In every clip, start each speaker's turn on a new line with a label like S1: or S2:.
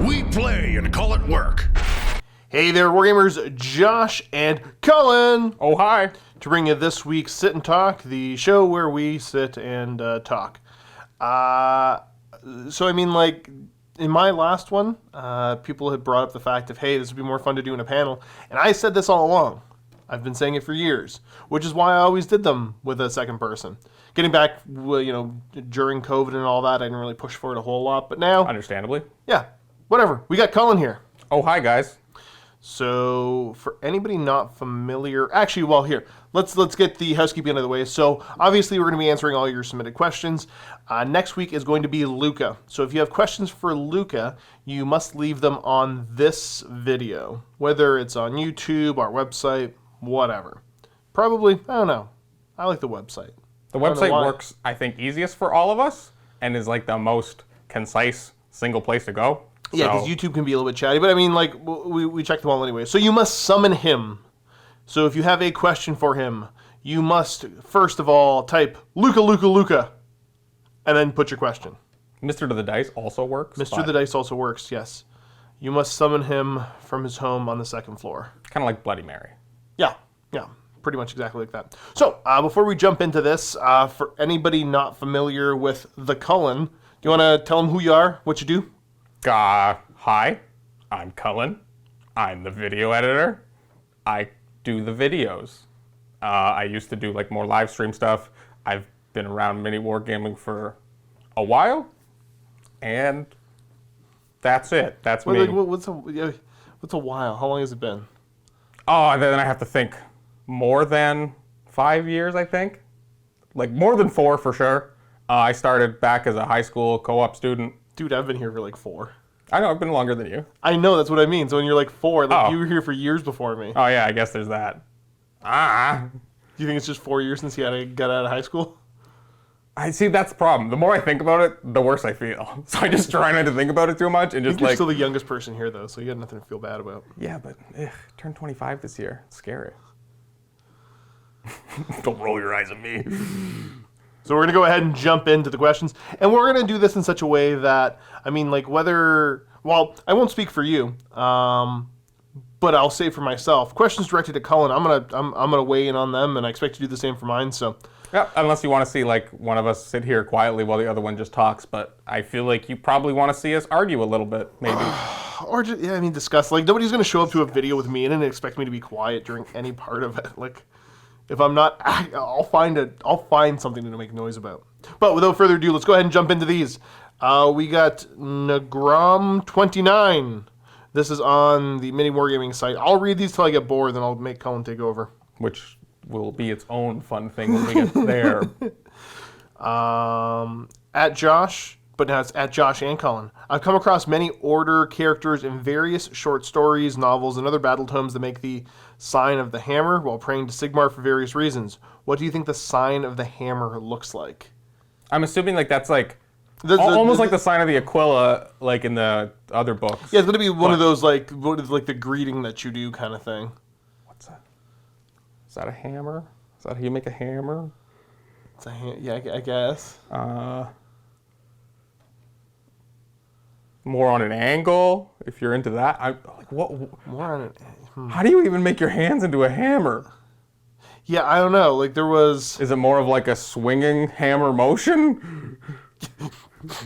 S1: We play and call it work.
S2: Hey there, Wargamers, Josh and Cullen.
S3: Oh, hi.
S2: To bring you this week's Sit and Talk, the show where we sit and talk. So, I mean, like, in my last one, people had brought up the fact of, hey, this would be more fun to do in a panel. And I said this all along. I've been saying it for years, which is why I always did them with a second person. Getting back, during COVID and all that, I didn't really push for it a whole lot. But now,
S3: Understandably.
S2: yeah, whatever. We got Cullen here.
S3: Oh, hi, guys.
S2: So, for anybody not familiar, actually, well, here, let's get the housekeeping out of the way. So, obviously, we're going to be answering all your submitted questions. Next week is going to be Luka. So, if you have questions for Luka, you must leave them on this video, whether it's on YouTube, our website, whatever. Probably, I don't know. I like the website.
S3: The website works, I think, easiest for all of us and is like the most concise single place to go.
S2: Yeah, because YouTube can be a little bit chatty, but I mean, like, we check them all anyway. So you must summon him. So if you have a question for him, you must, first of all, type Luka, Luka, Luka, and then put your question.
S3: Mr. to the Dice also works.
S2: Mr. the Dice also works, yes. You must summon him from his home on the second floor.
S3: Kind of like Bloody Mary.
S2: Yeah, pretty much exactly like that. So, before we jump into this, for anybody not familiar with the Cullen, do you want to tell them who you are, what you do?
S3: Hi, I'm Cullen. I'm the video editor. I do the videos. I used to do like more live stream stuff. I've been around MiniWarGaming for a while, and that's it. That's me.
S2: What's a while? How long has it been?
S3: Oh, then I have to think. More than 5 years, I think. Like more than 4 for sure. I started back as a high school co-op student.
S2: Dude, I've been here for like 4.
S3: I know, I've been longer than you.
S2: I know, that's what I mean. So when you're like 4, like you were here for years before me.
S3: Oh yeah, I guess there's that.
S2: Do you think it's just 4 years since you got out of high school?
S3: I see, that's the problem. The more I think about it, the worse I feel. So I just try not to think about it too much and just
S2: You're still the youngest person here though, so you got nothing to feel bad about.
S3: Yeah, but turned 25 this year. It's scary. Don't roll your eyes at me.
S2: So we're going to go ahead and jump into the questions. And we're going to do this in such a way that, I mean, like I won't speak for you, but I'll say for myself. Questions directed to Cullen, I'm gonna weigh in on them, and I expect to do the same for mine, so.
S3: Yeah, unless you want to see like one of us sit here quietly while the other one just talks, but I feel like you probably want to see us argue a little bit, maybe.
S2: Or just, discuss. Like, nobody's going to show up to a video with me in it and expect me to be quiet during any part of it. Like, if I'm not, I'll find something to make noise about. But without further ado, let's go ahead and jump into these. We got Nagram29. This is on the MiniWarGaming site. I'll read these till I get bored, then I'll make Cullen take over.
S3: Which will be its own fun thing when we get there.
S2: At Josh, but now it's at Josh and Cullen. I've come across many Order characters in various short stories, novels, and other battle tomes that make the sign of the hammer while praying to Sigmar for various reasons. What do you think the sign of the hammer looks like?
S3: I'm assuming like that's like almost like the sign of the Aquila, like in the other books.
S2: Yeah, it's going to be one of those like the greeting that you do kind of thing.
S3: What's that? Is that a hammer? Is that how you make a hammer?
S2: It's yeah, I guess.
S3: More on an angle, if you're into that. What?
S2: More on it.
S3: How do you even make your hands into a hammer?
S2: Yeah, I don't know. Like there was.
S3: Is it more of like a swinging hammer motion?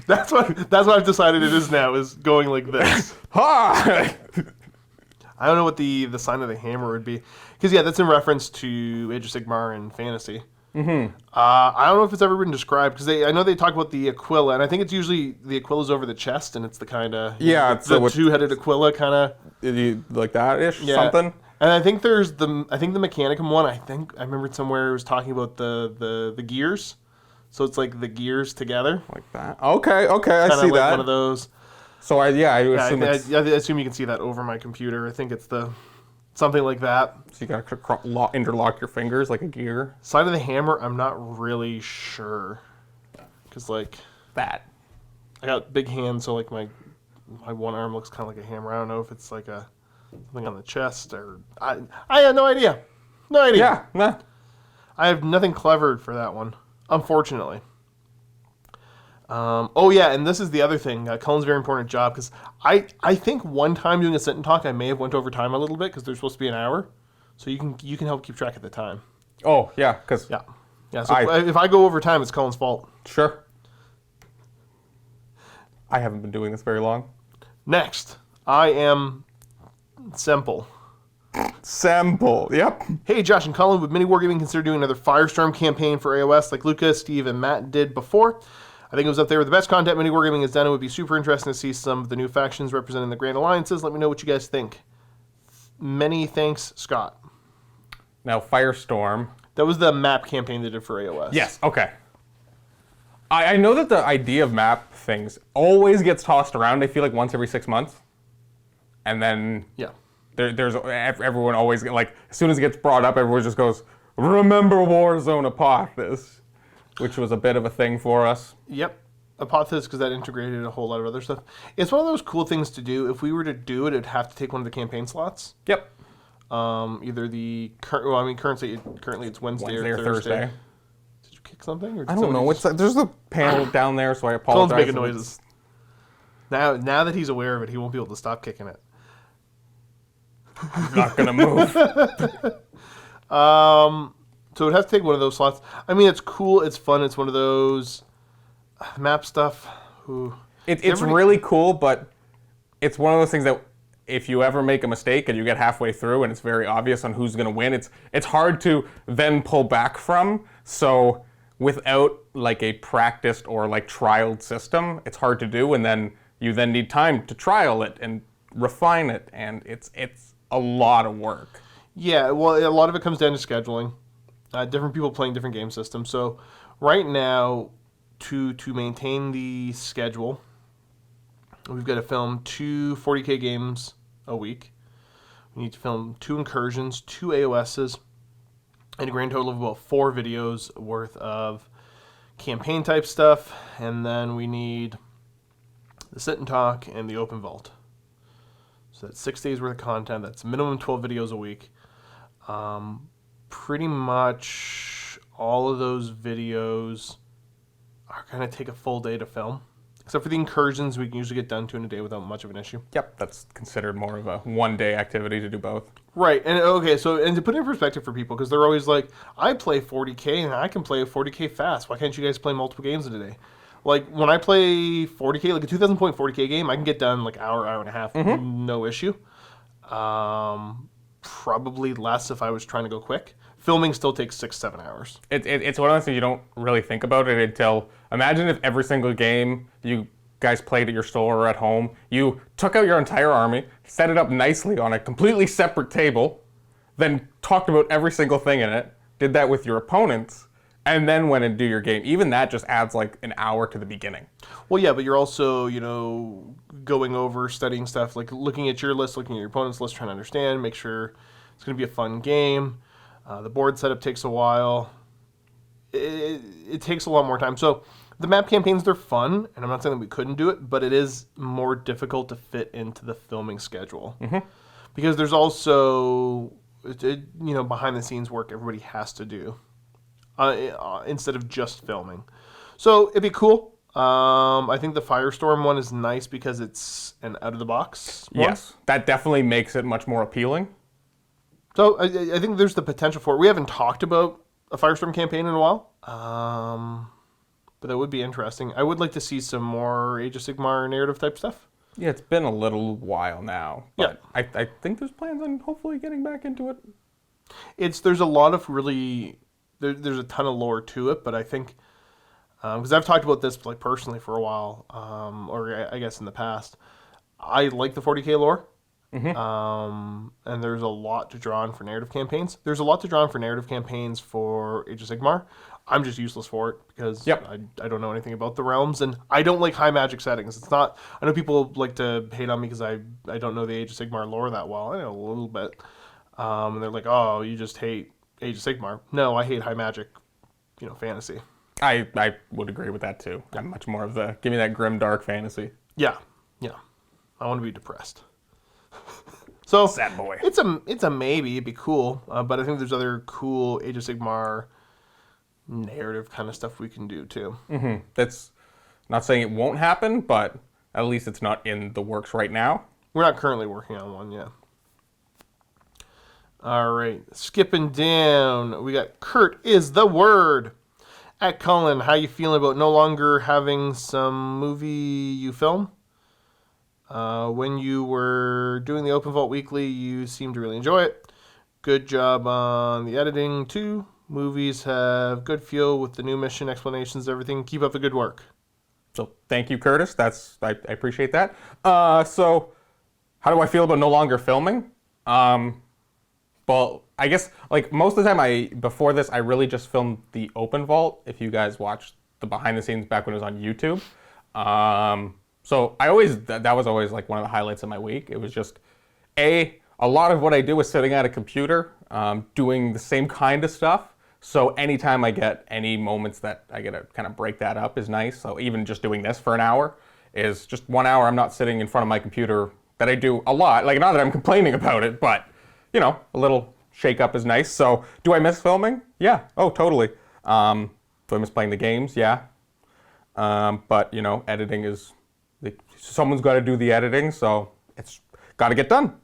S2: That's what I've decided it is now. Is going like this.
S3: Ha!
S2: I don't know what the sign of the hammer would be, because yeah, that's in reference to Age of Sigmar and fantasy. Mm-hmm. I don't know if it's ever been described, because I know they talk about the Aquila, and I think it's usually the Aquila's over the chest, and it's the kind of
S3: it's
S2: the two-headed Aquila kind of
S3: like that ish something.
S2: And I think there's the Mechanicum one. I remembered somewhere it was talking about the gears, so it's like the gears together
S3: like that. Okay, I see
S2: like
S3: that.
S2: One of those.
S3: So I assume
S2: I assume you can see that over my computer. I think it's something like that.
S3: So you gotta interlock your fingers like a gear.
S2: Sign of the hammer, I'm not really sure, because like
S3: that.
S2: I got big hands, so like my one arm looks kind of like a hammer. I don't know if it's like something on the chest or I had no idea. No idea.
S3: Yeah, nah.
S2: I have nothing clever for that one, unfortunately. Oh yeah, and this is the other thing. Cullen's very important job because I think one time doing a sit and talk, I may have went over time a little bit because they're supposed to be an hour, so you can help keep track of the time.
S3: Oh, yeah, because...
S2: Yeah. So if I go over time, it's Cullen's fault.
S3: Sure. I haven't been doing this very long.
S2: Next, I am Simple.
S3: Sample, yep.
S2: Hey, Josh and Cullen, would MiniWarGaming consider doing another Firestorm campaign for AOS like Luka, Steve, and Matt did before? I think it was up there with the best content MiniWarGaming has done. It would be super interesting to see some of the new factions representing the Grand Alliances. Let me know what you guys think. Many thanks, Scott.
S3: Now, Firestorm.
S2: That was the map campaign they did for AOS.
S3: Yes, okay. I know that the idea of map things always gets tossed around, I feel like once every 6 months. And then...
S2: Yeah.
S3: There's everyone always, like, as soon as it gets brought up, everyone just goes, remember Warzone Apophis, which was a bit of a thing for us.
S2: Yep. Apophis, because that integrated a whole lot of other stuff. It's one of those cool things to do. If we were to do it, it'd have to take one of the campaign slots.
S3: Yep.
S2: Either the, currently it's Wednesday or Thursday. Did you kick something? Or did
S3: I don't know. There's a panel down there, so I apologize.
S2: Cullen's making noises. Now that he's aware of it, he won't be able to stop kicking it.
S3: I'm not going to move.
S2: So it'd have to take one of those slots. I mean, it's cool. It's fun. It's one of those map stuff.
S3: It's really cool, but it's one of those things that if you ever make a mistake and you get halfway through and it's very obvious on who's going to win, it's hard to then pull back from. So without like a practiced or like trialed system, it's hard to do. And then you then need time to trial it and refine it. And it's a lot of work.
S2: Yeah, well, a lot of it comes down to scheduling. Different people playing different game systems. So right now, to maintain the schedule, we've got to film 2 40K games a week. We need to film 2 incursions, 2 AOSs, and a grand total of about 4 videos worth of campaign type stuff. And then we need the sit and talk and the open vault. So that's 6 days worth of content. That's minimum 12 videos a week. Pretty much all of those videos are going to take a full day to film. Except for the incursions, we can usually get done 2 in a day without much of an issue.
S3: Yep, that's considered more of a one-day activity to do both.
S2: Right, and okay, so and to put it in perspective for people, because they're always like, I play 40K and I can play 40K fast. Why can't you guys play multiple games in a day? Like, when I play 40K, like a 2,000 point 40K game, I can get done like hour and a half, no issue. Probably less if I was trying to go quick. Filming still takes 6-7 hours.
S3: It's one of those things you don't really think about it until, imagine if every single game you guys played at your store or at home, you took out your entire army, set it up nicely on a completely separate table, then talked about every single thing in it, did that with your opponents, and then went and do your game. Even that just adds like an hour to the beginning.
S2: Well, yeah, but you're also, going over, studying stuff, like looking at your list, looking at your opponent's list, trying to understand, make sure it's going to be a fun game. The board setup takes a while. It takes a lot more time. So the map campaigns, they're fun, and I'm not saying that we couldn't do it, but it is more difficult to fit into the filming schedule. Because there's also, behind the scenes work everybody has to do instead of just filming. So it'd be cool. I think the Firestorm one is nice because it's an out-of-the-box one.
S3: Yes, that definitely makes it much more appealing.
S2: So I think there's the potential for it. We haven't talked about a Firestorm campaign in a while, but that would be interesting. I would like to see some more Age of Sigmar narrative type stuff.
S3: Yeah, it's been a little while now. But
S2: Yeah.
S3: I think there's plans on hopefully getting back into it.
S2: There's a lot of really, there's a ton of lore to it, but I think, because I've talked about this like personally for a while, or I guess in the past, I like the 40K lore. And there's a lot to draw on for narrative campaigns. There's a lot to draw on for narrative campaigns for Age of Sigmar. I'm just useless for it because I don't know anything about the realms, and I don't like high magic settings. It's not. I know people like to hate on me because I don't know the Age of Sigmar lore that well. I know a little bit, and they're like, "Oh, you just hate Age of Sigmar." No, I hate high magic, fantasy.
S3: I would agree with that too. I'm much more of the give me that grim dark fantasy.
S2: Yeah. I want to be depressed. So
S3: Sad boy.
S2: It's a maybe. It'd be cool, but I think there's other cool Age of Sigmar narrative kind of stuff we can do too.
S3: That's Not saying it won't happen, but at least it's not in the works right now.
S2: We're not currently working on one yet. All right, skipping down, we got Kurt is the word. At Cullen, how you feeling about no longer having some movie you film? When you were doing the Open Vault Weekly, you seemed to really enjoy it. Good job on the editing, too. Movies have good feel with the new mission, explanations, everything. Keep up the good work.
S3: So thank you, Curtis. I appreciate that. So how do I feel about no longer filming? Well, I guess like most of the time before this, I really just filmed the Open Vault. If you guys watched the behind the scenes back when it was on YouTube. So that was always like one of the highlights of my week. It was just a lot of what I do was sitting at a computer, doing the same kind of stuff. So anytime I get any moments that I get to kind of break that up is nice. So even just doing this for an hour is just 1 hour. I'm not sitting in front of my computer that I do a lot. Like, not that I'm complaining about it, but you know, a little shake up is nice. So do I miss filming? Yeah. Oh, totally. Do I miss playing the games? Yeah. But you know, editing is, someone's got to do the editing, so it's got to get done.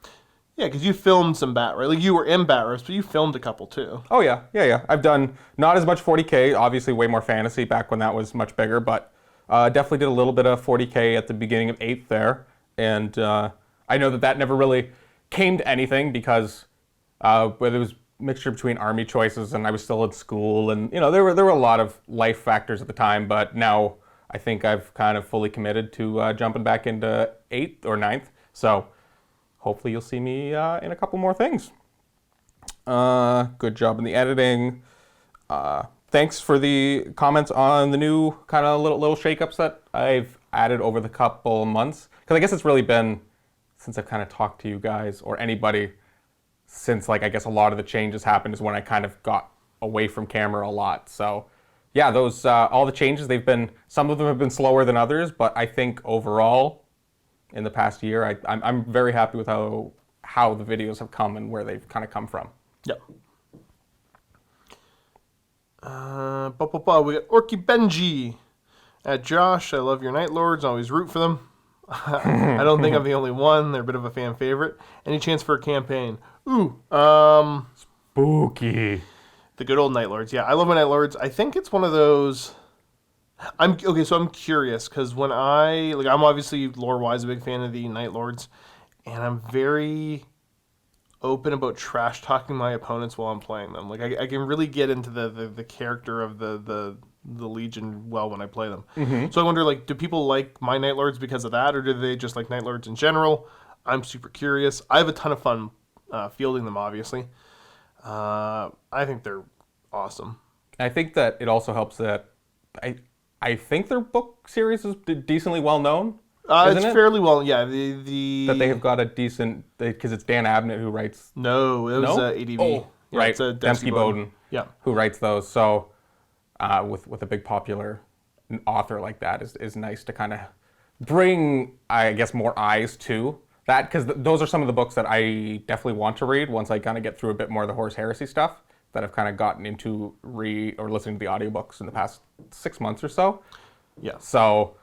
S2: Yeah, because you filmed some Bat Race. Like, you were in Bat Race, but you filmed a couple, too.
S3: Oh, yeah. I've done not as much 40K, obviously way more fantasy back when that was much bigger, but definitely did a little bit of 40K at the beginning of 8th there. And I know that never really came to anything because whether it was a mixture between army choices and I was still at school, and you know, there were a lot of life factors at the time, but now I think I've kind of fully committed to jumping back into 8th or 9th. So hopefully you'll see me in a couple more things. Good job in the editing. Thanks for the comments on the new kind of little shakeups that I've added over the couple months. Because I guess it's really been since I've kind of talked to you guys or anybody since, like, I guess a lot of the changes happened is when I kind of got away from camera a lot. So yeah, those all the changes, some of them have been slower than others, but I think overall in the past year, I'm very happy with how the videos have come and where they've kind of come from.
S2: Yep. We got Orky Benji. At Josh, I love your Night Lords. Always root for them. I don't think I'm the only one. They're a bit of a fan favorite. Any chance for a campaign? Ooh.
S3: Spooky.
S2: The good old Night Lords. Yeah, I love my Night Lords. I think it's one of those. I'm curious because I'm obviously lore-wise a big fan of the Night Lords, and I'm very open about trash talking my opponents while I'm playing them. Like, I can really get into the character of the Legion well when I play them. Mm-hmm. So I wonder, like, do people like my Night Lords because of that, or do they just like Night Lords in general? I'm super curious. I have a ton of fun fielding them, obviously. I think they're awesome.
S3: I think that it also helps that I think their book series is decently well known.
S2: It's fairly well, yeah. That
S3: they have got a decent, because it's Dan Abnett who writes.
S2: No, it was ADV.
S3: Oh,
S2: yeah,
S3: right.
S2: It's
S3: Dembski Bowden.
S2: Yeah,
S3: who writes those. So with a big popular author like that is nice to kind of bring, I guess, more eyes to that, because those are some of the books that I definitely want to read once I kind of get through a bit more of the Horus Heresy stuff that I've kind of gotten into or listening to the audiobooks in the past 6 months or so.
S2: Yeah.
S3: So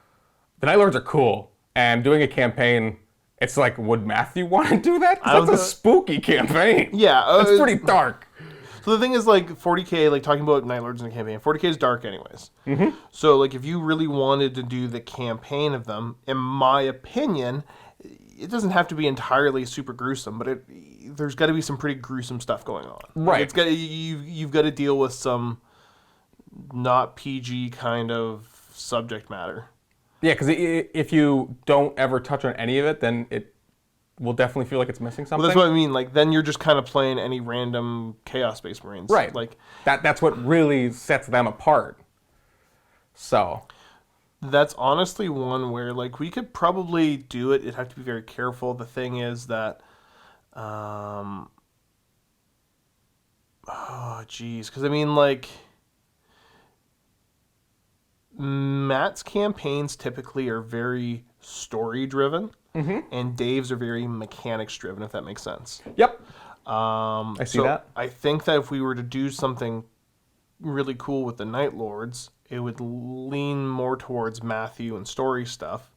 S3: the Night Lords are cool, and doing a campaign, it's like, would Matthew want to do that? 'Cause that's a spooky campaign.
S2: Yeah.
S3: It's pretty dark.
S2: So the thing is, like, 40K, like, talking about Night Lords in a campaign, 40K is dark anyways. Mm-hmm. So, like, if you really wanted to do the campaign of them, in my opinion, it doesn't have to be entirely super gruesome, but there's got to be some pretty gruesome stuff going on.
S3: Right.
S2: Like, you've got to deal with some not PG kind of subject matter. Yeah,
S3: because if you don't ever touch on any of it, then it will definitely feel like it's missing something.
S2: Well, that's what I mean. Like, then you're just kind of playing any random Chaos Space Marines.
S3: Right.
S2: Like
S3: that's what really sets them apart. So
S2: that's honestly one where, like, we could probably do it. It'd have to be very careful. The thing is that, oh, geez. Because, I mean, like, Matt's campaigns typically are very story-driven, and Dave's are very mechanics-driven, if that makes sense.
S3: Yep. I see that.
S2: I think that if we were to do something really cool with the Night Lords, it would lean more towards Matthew and story stuff.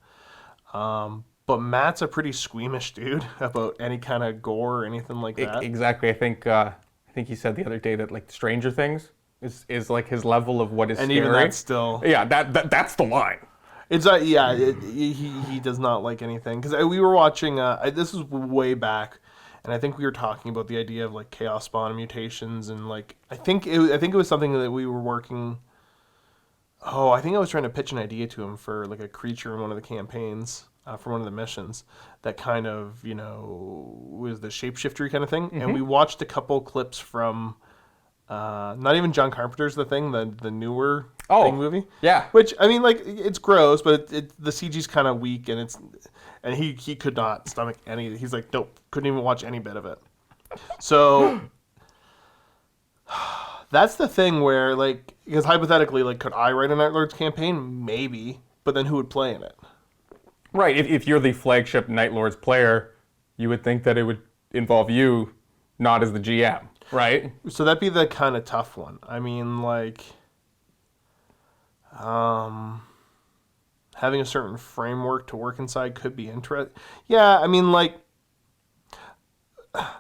S2: But Matt's a pretty squeamish dude about any kind of gore or anything like that.
S3: Exactly. I think he said the other day that like Stranger Things is like his level of what is
S2: And
S3: scary.
S2: even that's still...
S3: Yeah, that's the line.
S2: It's he does not like anything. Because we were watching, this was way back, and I think we were talking about the idea of like chaos spawn and mutations, and like I think it was something that we were working... Oh, I think I was trying to pitch an idea to him for like a creature in one of the campaigns, for one of the missions, that kind of, was the shapeshifter kind of thing. Mm-hmm. And we watched a couple clips from, not even John Carpenter's The Thing, the newer Thing movie.
S3: Yeah.
S2: Which, I mean, like, it's gross, but the CG's kind of weak, and he could not stomach any. He's like, nope, couldn't even watch any bit of it. So... That's the thing where, like, because hypothetically, like, could I write a Night Lords campaign? Maybe, but then who would play in it?
S3: Right. If you're the flagship Night Lords player, you would think that it would involve you, not as the GM, right?
S2: So that'd be the kind of tough one. I mean, like, having a certain framework to work inside could be interesting. Yeah, I mean, like,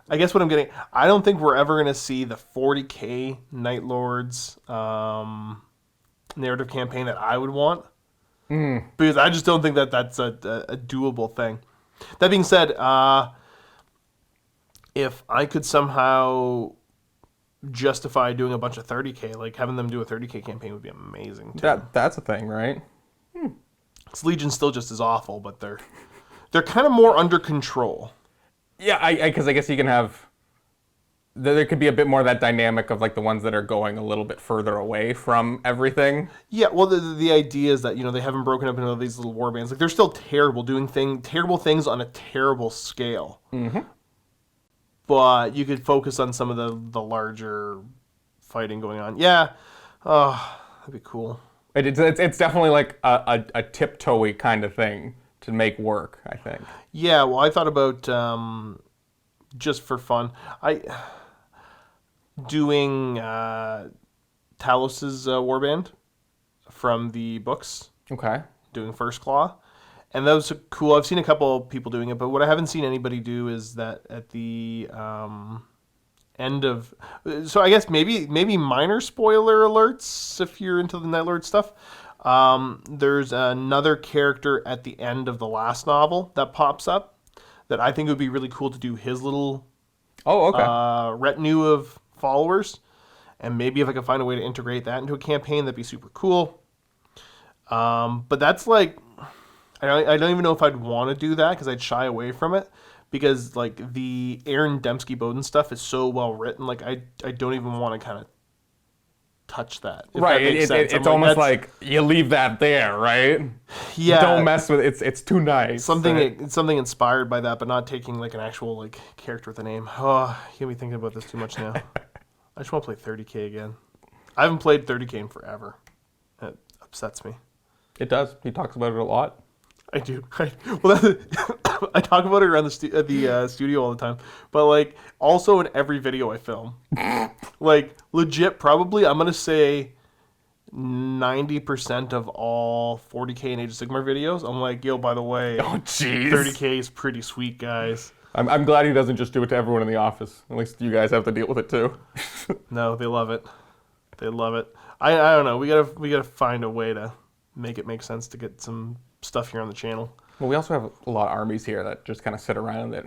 S2: I guess what I'm getting, I don't think we're ever going to see the 40k Night Lords narrative campaign that I would want. Because I just don't think that that's a doable thing. That being said, if I could somehow justify doing a bunch of 30k, like having them do a 30k campaign would be amazing too.
S3: That's a thing, right?
S2: This Legion's still just as awful, but they're kind of more under control.
S3: Yeah, because I guess you can have... There could be a bit more of that dynamic of like the ones that are going a little bit further away from everything.
S2: Yeah, well, the idea is that, they haven't broken up into these little war bands. Like, they're still terrible, doing terrible things on a terrible scale. Mm-hmm. But you could focus on some of the larger fighting going on. Yeah, that'd be cool.
S3: It's definitely like a tiptoey kind of thing to make work, I think.
S2: Yeah, well, I thought about, just for fun, doing Talos's warband from the books.
S3: Okay.
S2: Doing First Claw. And that was cool. I've seen a couple people doing it, but what I haven't seen anybody do is that at the end of... So I guess maybe minor spoiler alerts if you're into the Night Lord stuff. There's another character at the end of the last novel that pops up that I think would be really cool to do his little retinue of followers. And maybe if I could find a way to integrate that into a campaign, that'd be super cool. But that's like... I don't even know if I'd want to do that because I'd shy away from it. Because like the Aaron Dembski-Bowden stuff is so well written. Like I don't even want to kind of touch that.
S3: Right, it's almost like you leave that there, right?
S2: Yeah.
S3: Don't mess with it. It's too nice.
S2: Something inspired by that, but not taking like an actual like character with a name. Oh, you get me thinking about this too much now. I just want to play 30k again. I haven't played 30k in forever. It upsets me.
S3: It does. He talks about it a lot.
S2: I do. I talk about it around the studio all the time, but like also in every video I film, like legit. Probably I'm gonna say 90% of all 40k and Age of Sigmar videos. I'm like, yo, by the way, 30k is pretty sweet, guys.
S3: I'm glad he doesn't just do it to everyone in the office. At least you guys have to deal with it too.
S2: No, they love it. They love it. I don't know. We gotta find a way to make it make sense to get some stuff here on the channel.
S3: Well, we also have a lot of armies here that just kind of sit around that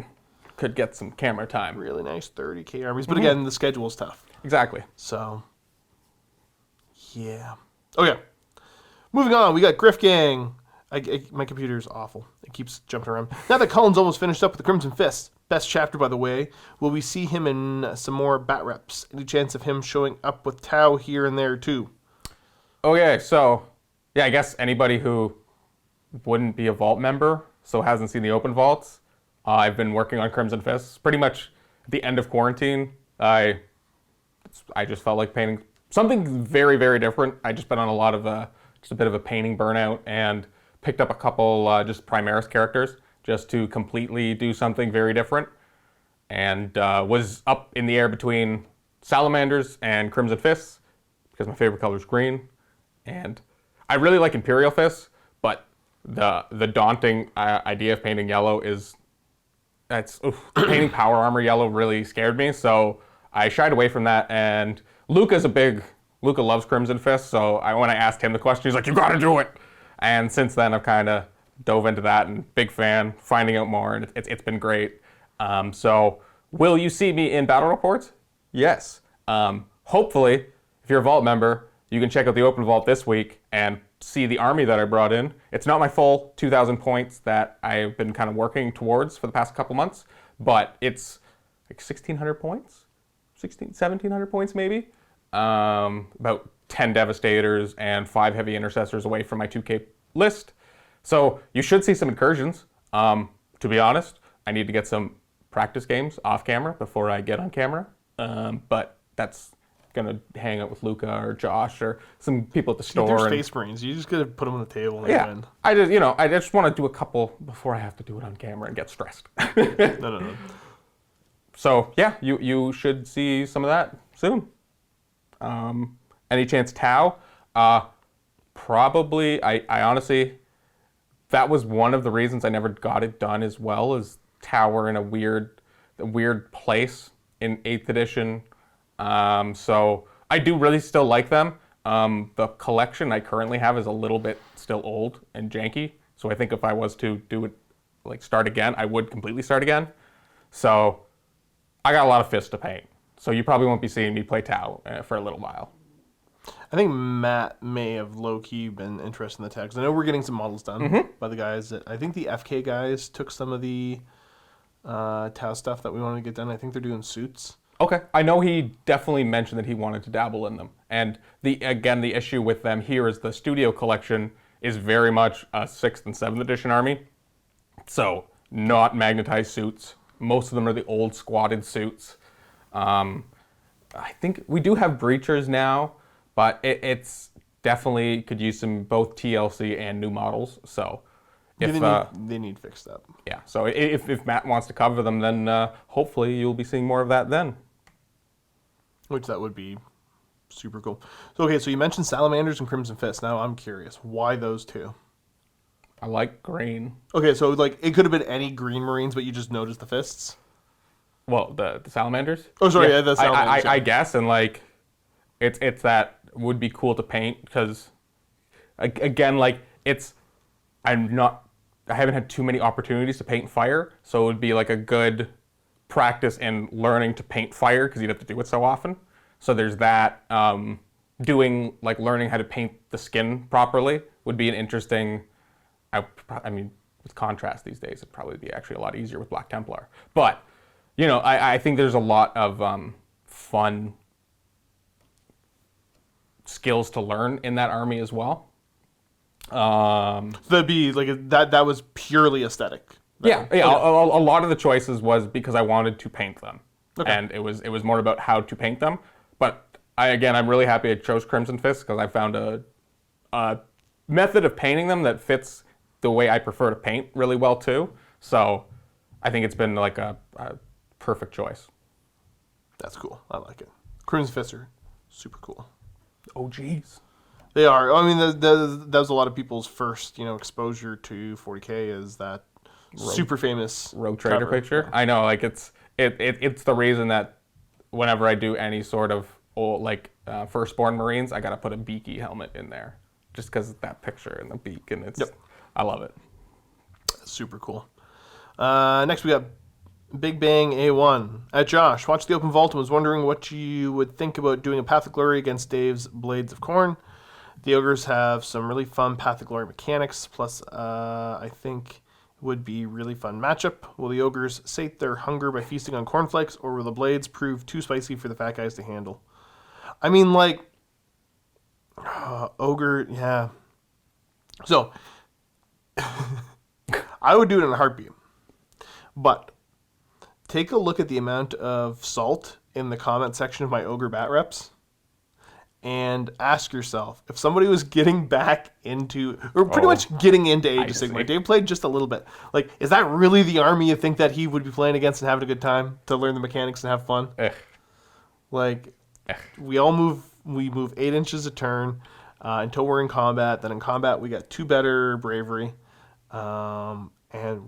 S3: could get some camera time.
S2: Really nice 30k armies, but again, the schedule is tough.
S3: Exactly.
S2: So, yeah. Okay. Moving on, we got Griff Gang. My computer's awful. It keeps jumping around. Now that Cullen's almost finished up with the Crimson Fist, best chapter, by the way, will we see him in some more bat reps? Any chance of him showing up with Tau here and there, too?
S3: Okay, so, yeah, I guess anybody who wouldn't be a Vault member, so hasn't seen the open vaults, I've been working on Crimson Fists. Pretty much at the end of quarantine, I just felt like painting something very, very different. I just been on a lot of, just a bit of a painting burnout and picked up a couple just Primaris characters just to completely do something very different. And was up in the air between Salamanders and Crimson Fists because my favorite color is green. And I really like Imperial Fists, but the daunting idea of painting yellow is painting power armor yellow really scared me, so I shied away from that. And Luka loves Crimson Fist, so when I asked him the question, he's like, "You got to do it." And since then, I've kind of dove into that, and big fan, finding out more, and it's been great. So will you see me in battle reports? Yes. Hopefully, if you're a Vault member, you can check out the Open Vault this week and see the army that I brought in. It's not my full 2,000 points that I've been kind of working towards for the past couple months, but it's like 1,600 points, 1,700 points maybe. About 10 Devastators and 5 Heavy Intercessors away from my 2K list. So you should see some incursions. To be honest, I need to get some practice games off camera before I get on camera. But that's gonna hang out with Luka or Josh or some people at the store.
S2: They're Space Marines. You just gotta put them on the table and win.
S3: I just want to do a couple before I have to do it on camera and get stressed.
S2: No.
S3: So yeah, you should see some of that soon. Any chance Tau? Probably. I honestly, that was one of the reasons I never got it done as well, is Tau were in a weird place in 8th edition. So I do really still like them. The collection I currently have is a little bit still old and janky. So I think if I was to do it, like start again, I would completely start again. So I got a lot of fists to paint. So you probably won't be seeing me play Tau for a little while.
S2: I think Matt may have low-key been interested in the Tau, because I know we're getting some models done by the guys. I think the FK guys took some of the Tau stuff that we wanted to get done. I think they're doing suits.
S3: Okay. I know he definitely mentioned that he wanted to dabble in them. And the issue with them here is the studio collection is very much a 6th and 7th edition army. So not magnetized suits. Most of them are the old squatted suits. I think we do have breachers now, but it's definitely could use some both TLC and new models. So if
S2: they need fixed up.
S3: Yeah. So if Matt wants to cover them, then hopefully you'll be seeing more of that then.
S2: Which that would be super cool. So okay, so you mentioned Salamanders and Crimson Fist. Now I'm curious, why those two?
S3: I like green.
S2: Okay, so like it could have been any green Marines, but you just noticed the fists.
S3: Well, the Salamanders.
S2: Oh, sorry, yeah, the Salamanders.
S3: I guess, and like, it's that would be cool to paint because, again, like I haven't had too many opportunities to paint fire, so it would be like a good practice in learning to paint fire because you'd have to do it so often. So there's that. Learning how to paint the skin properly would be an interesting. I mean, with contrast these days, it'd probably be actually a lot easier with Black Templar. But, I think there's a lot of fun skills to learn in that army as well.
S2: That'd be like that was purely aesthetic.
S3: Yeah. A lot of the choices was because I wanted to paint them, and it was more about how to paint them. But I'm really happy I chose Crimson Fist because I found a method of painting them that fits the way I prefer to paint really well too. So I think it's been like a perfect choice.
S2: That's cool. I like it. Crimson Fists are super cool.
S3: Oh, geez.
S2: They are. I mean, that was a lot of people's first, exposure to 40K is that super famous
S3: Rogue Trader picture. Yeah. I know, like it's the reason that whenever I do any sort of firstborn Marines, I gotta put a beaky helmet in there, just because of that picture and the beak, and it's. Yep. I love it.
S2: Super cool. Next we got Big Bang A1. Josh, watched the Open Vault and was wondering what you would think about doing a Path of Glory against Dave's Blades of Corn. The Ogres have some really fun Path of Glory mechanics, plus I think would be really fun matchup. Will the Ogres sate their hunger by feasting on cornflakes, or will the Blades prove too spicy for the fat guys to handle? I mean, Ogre, yeah. So, I would do it in a heartbeat. But take a look at the amount of salt in the comment section of my Ogre Bat Reps and ask yourself, if somebody was getting back into, or pretty much getting into Age of Sigmar, Dave played just a little bit. Is that really the army you think that he would be playing against and having a good time to learn the mechanics and have fun? We all move 8 inches a turn. until we're in combat. Then in combat, we got 2 better bravery, and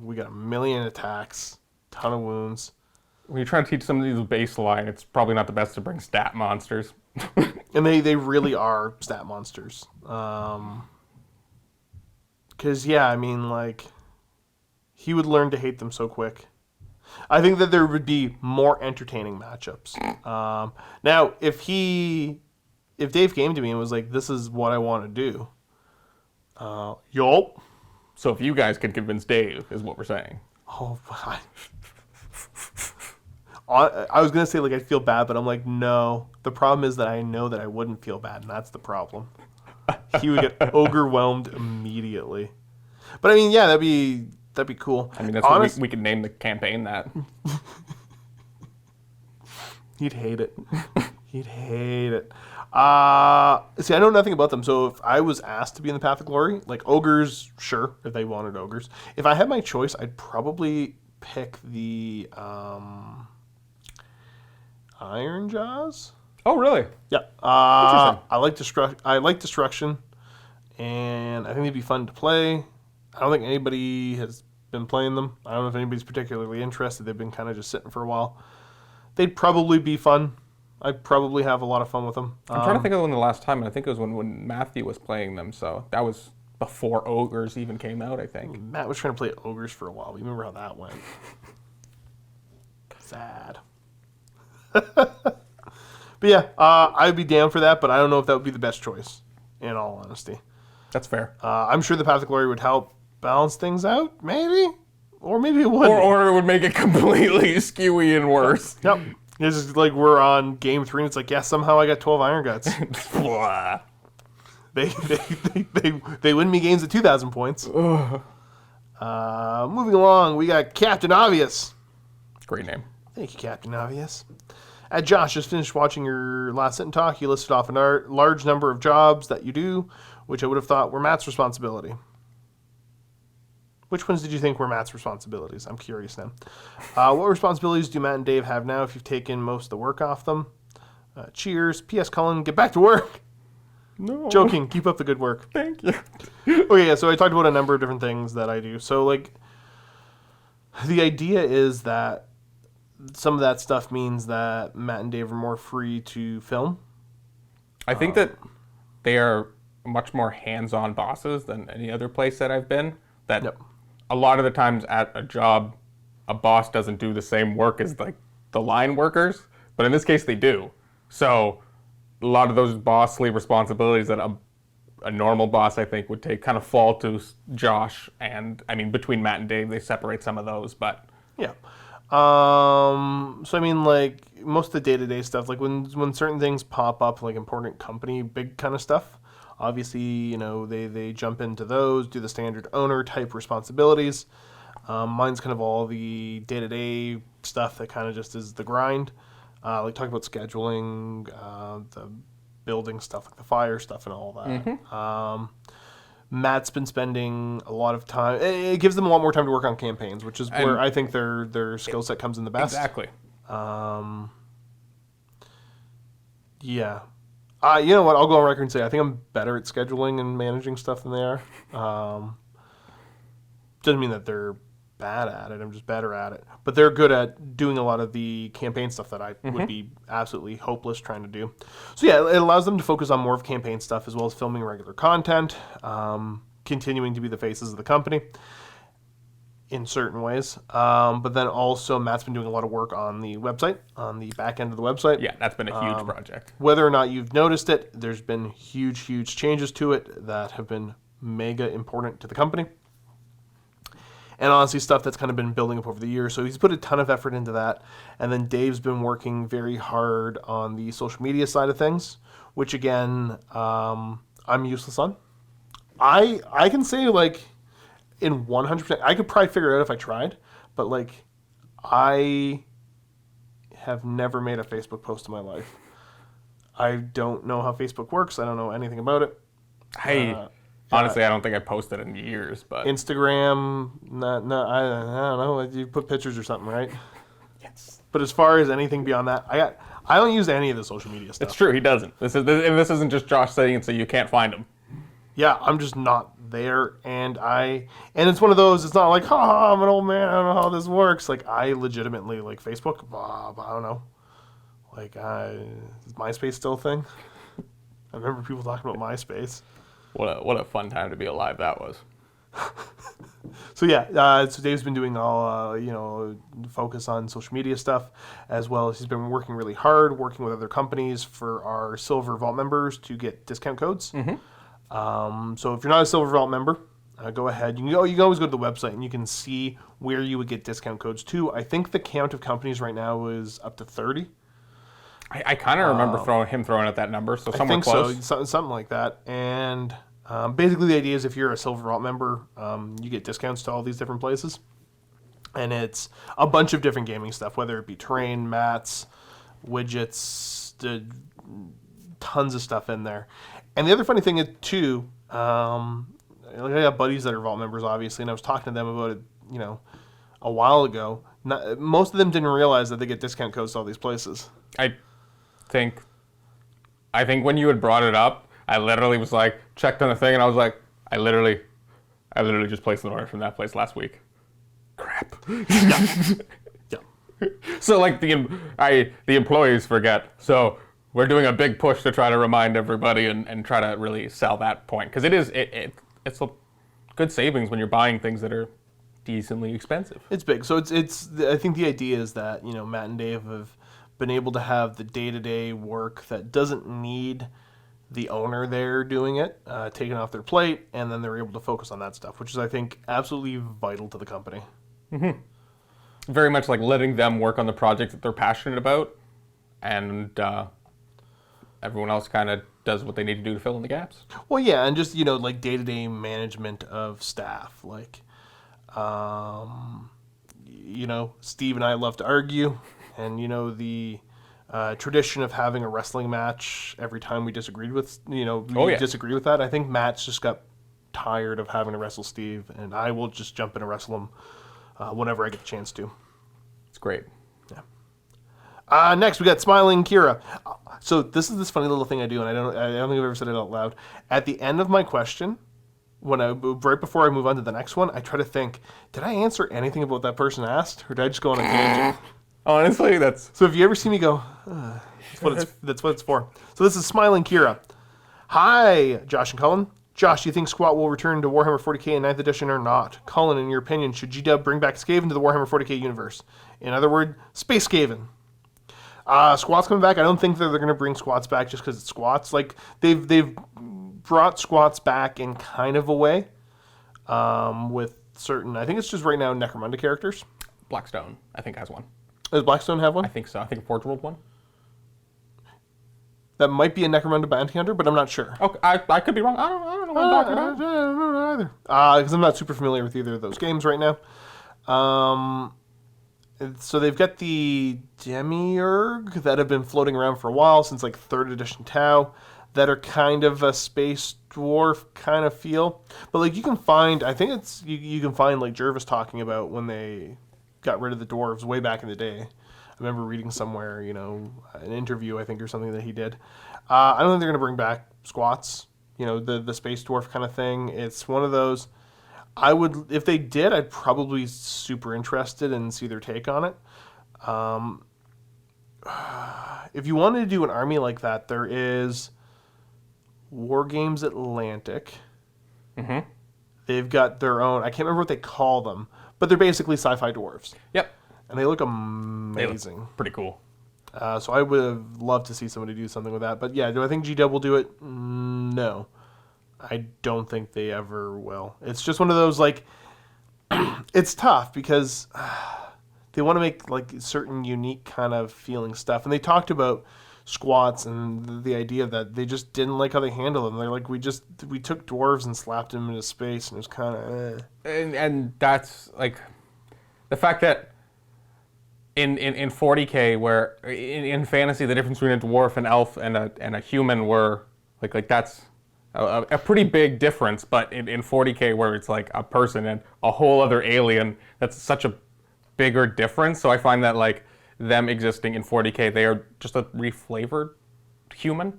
S2: we got 1 million attacks, ton of wounds.
S3: When you're trying to teach some of these baseline, it's probably not the best to bring stat monsters.
S2: And they really are stat monsters. Because, yeah, I mean, like, he would learn to hate them so quick. I think that there would be more entertaining matchups. Now, if Dave came to me and was like, this is what I want to do, yup.
S3: So if you guys can convince Dave, is what we're saying.
S2: Oh, I was going to say, like, I'd feel bad, but I'm like, no. The problem is that I know that I wouldn't feel bad, and that's the problem. He would get overwhelmed immediately. But, I mean, yeah, that'd be cool.
S3: I mean, that's what we could name the campaign that.
S2: He'd hate it. He'd hate it. See, I know nothing about them, so if I was asked to be in the Path of Glory, like, ogres, sure, if they wanted ogres. If I had my choice, I'd probably pick the... Iron Jaws?
S3: Oh, really?
S2: Yeah. I like destruction, and I think they'd be fun to play. I don't think anybody has been playing them. I don't know if anybody's particularly interested. They've been kind of just sitting for a while. They'd probably be fun. I'd probably have a lot of fun with them.
S3: I'm trying to think of when the last time, and I think it was when Matthew was playing them, so that was before ogres even came out, I think.
S2: Matt was trying to play ogres for a while. You remember how that went? Sad. But yeah, I'd be down for that, but I don't know if that would be the best choice, in all honesty.
S3: That's fair.
S2: I'm sure the Path of Glory would help balance things out, maybe? Or maybe it wouldn't.
S3: Or it would make it completely skewy and worse.
S2: Yep. It's just like we're on game 3, and it's like, yeah, somehow I got 12 Iron Guts. They win me games at 2,000 points. Moving along, we got Captain Obvious.
S3: Great name.
S2: Thank you, Captain Obvious. Josh, just finished watching your last sit and talk. You listed off a large number of jobs that you do, which I would have thought were Matt's responsibility. Which ones did you think were Matt's responsibilities? I'm curious now. What responsibilities do Matt and Dave have now if you've taken most of the work off them? Cheers. P.S. Cullen, get back to work.
S3: No.
S2: Joking. Keep up the good work.
S3: Thank you.
S2: Okay, yeah, so I talked about a number of different things that I do. So, like, the idea is that some of that stuff means that Matt and Dave are more free to film.
S3: I think that they are much more hands-on bosses than any other place that I've been. That
S2: Yep.
S3: a lot of the times at a job, a boss doesn't do the same work as like the line workers, but in this case they do. So a lot of those bossly responsibilities that a normal boss, I think, would take kind of fall to Josh. And I mean, between Matt and Dave, they separate some of those, but
S2: Yeah. So I mean, like, most of the day-to-day stuff, like when certain things pop up, like important company, big kind of stuff, obviously, you know, they jump into those, do the standard owner type responsibilities. Mine's kind of all the day-to-day stuff that kind of just is the grind. Like talking about scheduling, the building stuff, like the fire stuff and all that.
S3: Mm-hmm.
S2: Matt's been spending a lot of time. It gives them a lot more time to work on campaigns, which is where I think their skill set comes in the best.
S3: Exactly.
S2: Yeah. You know what? I'll go on record and say I think I'm better at scheduling and managing stuff than they are. Doesn't mean that they're bad at it. I'm just better at it. But they're good at doing a lot of the campaign stuff that I would be absolutely hopeless trying to do. So yeah, it allows them to focus on more of campaign stuff as well as filming regular content, continuing to be the faces of the company in certain ways. But then also Matt's been doing a lot of work on the website, on the back end of the website.
S3: Yeah, that's been a huge project.
S2: Whether or not you've noticed it, there's been huge changes to it that have been mega important to the company. And honestly, stuff that's kind of been building up over the years. So he's put a ton of effort into that. And then Dave's been working very hard on the social media side of things, which again, I'm useless on. I can say, like, in 100%, I could probably figure it out if I tried, but, like, I have never made a Facebook post in my life. I don't know how Facebook works. I don't know anything about it.
S3: Honestly, I don't think I posted in years, but
S2: Instagram, I don't know. You put pictures or something, right?
S3: yes.
S2: But as far as anything beyond that, I don't use any of the social media stuff.
S3: It's true, he doesn't. This isn't just Josh saying it so you can't find him.
S2: Yeah, I'm just not there, and it's one of those. It's not like, ha, I'm an old man. I don't know how this works. Like, I legitimately like Facebook. I don't know. Like, is MySpace still a thing? I remember people talking about MySpace.
S3: What a fun time to be alive that was.
S2: So yeah, so Dave's been doing all focus on social media stuff, as well as he's been working really hard, working with other companies for our Silver Vault members to get discount codes. So if you're not a Silver Vault member, go ahead. You can always go to the website and you can see where you would get discount codes to. I think the count of companies right now is up to 30.
S3: I kind of remember throwing out that number, so somewhere close.
S2: So, something like that. And basically the idea is if you're a Silver Vault member, you get discounts to all these different places. And it's a bunch of different gaming stuff, whether it be terrain, mats, widgets, tons of stuff in there. And the other funny thing is, too, I got buddies that are Vault members, obviously, and I was talking to them about it, a while ago. Most of them didn't realize that they get discount codes to all these places.
S3: I think when you had brought it up, I literally was like, checked on the thing, and I was like, I literally just placed an order from that place last week. Crap.
S2: Yeah.
S3: So, like, the employees forget. So we're doing a big push to try to remind everybody and try to really sell that point. Because it's a good savings when you're buying things that are decently expensive.
S2: It's big. So it's I think the idea is that, Matt and Dave have been able to have the day-to-day work that doesn't need the owner there doing it, taken off their plate, and then they're able to focus on that stuff, which is, I think, absolutely vital to the company.
S3: Mm-hmm. Very much like letting them work on the project that they're passionate about, and everyone else kind of does what they need to do to fill in the gaps.
S2: Well, yeah, and just, like day-to-day management of staff. Like, Steve and I love to argue, and, the tradition of having a wrestling match every time we disagreed with, disagree with that. I think Matt's just got tired of having to wrestle Steve, and I will just jump in and wrestle him whenever I get a chance to.
S3: It's great.
S2: Yeah. Next, we got Smiling Kira. So this is this funny little thing I do, and I don't think I've ever said it out loud. At the end of my question, right before I move on to the next one, I try to think, did I answer anything about that person asked, or did I just go on a tangent?
S3: Honestly, that's...
S2: So if you ever see me go, that's what it's for. So this is Smiling Kira. Hi, Josh and Cullen. Josh, do you think Squat will return to Warhammer 40k in 9th edition or not? Cullen, in your opinion, should GW bring back Skaven to the Warhammer 40k universe? In other words, Space Skaven. Squats coming back. I don't think that they're going to bring Squats back just because it's Squats. Like, they've brought Squats back in kind of a way with certain, I think it's just right now Necromunda characters.
S3: Blackstone, I think, has one.
S2: Does Blackstone have one?
S3: I think so. I think Forge World one.
S2: That might be a Necromunda bounty hunter, but I'm not sure.
S3: Okay, I could be wrong. I don't know what I'm talking about.
S2: I don't know either. Because I'm not super familiar with either of those games right now. So they've got the Demiurge that have been floating around for a while, since like 3rd edition Tau, that are kind of a space dwarf kind of feel. But like you can find, I think it's, you can find like Jervis talking about when they got rid of the dwarves way back in the day. I remember reading somewhere, an interview, I think, or something that he did. I don't think they're going to bring back Squats, the space dwarf kind of thing. It's one of those, if they did, I'd probably be super interested and see their take on it. If you wanted to do an army like that, there is War Games Atlantic.
S3: Mm-hmm.
S2: They've got their own, I can't remember what they call them, but they're basically sci-fi dwarves.
S3: Yep.
S2: And they look amazing.
S3: They look pretty cool.
S2: So I would have loved to see somebody do something with that. But yeah, do I think GW will do it? No. I don't think they ever will. It's just one of those, like, it's tough because they want to make, like, certain unique kind of feeling stuff. And they talked about Squats and the idea that they just didn't like how they handled them. They're like, we took dwarves and slapped them into space, and it was kind of
S3: And that's, like, the fact that in 40k, where in fantasy the difference between a dwarf, an elf, and a human were like that's a pretty big difference. But in 40k, where it's like a person and a whole other alien, that's such a bigger difference. So I find that like them existing in 40K. They are just a reflavored human.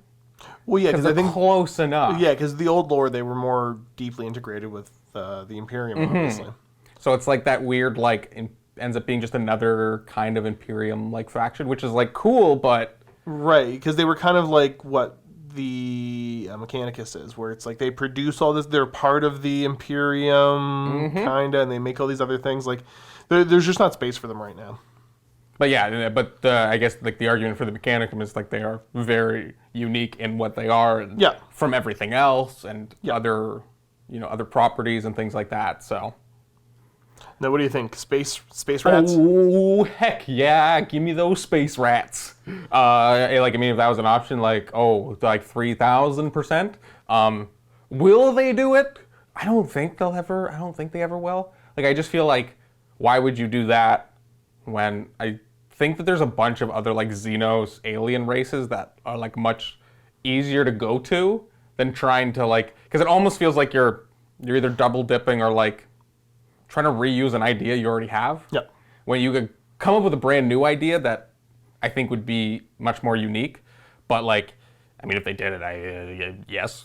S2: Well, yeah, because I think
S3: close enough.
S2: Yeah, because the old lore, they were more deeply integrated with the Imperium, obviously.
S3: So it's like that weird, like, ends up being just another kind of Imperium like faction, which is like cool, but
S2: Right, because they were kind of like what the Mechanicus is, where it's like they produce all this, they're part of the Imperium, kind of, and they make all these other things. Like, there's just not space for them right now.
S3: But yeah, but I guess like the argument for the Mechanicum is like they are very unique in what they are, and
S2: Yeah.
S3: from everything else and other, other properties and things like that. So.
S2: Now, what do you think? Space rats?
S3: Oh heck yeah! Give me those space rats. Like I mean, if that was an option, like 3,000%. Will they do it? I don't think they ever will. Like I just feel like, why would you do that when I think that there's a bunch of other like Xenos alien races that are like much easier to go to than trying to like, because it almost feels like you're either double dipping or like trying to reuse an idea you already have.
S2: Yep.
S3: When you could come up with a brand new idea that I think would be much more unique. But like, I mean, if they did it, yes.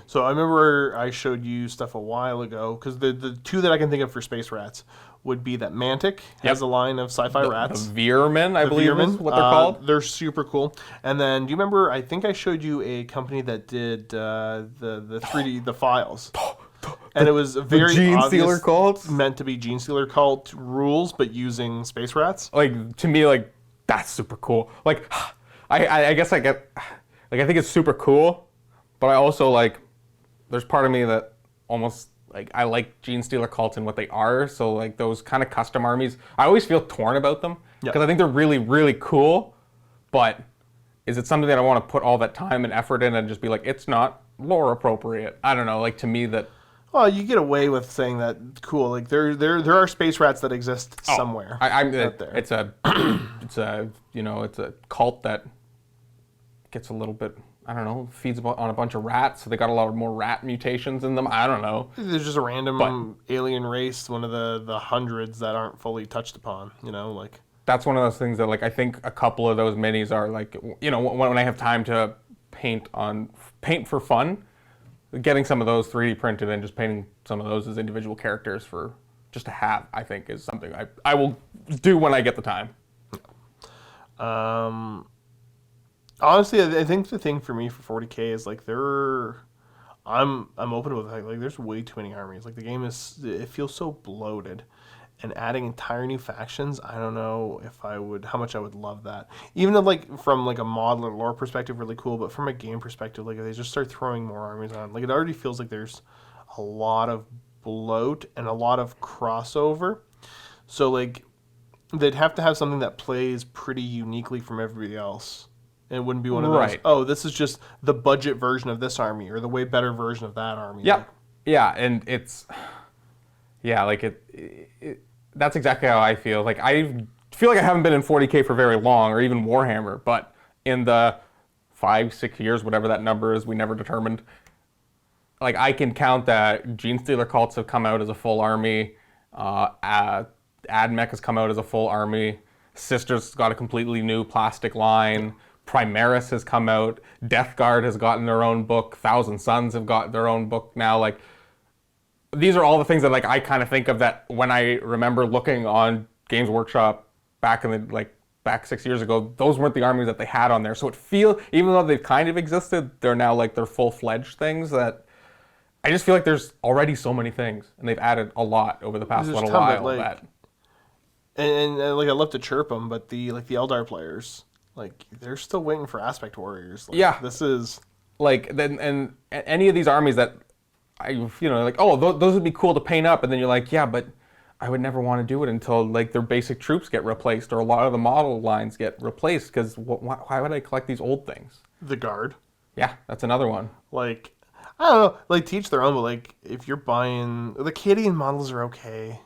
S2: So I remember I showed you stuff a while ago, because the two that I can think of for space rats would be that Mantic has a line of sci-fi rats.
S3: The Veermen, I believe is what they're called.
S2: They're super cool. And then, do you remember, I think I showed you a company that did the 3D, the files. And it was very
S3: Gene
S2: obvious,
S3: Stealer cults?
S2: meant to be Gene Stealer cult rules, but using space rats.
S3: Like, to me, like, that's super cool. Like, I guess I get, like, I think it's super cool, but I also, like, there's part of me that almost, like, I like Gene Stealer cults and what they are, so, like, those kind of custom armies, I always feel torn about them, because I think they're really, really cool, but is it something that I want to put all that time and effort in and just be like, it's not lore appropriate? I don't know, like, to me that...
S2: Well, you get away with saying that. Cool. Like there are space rats that exist somewhere. Out there.
S3: It's a cult that gets a little bit, I don't know, feeds on a bunch of rats, so they got a lot of more rat mutations in them. I don't know.
S2: There's just a random alien race, one of the hundreds that aren't fully touched upon. Like
S3: that's one of those things that like I think a couple of those minis are like, when I have time to paint for fun. Getting some of those 3D printed and just painting some of those as individual characters for just to have, I think, is something I will do when I get the time.
S2: Honestly, I think the thing for me for 40K is like I'm open with like there's way too many armies. Like the game it feels so bloated. And adding entire new factions, I don't know how much I would love that. Even though, like, from, like, a model or lore perspective, really cool, but from a game perspective, like, if they just start throwing more armies on, like, it already feels like there's a lot of bloat and a lot of crossover. So, like, they'd have to have something that plays pretty uniquely from everybody else. And it wouldn't be one of those, this is just the budget version of this army, or the way better version of that army.
S3: Yeah, yeah, and it's... Yeah, like, that's exactly how I feel. Like, I feel like I haven't been in 40K for very long, or even Warhammer, but in the 5-6 years, whatever that number is, we never determined, like, I can count that Gene Stealer cults have come out as a full army, AdMech has come out as a full army, Sisters got a completely new plastic line, Primaris has come out, Death Guard has gotten their own book, Thousand Sons have got their own book now, like, these are all the things that like I kind of think of that when I remember looking on Games Workshop back 6 years ago, those weren't the armies that they had on there. So even though they've kind of existed, they're now like they're full-fledged things that I just feel like there's already so many things, and they've added a lot over the past little while.
S2: And like I love to chirp them, but the Eldar players, like they're still waiting for Aspect Warriors. Like, this is
S3: like and any of these armies that. Those would be cool to paint up, and then you're like, yeah, but I would never want to do it until like their basic troops get replaced or a lot of the model lines get replaced, because why would I collect these old things?
S2: The Guard.
S3: Yeah, that's another one.
S2: Like, I don't know, like teach their own, but like if you're buying the Cadian models are okay.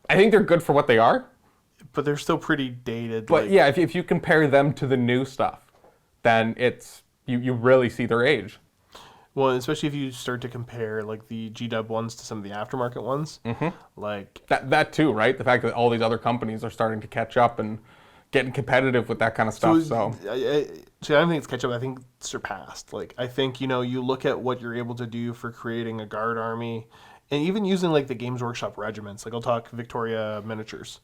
S3: I think they're good for what they are,
S2: but they're still pretty dated.
S3: But yeah, if you compare them to the new stuff, then it's you really see their age.
S2: Well, especially if you start to compare like the GW ones to some of the aftermarket ones, like
S3: that too, right? The fact that all these other companies are starting to catch up and getting competitive with that kind of stuff. So
S2: See, I don't think it's catch up. I think it's surpassed. Like, I think, you look at what you're able to do for creating a guard army, and even using like the Games Workshop regiments. Like, I'll talk Victoria miniatures.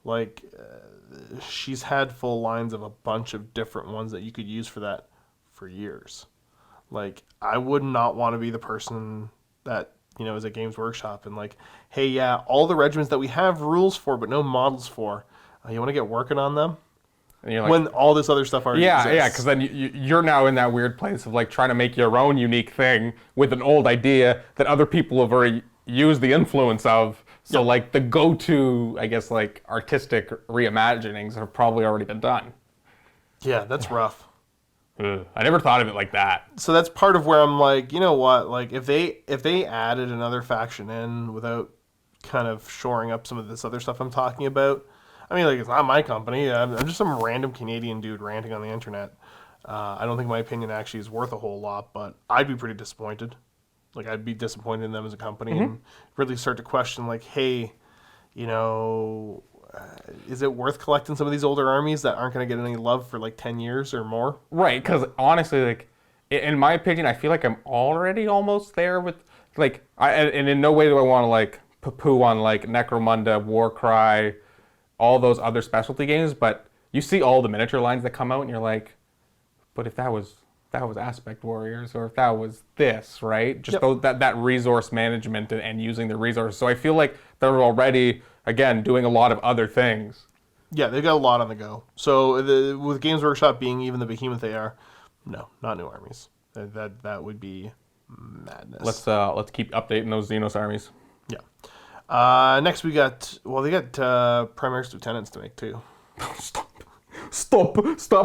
S2: Like, she's had full lines of a bunch of different ones that you could use for that for years. Like, I would not want to be the person that is at Games Workshop and like, hey, yeah, all the regiments that we have rules for but no models for, you want to get working on them?
S3: and you're like,
S2: When all this other stuff already exists.
S3: yeah, because then you're now in that weird place of like trying to make your own unique thing with an old idea that other people have already used the influence of. So like the go-to, I guess, like artistic reimaginings have probably already been done.
S2: Yeah, that's rough.
S3: Ugh, I never thought of it like that.
S2: So that's part of where I'm like, you know what? Like, if they added another faction in without kind of shoring up some of this other stuff I'm talking about, I mean, like, it's not my company. I'm just some random Canadian dude ranting on the internet. I don't think my opinion actually is worth a whole lot, but I'd be pretty disappointed. Like, I'd be disappointed in them as a company and really start to question, like, hey, is it worth collecting some of these older armies that aren't going to get any love for like 10 years or more?
S3: Right, because honestly, like, in my opinion, I feel like I'm already almost there with, like, and in no way do I want to, like, poo-poo on, like, Necromunda, Warcry, all those other specialty games, but you see all the miniature lines that come out, and you're like, but if that was Aspect Warriors, or if that was this, right? Just that resource management and using the resources. So I feel like they're already, again, doing a lot of other things.
S2: Yeah, they've got a lot on the go. So with Games Workshop being even the behemoth they are, no, not new armies. That would be madness.
S3: Let's keep updating those Xenos armies.
S2: Yeah. Next we got they got Primaris Lieutenants to make too.
S3: Stop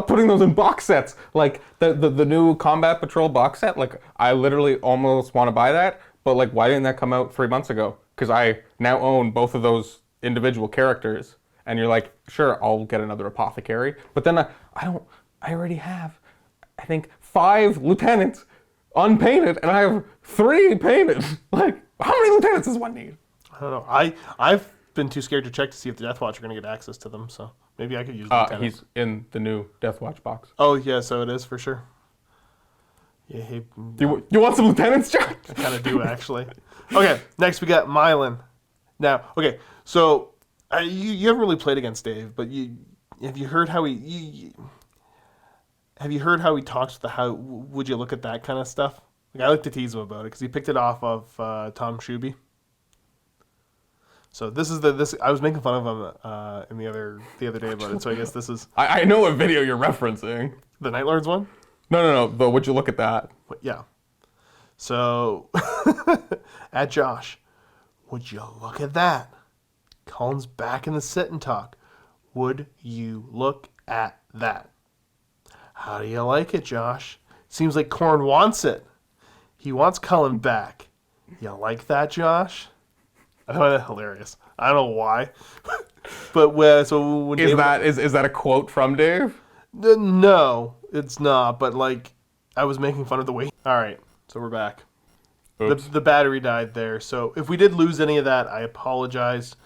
S3: putting those in box sets. Like the new Combat Patrol box set. Like, I literally almost want to buy that, but like, why didn't that come out 3 months ago? Because I now own both of those individual characters, and you're like, sure, I'll get another apothecary, but then I already have, I think, 5 lieutenants unpainted, and I have 3 painted. Like, how many lieutenants does one need?
S2: I don't know. I've been too scared to check to see if the Death Watch are going to get access to them, so maybe I could use lieutenant.
S3: He's in the new Death Watch box.
S2: Oh yeah, so it is for sure. Yeah,
S3: You want some lieutenants, John?
S2: I kind of do actually. Okay, next we got Mylan. Now, okay, so you haven't really played against Dave, but have you heard how he talks to how would you look at that kind of stuff? Like, I like to tease him about it because he picked it off of Tom Shuby. So this I was making fun of him in the other day about it. So I guess this is
S3: I know what video you're referencing.
S2: the Night Lords one.
S3: No. But would you look at that?
S2: But yeah. So at Josh, would you look at that? Cullen's back in the sit and talk. Would you look at that? How do you like it, Josh? Seems like Korn wants it. He wants Cullen back. You like that, Josh? I find that hilarious. I don't know why. But so when
S3: is that a quote from Dave?
S2: No, it's not. But like, I was making fun of the way. All right, so we're back. The battery died there. So if we did lose any of that, I apologize.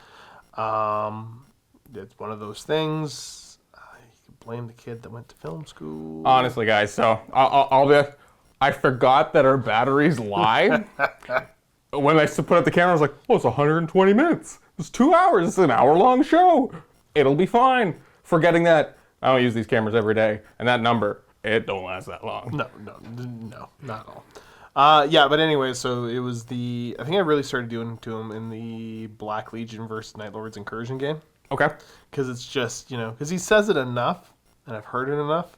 S2: It's one of those things. You can blame the kid that went to film school.
S3: Honestly, guys, so I forgot that our batteries lied. When I put up the camera, I was like, oh, it's 120 minutes. It's 2 hours. It's an hour-long show. It'll be fine. Forgetting that I don't use these cameras every day. And that number, it don't last that long.
S2: No, not at all. Yeah, but anyway, so it was I think I really started doing to him in the Black Legion versus Night Lords Incursion game.
S3: Okay.
S2: Because it's just, because he says it enough, and I've heard it enough,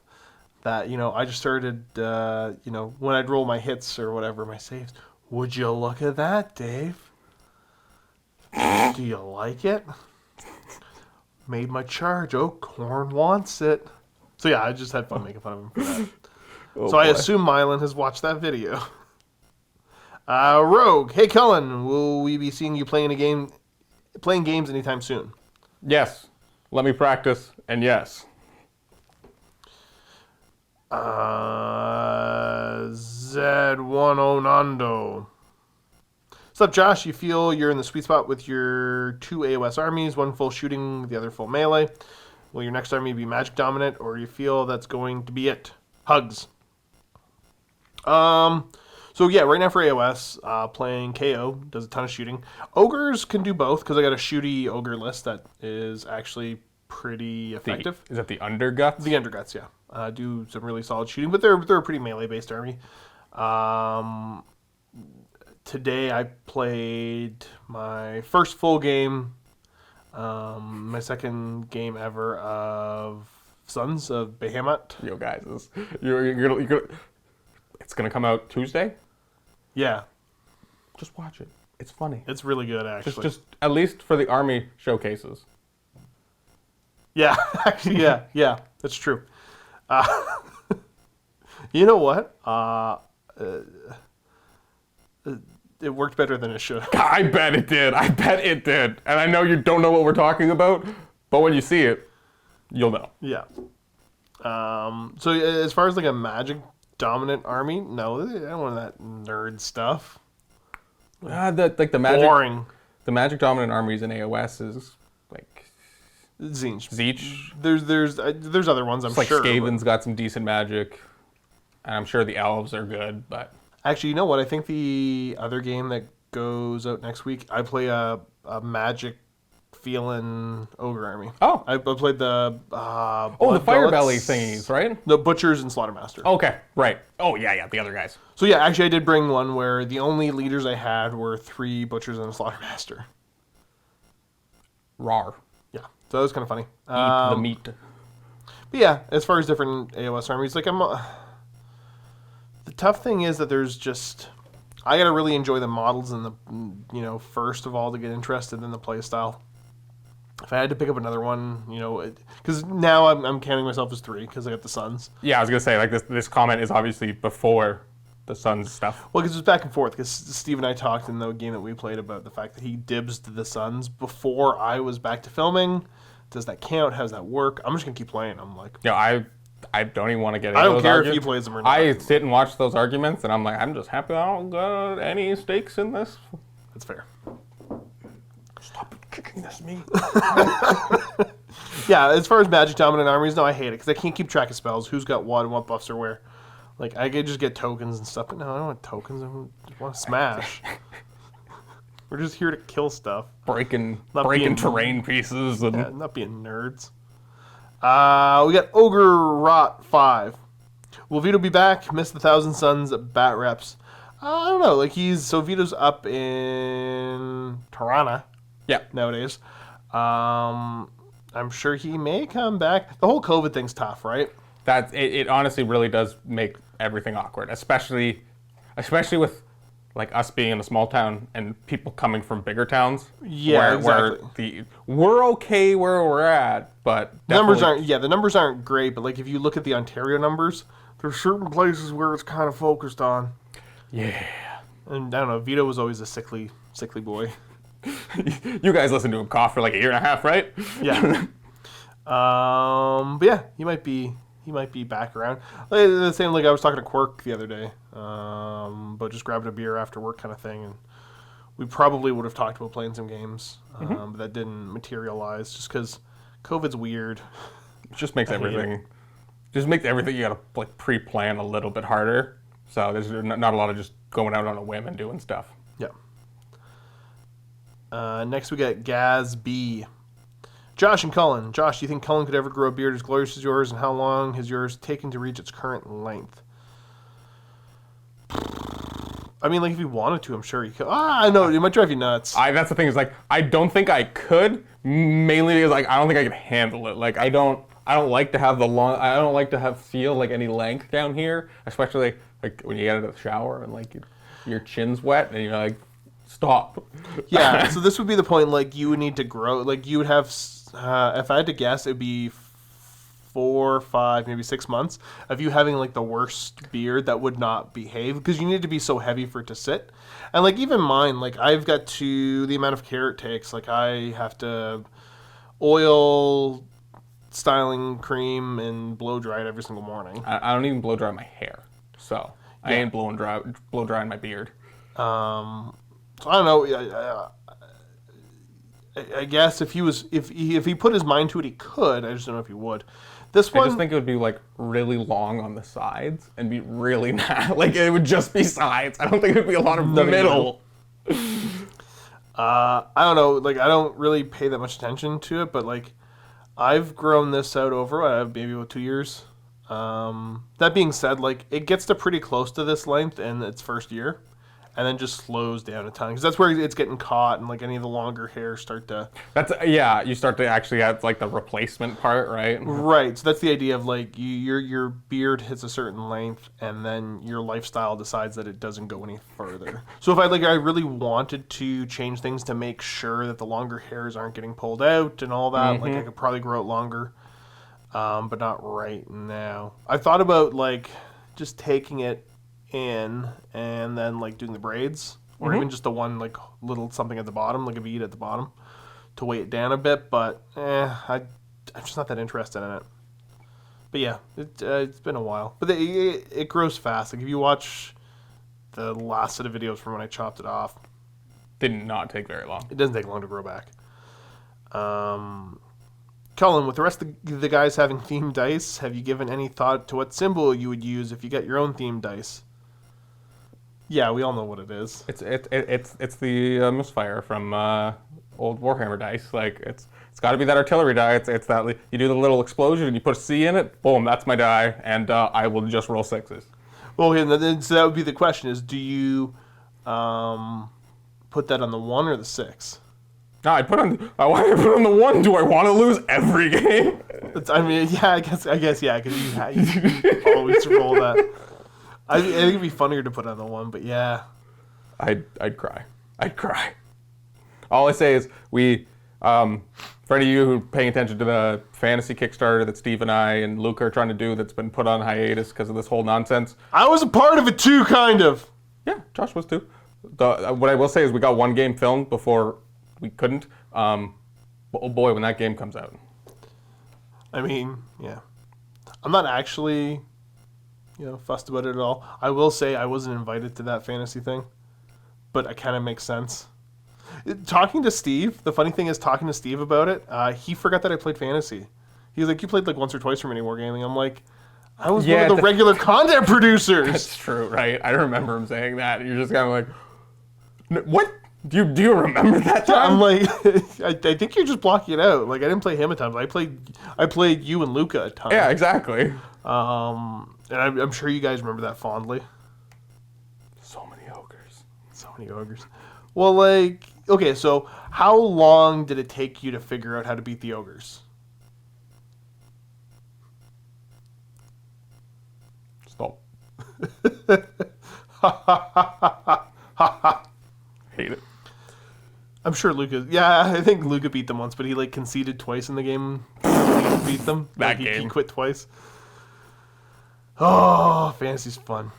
S2: that, I just started, when I'd roll my hits or whatever, my saves, would you look at that, Dave? Do you like it? Made my charge. Oh, Korn wants it. So yeah, I just had fun making fun of him for that. So I assume Mylan has watched that video. Rogue. Hey, Cullen. Will we be seeing you playing games anytime soon?
S3: Yes. Let me practice, and yes.
S2: Z10 Nando. What's up, Josh? You feel you're in the sweet spot with your 2 AOS armies, one full shooting, the other full melee. Will your next army be magic dominant, or you feel that's going to be it? Hugs. So yeah, right now for AOS, playing KO does a ton of shooting. Ogres can do both because I got a shooty ogre list that is actually pretty effective.
S3: Is that the Underguts?
S2: The Underguts, yeah, do some really solid shooting, but they're a pretty melee based army. Today I played my first full game, my second game ever of Sons of Behemoth.
S3: Yo, guys, you're gonna, it's gonna come out Tuesday.
S2: Yeah,
S3: Just watch it. It's funny.
S2: it's really good actually.
S3: Just at least for the army showcases.
S2: Yeah, actually, yeah, that's true. You know what? It worked better than it should.
S3: I bet it did. And I know you don't know what we're talking about, but when you see it, you'll know.
S2: Yeah. So as far as like a magic dominant army, no, I don't want that nerd stuff.
S3: The magic.
S2: Boring.
S3: The magic dominant armies in AOS is like
S2: Zinch.
S3: Zeech.
S2: There's other ones, I'm
S3: It's like
S2: sure.
S3: Skaven's got some decent magic, and I'm sure the elves are good, but
S2: Actually, you know what? I think the other game that goes out next week, I play a magic feeling ogre army.
S3: Oh.
S2: I played the
S3: the
S2: Blood
S3: fire
S2: Bullets,
S3: belly thingies, right?
S2: the butchers and slaughtermaster.
S3: Okay, right. Oh yeah, the other guys.
S2: So yeah, actually I did bring one where the only leaders I had were 3 butchers and a slaughtermaster.
S3: Rar.
S2: Yeah, so that was kind of funny.
S3: Eat the meat.
S2: But yeah, as far as different AOS armies, like the tough thing is that there's just I gotta really enjoy the models and the first of all to get interested in the play style. If I had to pick up another one, because now I'm counting myself as 3 because I got the Suns.
S3: Yeah, I was gonna say like this comment is obviously before the Suns stuff.
S2: Well, because it was back and forth. Because Steve and I talked in the game that we played about the fact that he dibs to the Suns before I was back to filming. Does that count? How does that work? I'm just gonna keep playing. I'm like,
S3: I don't even want to get into
S2: I don't
S3: those
S2: care if
S3: arguments.
S2: he plays them or not.
S3: I sit and watch those arguments, and I'm like, I'm just happy I don't got any stakes in this.
S2: That's fair.
S3: Stop kicking this meat.
S2: Yeah, as far as magic dominant armies, no, I hate it because I can't keep track of spells. Who's got what and what buffs are where. Like I could just get tokens and stuff, but no, I don't want tokens. I just want to smash. We're just here to kill stuff.
S3: breaking
S2: being-
S3: terrain pieces and
S2: Yeah, not being nerds. We got Ogre Rot 5. Will Vito be back? Missed the Thousand Suns Bat Reps. I don't know. Like Vito's up in Tirana
S3: yeah.
S2: nowadays. I'm sure he may come back. The whole COVID thing's tough, right?
S3: It honestly really does make everything awkward, especially with like us being in a small town and people coming from bigger towns.
S2: Yeah,
S3: where
S2: exactly.
S3: We're okay where we're at, but
S2: The numbers aren't great, but like if you look at the Ontario numbers, there's certain places where it's kind of focused on.
S3: Yeah.
S2: And I don't know, Vito was always a sickly boy.
S3: You guys listened to him cough for like a year and a half, right?
S2: Yeah. But yeah, he might be back around. Like, the same like I was talking to Quirk the other day, but just grabbing a beer after work kind of thing, and we probably would have talked about playing some games, but that didn't materialize just because COVID's weird.
S3: It just makes everything you gotta like pre-plan a little bit harder. So there's not a lot of just going out on a whim and doing stuff.
S2: Yeah. Next we got Gaz B. Josh and Cullen. Josh, do you think Cullen could ever grow a beard as glorious as yours, and how long has yours taken to reach its current length? I mean, like, if you wanted to, I'm sure you could. I know, it might drive you nuts.
S3: That's the thing is like I don't think I could, mainly because like I don't think I could handle it. Like I don't like to have feel like any length down here, especially like when you get out of the shower and like your chin's wet and you're like, stop.
S2: Yeah, so this would be the point, like, you would need to grow, like, you would have, if I had to guess, it would be 4, 5, maybe 6 months of you having, like, the worst beard that would not behave, because you need to be so heavy for it to sit. And, like, even mine, like, I've got the amount of care it takes, like, I have to oil, styling cream, and blow dry it every single morning.
S3: I don't even blow dry my hair, so I ain't blow drying my beard.
S2: So I don't know. I guess if he put his mind to it, he could. I just don't know if he would. This
S3: I
S2: one,
S3: just think it would be like really long on the sides and be really like it would just be sides. I don't think it would be a lot of middle.
S2: I don't know. Like, I don't really pay that much attention to it, but like, I've grown this out over maybe about 2 years. That being said, like, it gets to pretty close to this length in its first year, and then just slows down a ton because that's where it's getting caught, and like any of the longer hairs start to.
S3: You start to actually have like the replacement part, right?
S2: Right. So that's the idea of like your beard hits a certain length, and then your lifestyle decides that it doesn't go any further. So if I really wanted to change things to make sure that the longer hairs aren't getting pulled out and all that, like I could probably grow it longer, but not right now. I thought about like just taking it in and then like doing the braids, or even just the one like little something at the bottom, like a bead at the bottom, to weigh it down a bit. But I'm just not that interested in it. But yeah, it's been a while. But it grows fast. Like if you watch the last set of videos from when I chopped it off,
S3: Did not take very long.
S2: it doesn't take long to grow back. Cullen, with the rest of the guys having themed dice, have you given any thought to what symbol you would use if you get your own themed dice? Yeah, we all know what it is.
S3: It's the misfire from old Warhammer dice. Like it's got to be that artillery die. It's that you do the little explosion and you put a C in it. Boom, that's my die, and I will just roll sixes.
S2: Well, okay, then, so that would be the question: is do you put that on the 1 or the 6?
S3: No, I put on. Why would I put on the 1? Do I want to lose every game?
S2: I mean, yeah, I guess, yeah, because you always roll that. I think it'd be funnier to put on the 1, but yeah.
S3: I'd cry. I'd cry. All I say is for any of you who are paying attention to the fantasy Kickstarter that Steve and I and Luka are trying to do that's been put on hiatus because of this whole nonsense.
S2: I was a part of it too, kind of.
S3: Yeah, Josh was too. What I will say is we got one game filmed before we couldn't. But oh boy, when that game comes out.
S2: I mean, yeah. I'm not actually, fussed about it at all. I will say I wasn't invited to that fantasy thing, but it kind of makes sense. Talking to Steve, the funny thing is talking to Steve about it, he forgot that I played fantasy. He was like, you played like once or twice for MiniWarGaming. I'm like, I was one of the regular content producers.
S3: That's true, right? I remember him saying that. You're just kind of like, what? Do you remember that time?
S2: I'm like, I think you're just blocking it out. Like, I didn't play him a ton. I played you and Luka a ton.
S3: Yeah, exactly.
S2: And I'm sure you guys remember that fondly.
S3: So many ogres.
S2: So many ogres. Well, like, okay, so how long did it take you to figure out how to beat the ogres?
S3: Stop. Hate it.
S2: I'm sure Luka. Yeah, I think Luka beat them once, but he like conceded twice in the game. He beat them. He quit twice. Oh, fantasy's fun.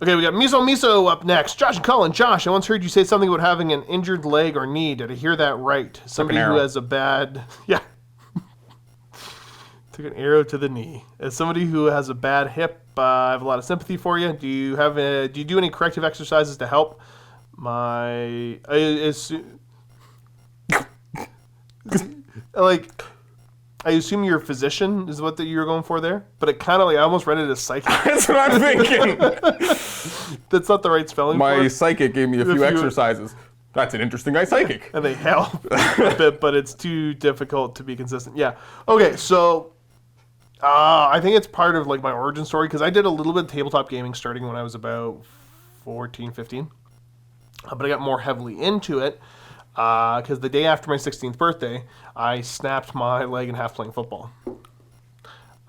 S2: Okay, we got Miso up next. Josh and Cullen. Josh, I once heard you say something about having an injured leg or knee. Did I hear that right? Somebody who has a bad... Yeah. Took an arrow to the knee. As somebody who has a bad hip, I have a lot of sympathy for you. Do you do any corrective exercises to help? I assume you're a physician is what you're going for there, but it kind of like I almost read it as psychic.
S3: That's what I'm thinking.
S2: That's not the right spelling.
S3: My psychic gave me a few exercises. That's an interesting guy psychic.
S2: And they help a bit, but it's too difficult to be consistent. Yeah. Okay, so I think it's part of like my origin story because I did a little bit of tabletop gaming starting when I was about 14, 15. But I got more heavily into it because the day after my 16th birthday, I snapped my leg in half playing football.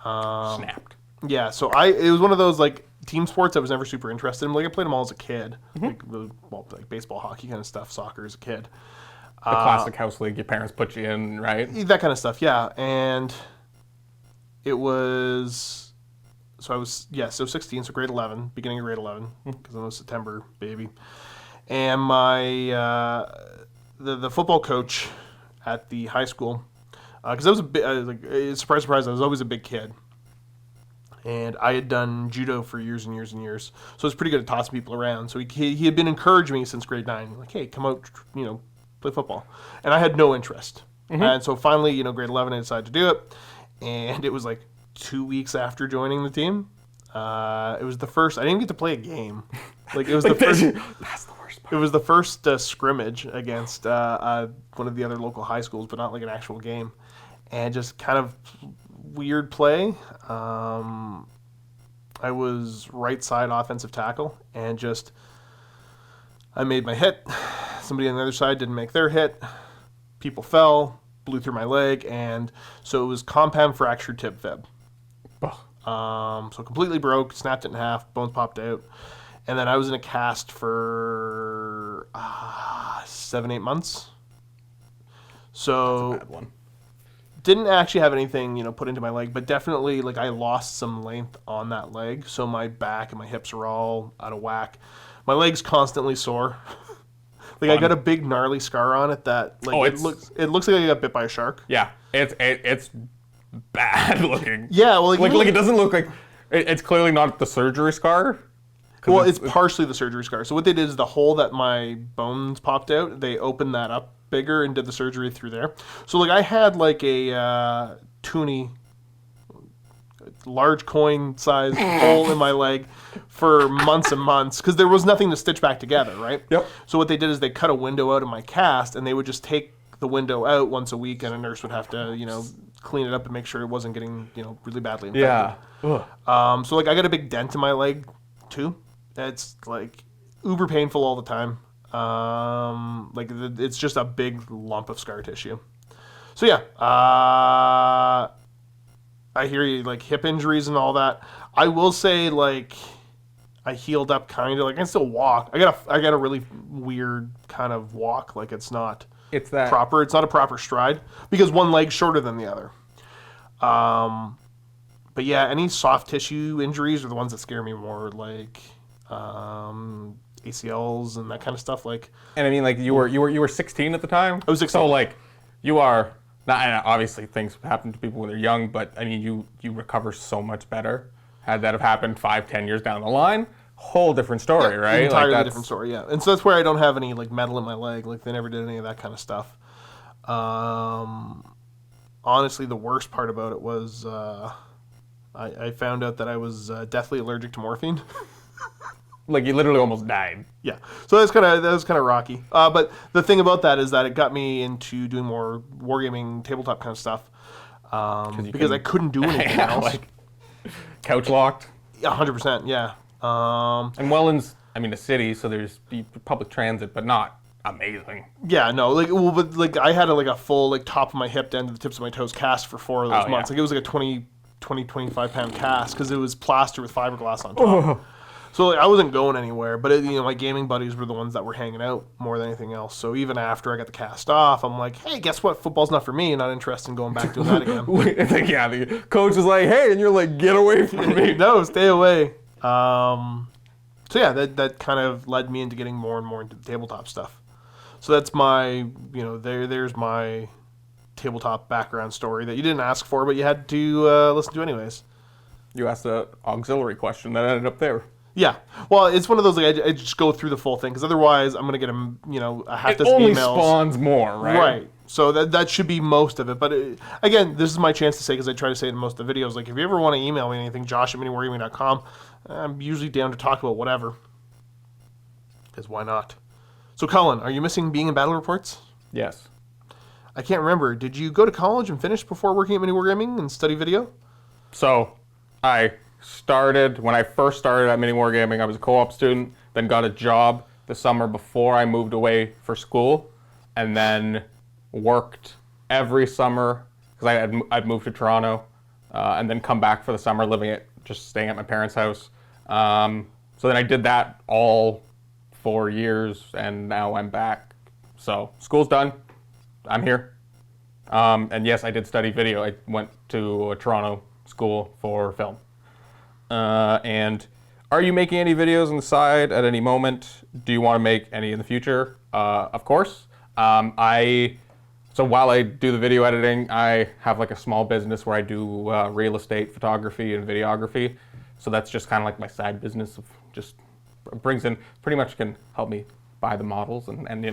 S3: Snapped.
S2: Yeah, so it was one of those like team sports I was never super interested in. Like I played them all as a kid, like baseball, hockey kind of stuff, soccer as a kid.
S3: The classic house league your parents put you in, right?
S2: That kind of stuff, yeah. And it was, so 16, so grade 11, beginning of grade 11, because I was a September baby. And my the football coach at the high school, because I was surprise, I was always a big kid, and I had done judo for years and years and years, so I was pretty good at tossing people around. So he had been encouraging me since grade 9, like, hey, come out, play football. And I had no interest. And so finally, grade 11, I decided to do it. And it was like 2 weeks after joining the team. It was the first, I didn't get to play a game. Like it was the first,
S3: That's the worst part.
S2: it was the first scrimmage against one of the other local high schools, but not like an actual game. And just kind of weird play. I was right side offensive tackle, and just I made my hit. Somebody on the other side didn't make their hit. People fell, blew through my leg, and so it was compound fractured tib fib. So completely broke, snapped it in half, bones popped out, and then I was in a cast for 7-8 months. So
S3: That's a bad one.
S2: didn't actually have anything, put into my leg, but definitely like I lost some length on that leg. So my back and my hips are all out of whack. My leg's constantly sore. Like I got a big gnarly scar on it that like it looks like I got bit by a shark.
S3: Yeah, it's bad looking.
S2: Yeah, well,
S3: like it doesn't look like it's clearly not the surgery scar.
S2: Well, it's partially the surgery scar. So what they did is the hole that my bones popped out, they opened that up bigger and did the surgery through there. So like I had like a toonie, large coin size hole in my leg for months and months because there was nothing to stitch back together, right?
S3: Yep.
S2: So what they did is they cut a window out of my cast, and they would just take the window out once a week, and a nurse would have to, clean it up and make sure it wasn't getting, really badly infected.
S3: Yeah. Ugh.
S2: So like I got a big dent in my leg too. It's like uber painful all the time. It's just a big lump of scar tissue. So yeah, I hear you, like hip injuries and all that. I will say like I healed up kind of, like I can still walk. I got a really weird kind of walk. Like it's not proper. It's not a proper stride because one leg's shorter than the other. But yeah, any soft tissue injuries are the ones that scare me more, like ACLs and that kind of stuff. Like,
S3: And I mean, like you were 16 at the time.
S2: I was 16.
S3: So like you are not. And obviously, things happen to people when they're young, but I mean, you recover so much better. Had that have happened 5-10 years down the line, whole different story, right?
S2: Entirely
S3: like
S2: different story, yeah. And so that's where I don't have any like metal in my leg. Like they never did any of that kind of stuff. Honestly, the worst part about it was I found out that I was deathly allergic to morphine.
S3: Like you literally almost died.
S2: Yeah, so that was kind of rocky. But the thing about that is that it got me into doing more wargaming, tabletop kind of stuff. Because I couldn't do anything else.
S3: Like couch locked.
S2: 100%, yeah.
S3: And Welland's, I mean, a city, so there's public transit, but not amazing.
S2: Yeah, no, but I had a full like top of my hip down to the tips of my toes cast for 4 of those months.
S3: Yeah.
S2: Like it was like a 25 pound cast because it was plaster with fiberglass on top. So like, I wasn't going anywhere, but my gaming buddies were the ones that were hanging out more than anything else. So even after I got the cast off, I'm like, hey, guess what? Football's not for me. Not interested in going back doing that again.
S3: It's like, yeah, the coach is like, hey, and you're like, get away from me.
S2: No, stay away. So yeah, that kind of led me into getting more and more into the tabletop stuff. So that's my, there's my tabletop background story that you didn't ask for, but you had to listen to anyways.
S3: You asked an auxiliary question that ended up there.
S2: Yeah, well, it's one of those like I just go through the full thing because otherwise I'm gonna get a half dozen
S3: only
S2: emails.
S3: spawns more, right?
S2: Right. So that should be most of it. But again, this is my chance to say because I try to say it in most of the videos. Like if you ever want to email me anything, josh@miniwargaming.com. I'm usually down to talk about whatever. Because why not? So Cullen, are you missing being in battle reports?
S3: Yes.
S2: I can't remember. Did you go to college and finish before working at MiniWarGaming and study video?
S3: So when I first started at MiniWarGaming, I was a co-op student, then got a job the summer before I moved away for school, and then worked every summer because I'd moved to Toronto, and then come back for the summer, just staying at my parents' house. So then I did that all 4 years, and now I'm back. So school's done. I'm here. And yes, I did study video. I went to a Toronto school for film. And are you making any videos on the side at any moment? Do you want to make any in the future? Of course. So while I do the video editing, I have like a small business where I do real estate photography and videography. So that's just kind of like my side business of just brings in, pretty much can help me buy the models and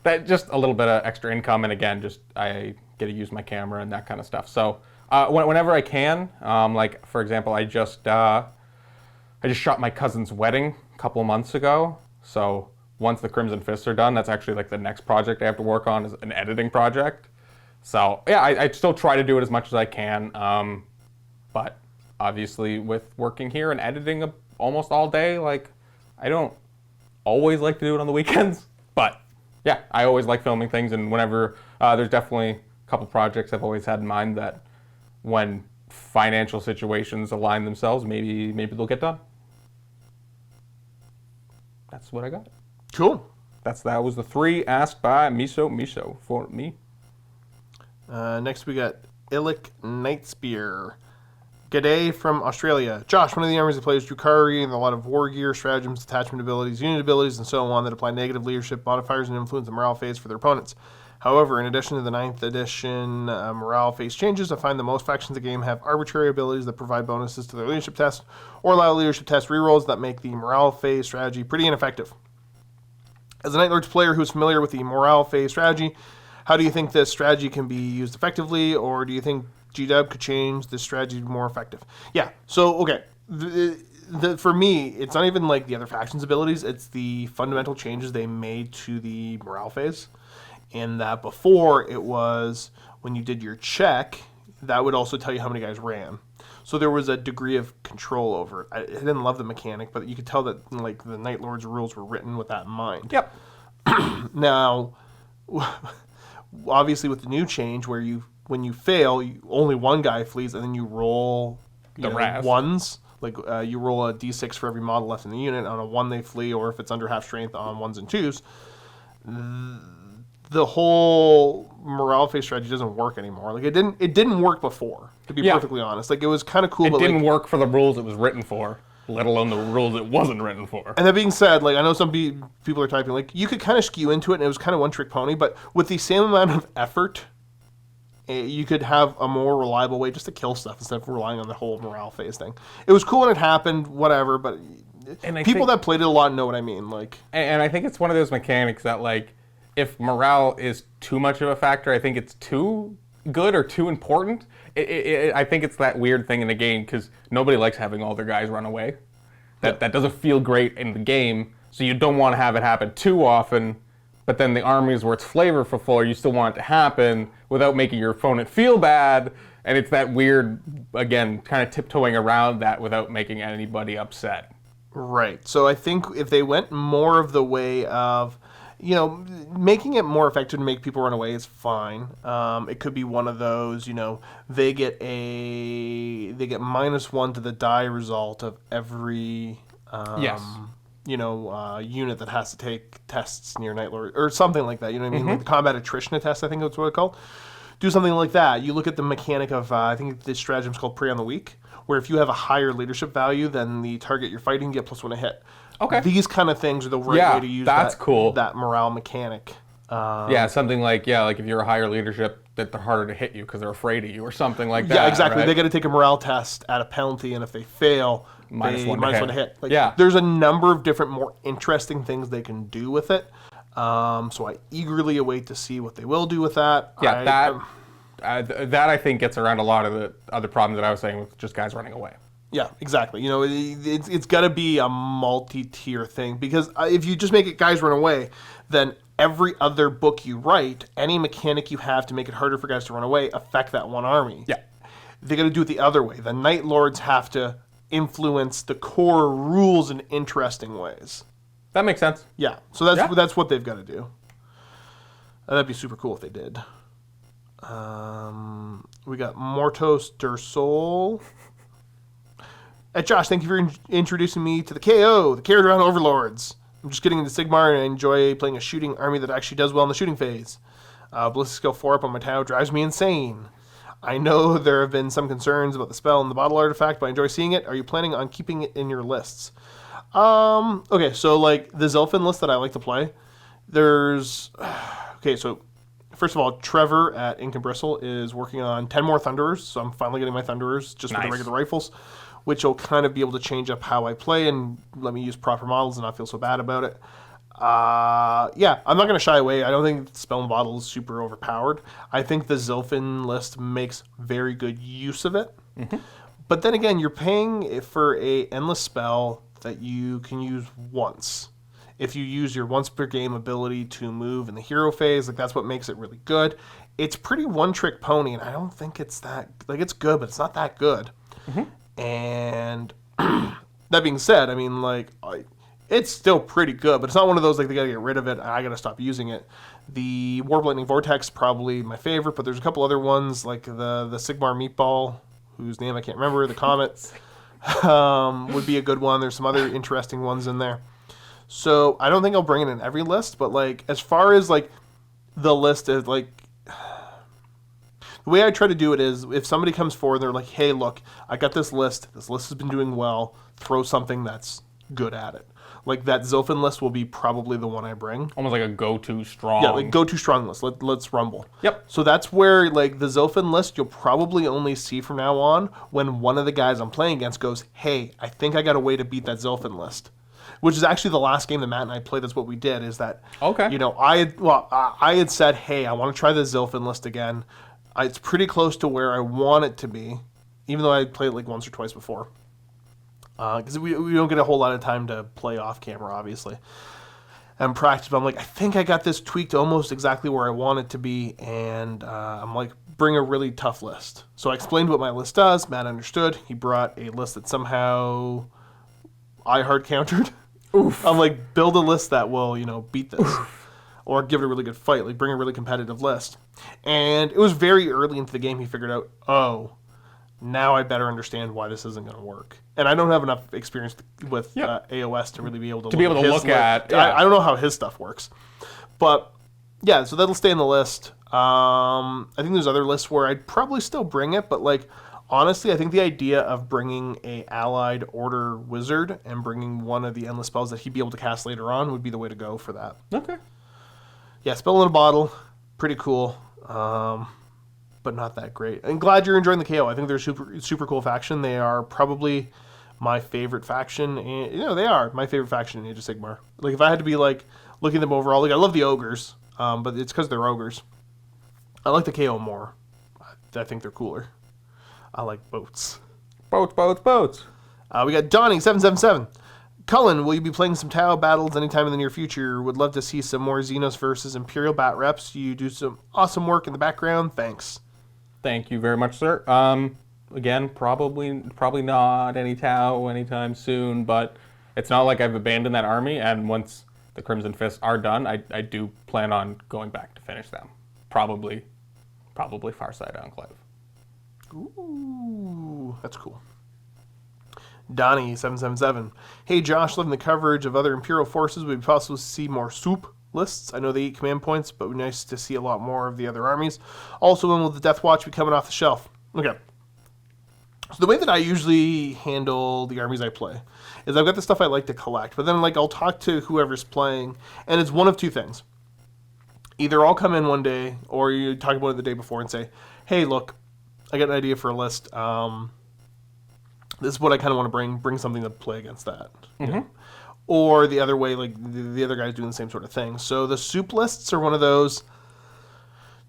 S3: that just a little bit of extra income, and again, just I get to use my camera and that kind of stuff. So whenever I can, like for example, I just shot my cousin's wedding a couple of months ago. So once the Crimson Fists are done, that's actually like the next project I have to work on is an editing project. So yeah, I still try to do it as much as I can. But obviously with working here and editing almost all day, like I don't always like to do it on the weekends. But yeah, I always like filming things, and whenever there's definitely a couple projects I've always had in mind that when financial situations align themselves, maybe they'll get done. That's what I got.
S2: Cool.
S3: That was the 3 asked by Miso for me.
S2: Next we got Illic Nightspear. G'day from Australia. Josh, one of the armies that plays Drukhari and a lot of war gear, stratagems, detachment abilities, unit abilities, and so on that apply negative leadership modifiers and influence the morale phase for their opponents. However, in addition to the 9th edition morale phase changes, I find that most factions of the game have arbitrary abilities that provide bonuses to their leadership test or allow leadership test rerolls that make the morale phase strategy pretty ineffective. As a Night Lords player who's familiar with the morale phase strategy, how do you think this strategy can be used effectively, or do you think GW could change this strategy to be more effective? Yeah, so, okay. For me, it's not even like the other factions' abilities, it's the fundamental changes they made to the morale phase. In that before, it was when you did your check, that would also tell you how many guys ran. So there was a degree of control over it. I didn't love the mechanic, but you could tell that like the Night Lords rules were written with that in mind.
S3: Yep.
S2: Now, obviously with the new change where when you fail, only one guy flees, and then you roll ones. Like you roll a d6 for every model left in the unit. On a 1 they flee, or if it's under half strength on 1s and 2s. The whole morale phase strategy doesn't work anymore. Like it didn't work before, to be perfectly honest. Like it was kind of cool.
S3: It didn't work for the rules it was written for, let alone the rules it wasn't written for.
S2: And that being said, like I know some people are typing, like you could kind of skew into it, and it was kind of one trick pony. But with the same amount of effort, you could have a more reliable way just to kill stuff instead of relying on the whole morale phase thing. It was cool when it happened, whatever. But people that played it a lot know what I mean. Like,
S3: and I think it's one of those mechanics that like, if morale is too much of a factor, I think it's too good or too important. I think it's that weird thing in the game because nobody likes having all their guys run away. That doesn't feel great in the game, so you don't want to have it happen too often. But then the armies where it's flavorful, you still want it to happen without making your opponent feel bad. And it's that weird, again, kind of tiptoeing around that without making anybody upset.
S2: Right. So I think if they went more of the way of, making it more effective to make people run away is fine. It could be one of those, they get -1 to the die result of every unit that has to take tests near Night Lord or something like that. You know what I mean? Like the combat attrition test, I think that's what it's called. Do something like that. You look at the mechanic of, I think this stratagem is called Prey on the Weak, where if you have a higher leadership value than the target you're fighting, you get +1 to hit.
S3: Okay.
S2: These kind of things are the right way to use
S3: cool.
S2: that morale mechanic.
S3: Something like, like if you're a higher leadership, that they're harder to hit you because they're afraid of you or something like that.
S2: Yeah, exactly.
S3: Right?
S2: They got to take a morale test at a penalty, and if they fail,
S3: -1
S2: to hit. Like,
S3: yeah.
S2: There's a number of different, more interesting things they can do with it. So I eagerly await to see what they will do with that.
S3: Yeah, that I think gets around a lot of the other problems that I was saying with just guys running away.
S2: Yeah, exactly. It's got to be a multi-tier thing, because if you just make it guys run away, then every other book you write, any mechanic you have to make it harder for guys to run away, affect that one army.
S3: Yeah.
S2: They got to do it the other way. The Night Lords have to influence the core rules in interesting ways.
S3: That makes sense.
S2: Yeah. So that's what they've got to do. That'd be super cool if they did. We got Mortos Dursol. Josh, thank you for introducing me to the KO, the Carried Around Overlords. I'm just getting into Sigmar, and I enjoy playing a shooting army that actually does well in the shooting phase. Ballistic skill 4 up on my Tau drives me insane. I know there have been some concerns about the spell and the bottle artifact, but I enjoy seeing it. Are you planning on keeping it in your lists? Okay, so like the Zelfin list that I like to play, there's... Okay, so first of all, Trevor at Ink and Bristle is working on 10 more Thunderers, so I'm finally getting my Thunderers just for the regular rifles, which will kind of be able to change up how I play and let me use proper models and not feel so bad about it. Yeah, I'm not going to shy away. I don't think Spell and Bottle is super overpowered. I think the Zilfin list makes very good use of it. But then again, you're paying for a endless spell that you can use once. If you use your once per game ability to move in the hero phase, like that's what makes it really good. It's pretty one trick pony, and I don't think it's that like it's good, but it's not that good. And that being said, I mean it's still pretty good, but it's not one of those like they gotta get rid of it. I gotta stop using it. The Warp Lightning Vortex probably my favorite, but there's a couple other ones like the Sigmar Meatball, whose name I can't remember. The Comet would be a good one. There's some other interesting ones in there. So I don't think I'll bring it in every list, but like as far as like the list is like the way I try to do it is if somebody comes forward, they're like, "Hey, look, I got this list. This list has been doing well. Throw something that's good at it." Like that Zilfin list will be probably the one I bring.
S3: Almost like a go-to strong.
S2: Yeah, like go-to strong list. Let's rumble.
S3: Yep.
S2: So that's where like the Zilfin list you'll probably only see from now on when one of the guys I'm playing against goes, "Hey, I think I got a way to beat that Zilfin list." Which is actually the last game that Matt and I played. That's what we did. Is that
S3: Okay.
S2: You know, I had said, "Hey, I want to try the Zilfin list again." It's pretty close to where I want it to be, even though I played it like once or twice before. Because we don't get a whole lot of time to play off camera, obviously, and practice. But I'm like, I think I got this tweaked almost exactly where I want it to be, and I'm like, bring a really tough list. So I explained what my list does. Matt understood. He brought a list that somehow I hard countered. Oof. I'm like, build a list that will, beat this. Or give it a really good fight. Like, bring a really competitive list. And it was very early into the game he figured out, oh, now I better understand why this isn't going to work. And I don't have enough experience with AOS to really be able to
S3: look at. Yeah.
S2: I don't know how his stuff works. But, yeah, so that'll stay in the list. I think there's other lists where I'd probably still bring it, but, like, honestly, I think the idea of bringing a allied order wizard and bringing one of the endless spells that he'd be able to cast later on would be the way to go for that.
S3: Okay.
S2: Yeah, spell in a bottle, pretty cool, but not that great. I'm glad you're enjoying the KO. I think they're super cool faction. They are probably my favorite faction. They are my favorite faction in Age of Sigmar. Like if I had to be like looking at them overall, like I love the ogres, but it's because they're ogres. I like the KO more. I think they're cooler. I like boats.
S3: Boats.
S2: We got Donnie777. Cullen, will you be playing some Tau battles anytime in the near future? Would love to see some more Xenos versus Imperial bat reps. You do some awesome work in the background. Thanks.
S3: Thank you very much, sir. Again, probably not any Tau anytime soon, but it's not like I've abandoned that army, and once the Crimson Fists are done, I do plan on going back to finish them. Probably Farside Enclave.
S2: Ooh, that's cool. Donnie777. Hey Josh, loving the coverage of other Imperial forces. Would it be possible to see more soup lists? I know they eat command points, but it would be nice to see a lot more of the other armies. Also, when will the Death Watch be coming off the shelf? Okay. So the way that I usually handle the armies I play is I've got the stuff I like to collect, but then like I'll talk to whoever's playing, and it's one of two things. Either I'll come in one day, or you talk about it the day before and say, hey, look, I got an idea for a list. This is what I kind of want to bring something to play against that. You know? Or the other way, like the other guy's doing the same sort of thing. So the soup lists are one of those.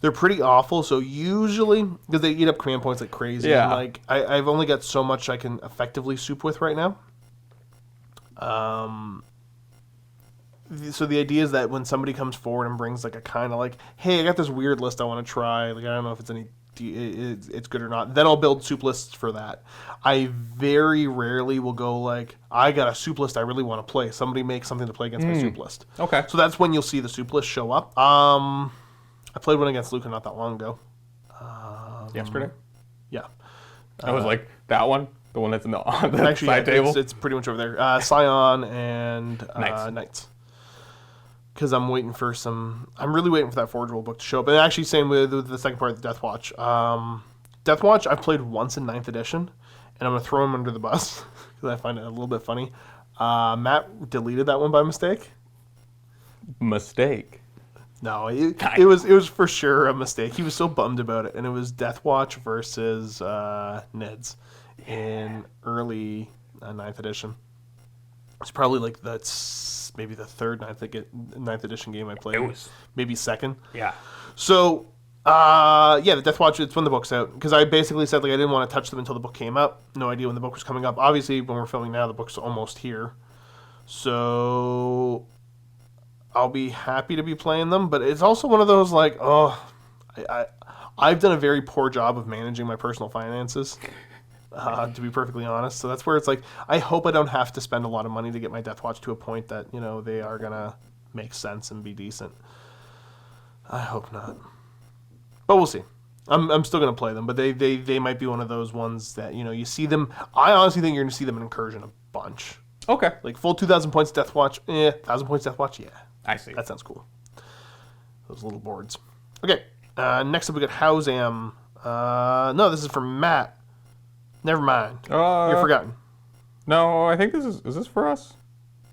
S2: They're pretty awful. So usually, because they eat up command points like crazy.
S3: Yeah.
S2: And like I've only got so much I can effectively soup with right now. So the idea is that when somebody comes forward and brings like a kind of like, hey, I got this weird list I want to try. Like I don't know if it's good or not. Then I'll build soup lists for that. I very rarely will go like, I got a soup list I really want to play. Somebody make something to play against my soup list.
S3: Okay.
S2: So that's when you'll see the soup list show up. I played one against Luka not that long ago.
S3: Yesterday?
S2: Yeah.
S3: I was like, that one? The one that's in the
S2: Actually,
S3: side table?
S2: it's pretty much over there. Scion and Knights. Because I'm really waiting for that Forgeable book to show up. And actually, same with the second part of the Death Watch. Death Watch, I've played once in 9th edition, and I'm going to throw him under the bus, because I find it a little bit funny. Matt deleted that one by mistake.
S3: Mistake?
S2: No, it was for sure a mistake. He was so bummed about it, and it was Death Watch versus Ned's in early 9th edition. It's probably like maybe the third ninth edition game I played.
S3: It was.
S2: Maybe second.
S3: Yeah.
S2: So, the Death Watch, it's when the book's out. Because I basically said, like, I didn't want to touch them until the book came up. No idea when the book was coming up. Obviously, when we're filming now, the book's almost here. So, I'll be happy to be playing them. But it's also one of those, like, I've done a very poor job of managing my personal finances, to be perfectly honest. So that's where it's like, I hope I don't have to spend a lot of money to get my Death Watch to a point that, you know, they are going to make sense and be decent. I hope not. But we'll see. I'm still going to play them, but they might be one of those ones that, you know, you see them. I honestly think you're going to see them in Incursion a bunch.
S3: Okay.
S2: Like full 2,000 points Death Watch. 1,000 points Death Watch, yeah.
S3: I see.
S2: That sounds cool. Those little boards. Okay. Next up we got Howzam. No, this is from Matt. Never mind. You're forgotten.
S3: No, I think is this for us?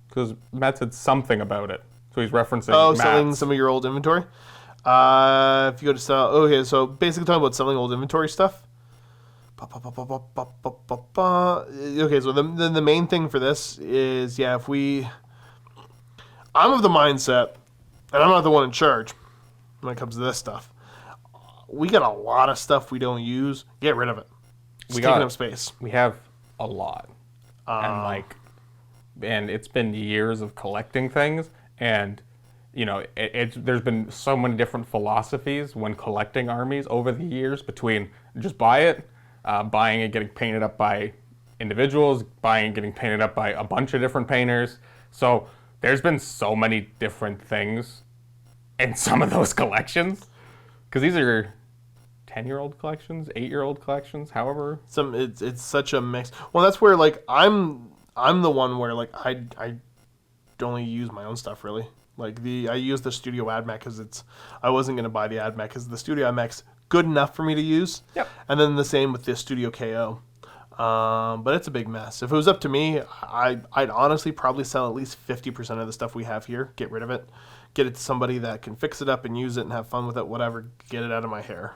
S3: Because Matt said something about it. So he's referencing
S2: selling
S3: Matt's.
S2: some of your old inventory. If you go to sell, okay, so basically talking about selling old inventory stuff. Okay, so the main thing for this is, I'm of the mindset, and I'm not the one in charge when it comes to this stuff. We got a lot of stuff we don't use. Get rid of it. It's taking up space.
S3: We have a lot, and it's been years of collecting things, and you know, there's been so many different philosophies when collecting armies over the years between just buy it, buying it, getting painted up by individuals, buying it, getting painted up by a bunch of different painters. So there's been so many different things in some of those collections, because these are 10-year-old collections, 8-year-old collections, however.
S2: It's such a mix. Well, that's where like I'm the one where like I only use my own stuff really. Like I use the Studio AdMech because I wasn't gonna buy the AdMech because the Studio AdMech's good enough for me to use.
S3: Yep.
S2: And then the same with the Studio KO. But it's a big mess. If it was up to me, I'd honestly probably sell at least 50% of the stuff we have here. Get rid of it. Get it to somebody that can fix it up and use it and have fun with it. Whatever. Get it out of my hair.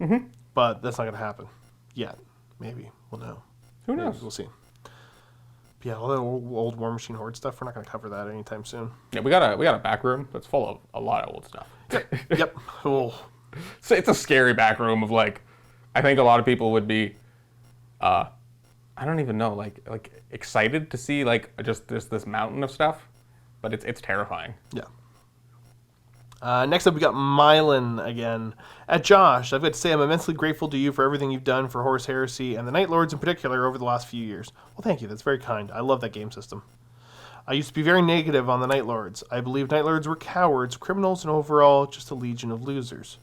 S3: Mm-hmm.
S2: But that's not gonna happen yet. Maybe we'll know.
S3: Who knows?
S2: Maybe we'll see. Yeah, all that old War Machine Horde stuff, we're not going to cover that anytime soon.
S3: Yeah, we got a back room that's full of a lot of old stuff.
S2: Yep. Oh.
S3: So it's a scary back room of like, I think a lot of people would be, I don't even know, like excited to see like just this mountain of stuff, but it's terrifying.
S2: Yeah. Next up, we got Mylan again. At Josh, I've got to say I'm immensely grateful to you for everything you've done for Horus Heresy and the Night Lords in particular over the last few years. Well, thank you. That's very kind. I love that game system. I used to be very negative on the Night Lords. I believe Night Lords were cowards, criminals, and overall just a legion of losers.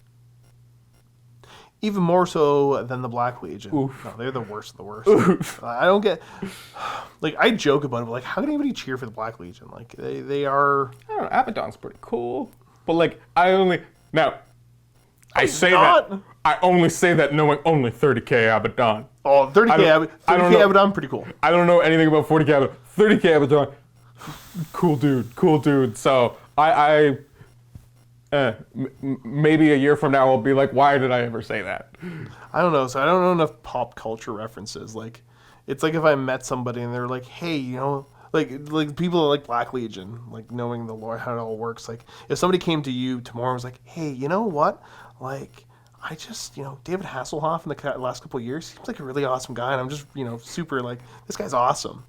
S2: Even more so than the Black Legion.
S3: Oof.
S2: No, they're the worst of the worst.
S3: Oof.
S2: I don't get... Like, I joke about it, but like, how can anybody cheer for the Black Legion? Like, they are...
S3: I don't know, Abaddon's pretty cool. But like, I only say that knowing only 30k Abaddon.
S2: Oh, 30k Abaddon, pretty cool.
S3: I don't know anything about 40k Abaddon. 30k Abaddon, cool dude. So maybe a year from now I'll be like, why did I ever say that?
S2: I don't know. So I don't know enough pop culture references. Like, it's like if I met somebody and they're like, hey, you know. Like people that like Black Legion, like knowing the lore, how it all works. Like if somebody came to you tomorrow and was like, hey, you know what? Like I just, David Hasselhoff in the last couple of years seems like a really awesome guy, and I'm just, super like, this guy's awesome.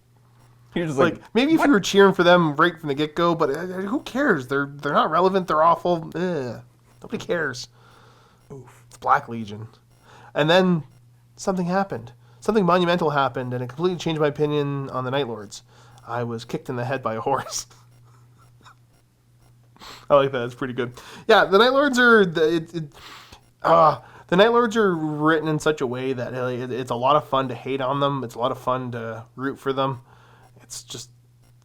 S3: You're just
S2: like maybe if you were cheering for them right from the get go, but who cares? They're not relevant. They're awful. Nobody cares. Oof. It's Black Legion, and then something happened. Something monumental happened, and it completely changed my opinion on the Night Lords. I was kicked in the head by a horse. I like that. It's pretty good. Yeah, the Night Lords are the Night Lords are written in such a way that it's a lot of fun to hate on them. It's a lot of fun to root for them. It's just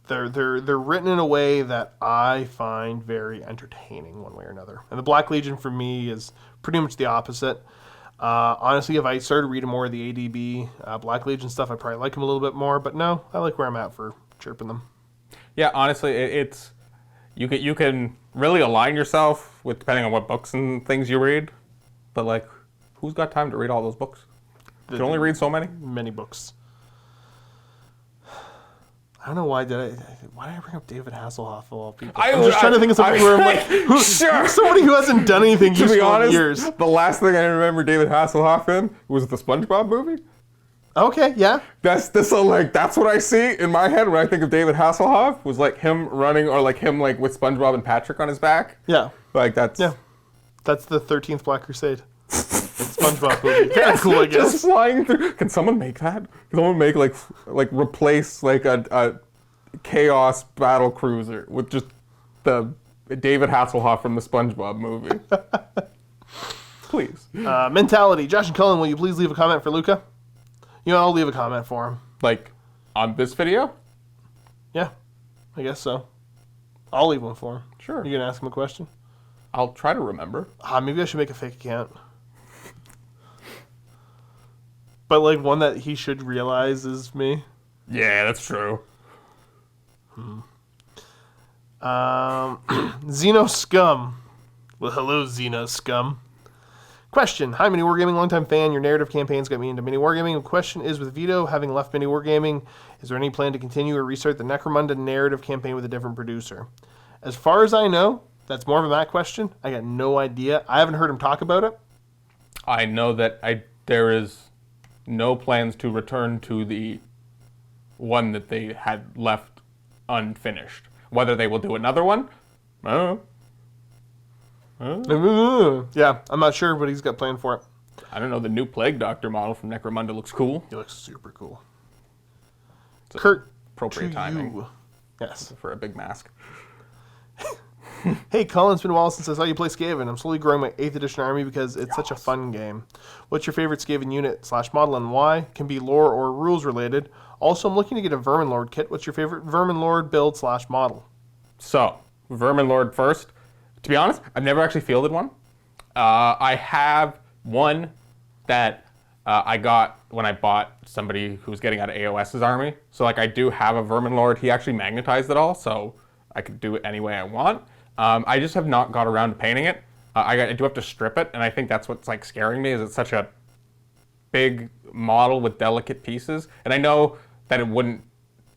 S2: they're written in a way that I find very entertaining one way or another. And the Black Legion for me is pretty much the opposite. Honestly, if I started reading more of the ADB Black Legion stuff, I'd probably like them a little bit more. But no, I like where I'm at for chirping them.
S3: Yeah, honestly, it's you can really align yourself with depending on what books and things you read. But like, who's got time to read all those books? You can only read so many.
S2: Many books. I don't know why did I bring up David Hasselhoff of all people? I'm just trying to think of something where I'm like,
S3: sure.
S2: somebody who hasn't done anything
S3: To be
S2: useful in
S3: honest,
S2: years.
S3: the last thing I remember David Hasselhoff in was the SpongeBob movie.
S2: Okay, yeah.
S3: That's what I see in my head when I think of David Hasselhoff, was like him running, or like him like with SpongeBob and Patrick on his back.
S2: Yeah.
S3: Like that's
S2: That's the 13th Black Crusade. SpongeBob movie. Kind of cool, I guess.
S3: Just flying through. Can someone make that? Can someone make like replace like a Chaos battle cruiser with just the David Hasselhoff from the SpongeBob movie? Please.
S2: Mentality. Josh and Cullen, will you please leave a comment for Luka? You know, I'll leave a comment for him.
S3: Like on this video?
S2: Yeah, I guess so. I'll leave one for him.
S3: Sure.
S2: You gonna ask him a question?
S3: I'll try to remember.
S2: Maybe I should make a fake account. But like one that he should realize is me.
S3: Yeah, that's true.
S2: Xeno Scum. Well, hello, Xeno Scum. Question. Hi, MiniWarGaming, longtime fan. Your narrative campaigns got me into MiniWarGaming. The question is, with Vito having left MiniWarGaming, is there any plan to continue or restart the Necromunda narrative campaign with a different producer? As far as I know, that's more of a Matt question. I got no idea. I haven't heard him talk about it.
S3: I know that there is no plans to return to the one that they had left unfinished. Whether they will do another one, I don't know.
S2: Yeah, I'm not sure what he's got planned for it.
S3: I don't know. The new Plague Doctor model from Necromunda looks cool.
S2: He looks super cool.
S3: It's
S2: Kurt,
S3: appropriate
S2: to
S3: timing.
S2: you. Yes.
S3: For a big mask.
S2: Hey, Cullen, it's been a while since I saw you play Skaven. I'm slowly growing my 8th edition army because it's such a fun game. What's your favorite Skaven unit / model and why? Can be lore or rules related. Also, I'm looking to get a Vermin Lord kit. What's your favorite Vermin Lord build / model?
S3: So, Vermin Lord first. To be honest, I've never actually fielded one. I have one that I got when I bought somebody who was getting out of AOS's army. So, like, I do have a Vermin Lord. He actually magnetized it all, so I could do it any way I want. I just have not got around to painting it. I do have to strip it, and I think that's what's like scaring me, is it's such a big model with delicate pieces. And I know that it wouldn't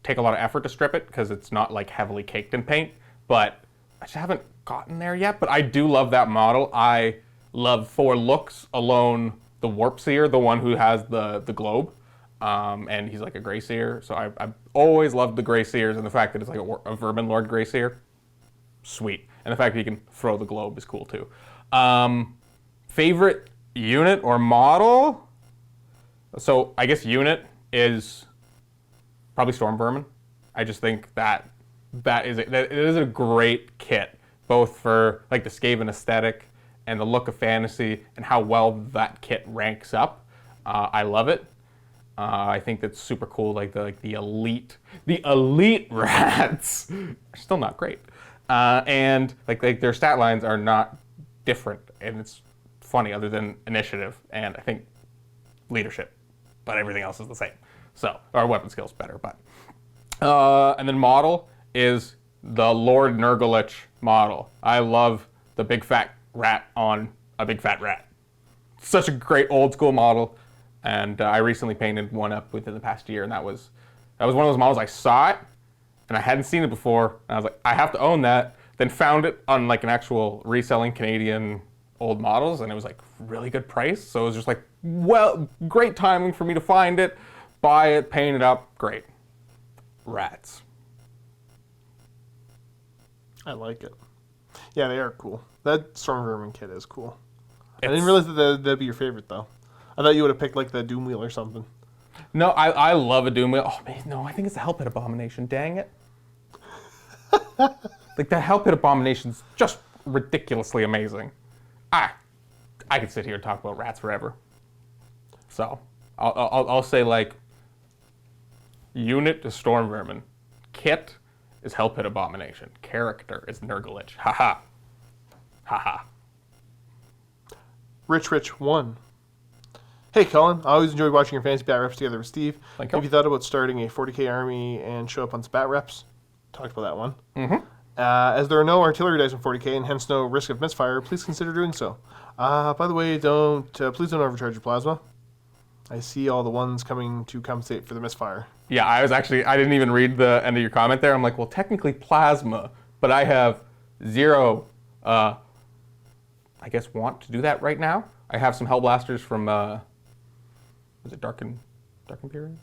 S3: take a lot of effort to strip it because it's not like heavily caked in paint, but I just haven't gotten there yet. But I do love that model. I love, for looks alone, the Warp Seer, the one who has the globe, and he's like a Grey Seer. So I've always loved the Grey Seers, and the fact that it's like a Vermin Lord Grey Seer, sweet. And the fact that you can throw the globe is cool too. Favorite unit or model? So I guess unit is probably Storm Vermin. I just think that it is a great kit, both for like the Skaven aesthetic and the look of fantasy and how well that kit ranks up. I love it. I think that's super cool. Like the elite rats are still not great. And like their stat lines are not different, and it's funny other than initiative and I think leadership, but everything else is the same. So our weapon skills better, but and then model is the Lord Nurgleich model. I love the big fat rat on a big fat rat. Such a great old school model, and I recently painted one up within the past year, and that was one of those models I saw it. And I hadn't seen it before, and I was like, I have to own that. Then found it on like an actual reselling Canadian old models, and it was like really good price. So it was just like, well, great timing for me to find it, buy it, paint it up, great. Rats.
S2: I like it. Yeah, they are cool. That Storm Vermin kit is cool. I didn't realize that that'd be your favorite though. I thought you would have picked like the Doom Wheel or something.
S3: No, I love a Doom Wheel. Oh man, no, I think it's the Hell Pit Abomination. Dang it. Like the Hell Pit Abomination's just ridiculously amazing. I could sit here and talk about rats forever. So I'll say like unit is Storm Vermin, kit is Hell Pit Abomination, character is Nurgleich. Haha. Haha.
S2: Rich 1. Hey, Cullen. I always enjoyed watching your fantasy bat reps together with Steve.
S3: Thank you.
S2: Have you thought about starting a 40k army and show up on some bat reps? Talked about that one.
S3: Mm-hmm.
S2: As there are no artillery dice in 40k and hence no risk of misfire, please consider doing so. By the way, please don't overcharge your plasma. I see all the ones coming to compensate for the misfire.
S3: Yeah, I didn't even read the end of your comment there. I'm like, well, technically plasma, but I have zero, I guess, want to do that right now. I have some Hellblasters from, was it Dark Imperium?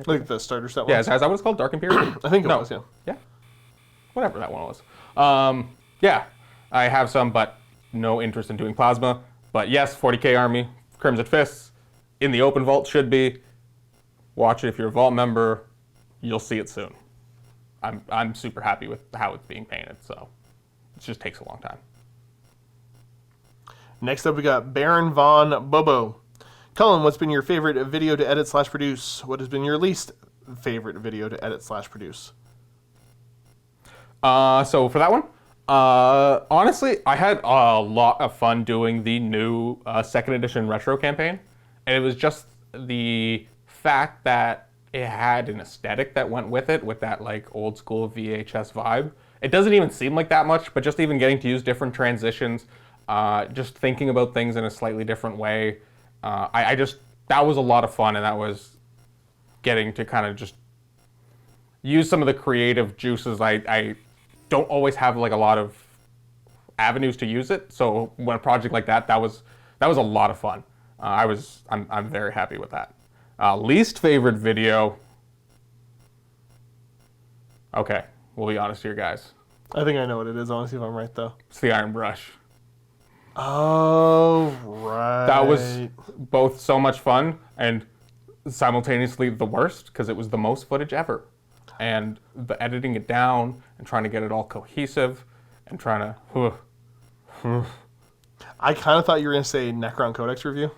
S2: Like the starter set
S3: Yeah,
S2: ones?
S3: is that what it's called? Dark Imperium?
S2: I think it was, yeah.
S3: Yeah. Whatever that one was. Yeah, I have some, but no interest in doing plasma. But yes, 40k army, Crimson Fists, in the open vault should be. Watch it if you're a vault member. You'll see it soon. I'm super happy with how it's being painted, so it just takes a long time.
S2: Next up, we got Baron Von Bobo. Cullen, what's been your favorite video to edit / produce? What has been your least favorite video to edit / produce?
S3: So for that one, honestly, I had a lot of fun doing the new 2nd edition retro campaign, and it was just the fact that it had an aesthetic that went with it, with that like old school VHS vibe. It doesn't even seem like that much, but just even getting to use different transitions, just thinking about things in a slightly different way. That was a lot of fun, and that was getting to kind of just use some of the creative juices. I don't always have like a lot of avenues to use it, so when a project like that was a lot of fun. I'm very happy with that. Least favorite video. Okay, we'll be honest here, guys.
S2: I think I know what it is. I want to see if I'm right, though.
S3: It's the Iron Brush.
S2: Oh, right.
S3: That was both so much fun and simultaneously the worst, because it was the most footage ever. And the editing it down and trying to get it all cohesive and trying to...
S2: I kind of thought you were going to say Necron Codex review.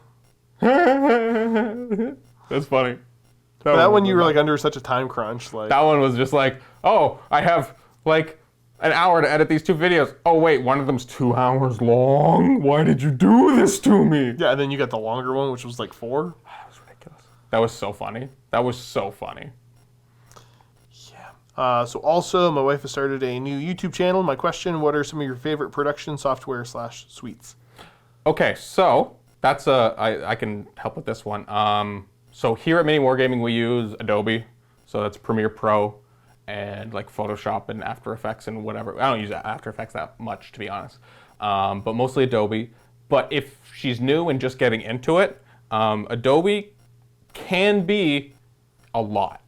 S3: That's funny.
S2: That one you were like under such a time crunch. Like
S3: that one was just like, oh, I have like an hour to edit these 2 videos. Oh wait, one of them's 2 hours long. Why did you do this to me?
S2: Yeah, and then you got the longer one, which was like 4.
S3: That was ridiculous. That was so funny. That was so funny.
S2: Yeah. So also, my wife has started a new YouTube channel. My question: what are some of your favorite production software / suites?
S3: Okay, so that's I can help with this one. So here at MiniWarGaming, we use Adobe. So that's Premiere Pro and like Photoshop and After Effects and whatever. I don't use After Effects that much, to be honest, but mostly Adobe. But if she's new and just getting into it, Adobe can be a lot.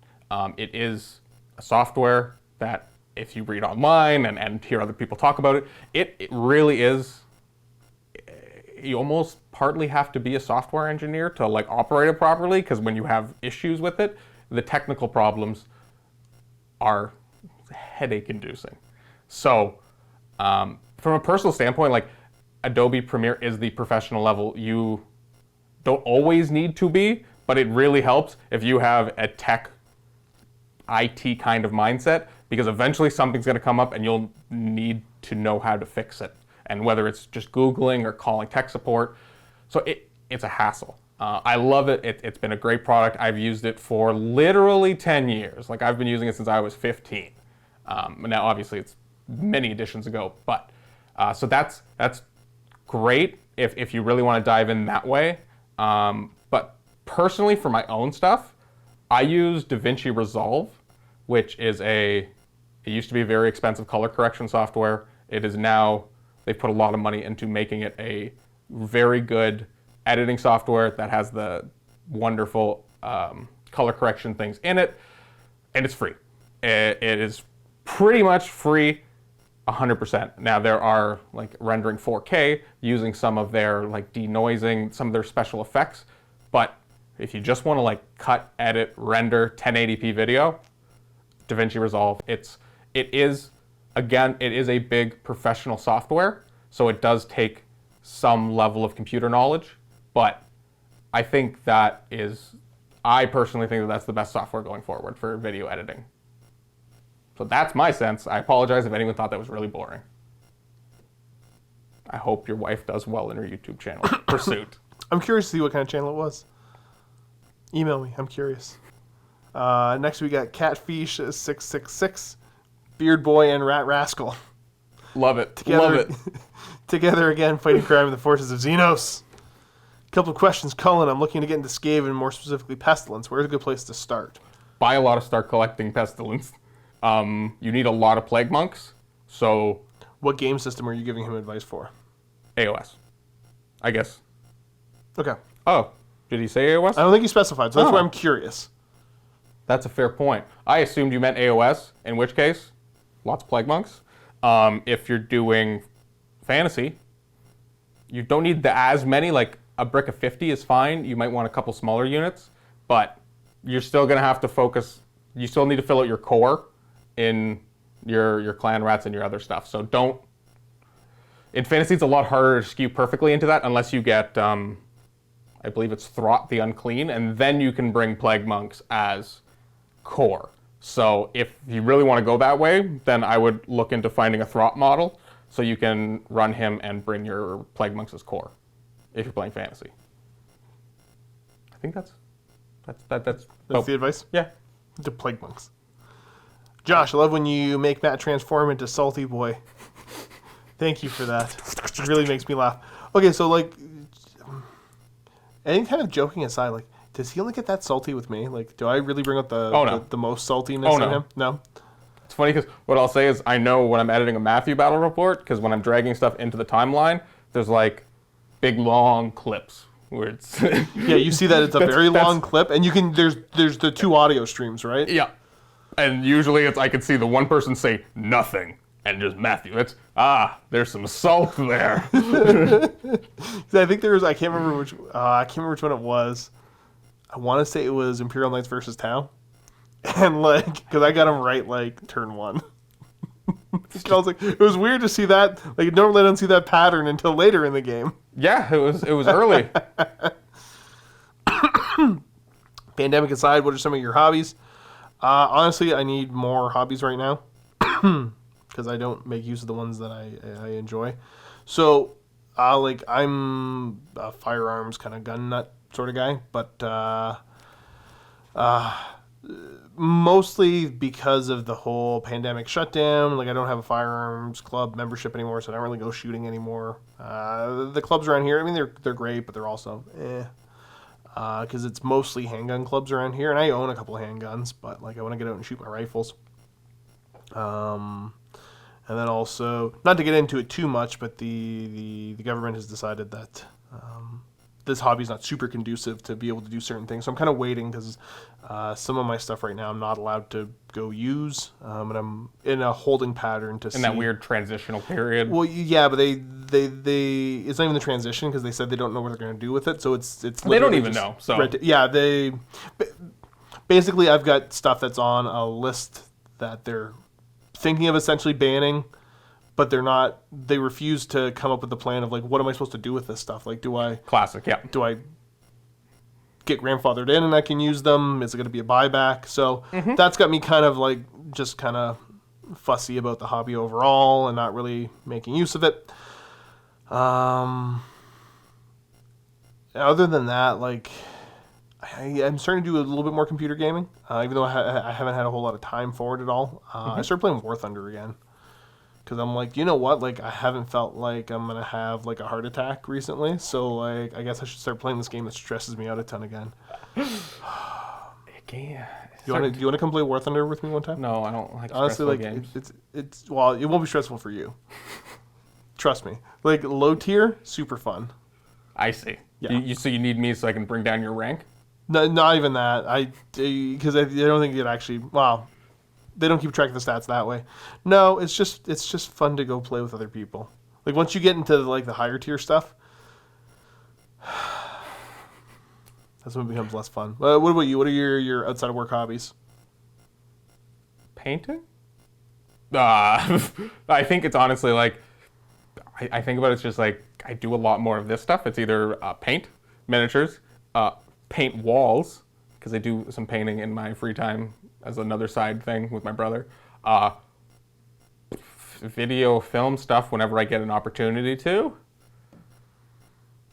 S3: It is a software that if you read online and hear other people talk about it, it really is. You almost partly have to be a software engineer to like operate it properly, because when you have issues with it, the technical problems are headache inducing. So from a personal standpoint, like Adobe Premiere is the professional level. You don't always need to be, but it really helps if you have a tech IT kind of mindset, because eventually something's going to come up and you'll need to know how to fix it. And whether it's just Googling or calling tech support. So it's a hassle. I love it. It's been a great product. I've used it for literally 10 years. Like I've been using it since I was 15. Now obviously it's many editions ago, but so that's great if you really want to dive in that way. But personally, for my own stuff, I use DaVinci Resolve, which is it used to be a very expensive color correction software. It is now, they've put a lot of money into making it a very good editing software that has the wonderful color correction things in it, and it's free. It is pretty much free 100%. Now there are like rendering 4K using some of their like denoising, some of their special effects, but if you just want to like cut, edit, render 1080p video, DaVinci Resolve, it is a big professional software, so it does take some level of computer knowledge, but I personally think that that's the best software going forward for video editing. So that's my sense. I apologize if anyone thought that was really boring. I hope your wife does well in her YouTube channel pursuit.
S2: I'm curious to see what kind of channel it was. Email me. I'm curious. Next we got Catfish666, Beard Boy, and Rat Rascal.
S3: Love it. Love it.
S2: Together again, fighting crime in the forces of Xenos. Couple of questions. Cullen, I'm looking to get into Skaven, more specifically Pestilence. Where's a good place to start?
S3: Buy a lot to start collecting Pestilence. You need a lot of Plague Monks, so...
S2: What game system are you giving him advice for?
S3: AOS, I guess.
S2: Okay.
S3: Oh, did he say AOS?
S2: I don't think he specified, so that's why I'm curious.
S3: That's a fair point. I assumed you meant AOS, in which case, lots of Plague Monks. If you're doing fantasy, you don't need as many, like a brick of 50 is fine. You might want a couple smaller units, but you're still going to have to focus. You still need to fill out your core in your clan rats and your other stuff. So don't. In fantasy, it's a lot harder to skew perfectly into that unless you get, I believe it's Throt the Unclean, and then you can bring Plague Monks as core. So if you really want to go that way, then I would look into finding a Throt model so you can run him and bring your Plague Monks as core if you're playing fantasy. I think that's
S2: the advice?
S3: Yeah.
S2: To Plague Monks. Josh, I love when you make Matt transform into Salty Boy. Thank you for that. It really makes me laugh. Okay, so like, any kind of joking aside, like, does he only get that salty with me? Like, do I really bring out the most saltiness in him? No.
S3: It's funny because what I'll say is I know when I'm editing a Matthew battle report, because when I'm dragging stuff into the timeline, there's like big long clips where it's
S2: yeah, you see that it's a very long clip, and you can there's the two audio streams, right?
S3: Yeah, and usually I can see the one person say nothing and just Matthew. It's there's some salt there.
S2: I think I can't remember which one it was. I want to say it was Imperial Knights versus Tau. And like, because I got him right like turn 1. I was like, it was weird to see that. Like, normally I don't see that pattern until later in the game.
S3: Yeah, it was early.
S2: Pandemic aside, what are some of your hobbies? Honestly, I need more hobbies right now because I don't make use of the ones that I enjoy. So, like, I'm a firearms kind of gun nut sort of guy, but mostly because of the whole pandemic shutdown. Like, I don't have a firearms club membership anymore, so I don't really go shooting anymore. The clubs around here, I mean, they're great, but they're also because it's mostly handgun clubs around here, and I own a couple of handguns, but like I want to get out and shoot my rifles. And then also, not to get into it too much, but the government has decided that this hobby is not super conducive to be able to do certain things. So I'm kind of waiting because some of my stuff right now I'm not allowed to go use, and I'm in a holding pattern to see.
S3: In that weird transitional period.
S2: Well, yeah, but they it's not even the transition because they said they don't know what they're going to do with it. So it's
S3: they don't even know. So
S2: yeah, basically I've got stuff that's on a list that they're thinking of essentially banning. But they refuse to come up with the plan of like, what am I supposed to do with this stuff? Like,
S3: classic, yeah.
S2: Do I get grandfathered in and I can use them? Is it going to be a buyback? So that's got me kind of like, just kind of fussy about the hobby overall and not really making use of it. Other than that, like, I'm starting to do a little bit more computer gaming, even though I haven't had a whole lot of time for it at all. I started playing War Thunder again. Because I'm like, you know what? Like, I haven't felt like I'm going to have, like, a heart attack recently. So, like, I guess I should start playing this game that stresses me out a ton again.
S3: You
S2: want to come play War Thunder with me one time?
S3: No, I don't like
S2: honestly, like,
S3: games.
S2: It's well, it won't be stressful for you. Trust me. Like, low tier, super fun.
S3: I see.
S2: Yeah.
S3: So you need me so I can bring down your rank?
S2: No, not even that. Because I don't think it actually... Wow. They don't keep track of the stats that way. No, it's just fun to go play with other people. Like, once you get into like the higher tier stuff, that's when it becomes less fun. What about you? What are your outside of work hobbies?
S3: Painting? I think it's honestly like, I think about it, it's just like, I do a lot more of this stuff. It's either paint, miniatures, paint walls, because I do some painting in my free time as another side thing with my brother. Video, film stuff whenever I get an opportunity to.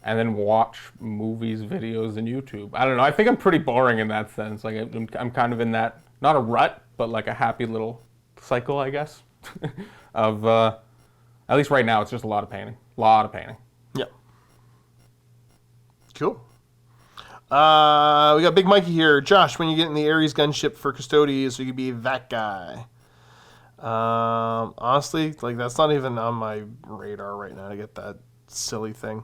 S3: And then watch movies, videos, and YouTube. I don't know. I think I'm pretty boring in that sense. Like, I'm kind of in that, not a rut, but like a happy little cycle, I guess. Of, at least right now, it's just a lot of painting. A lot of painting.
S2: Yeah. Cool. We got Big Mikey here. Josh, when you get in the Ares gunship for Custodes, so you could be that guy. Honestly, like that's not even on my radar right now to get that silly thing.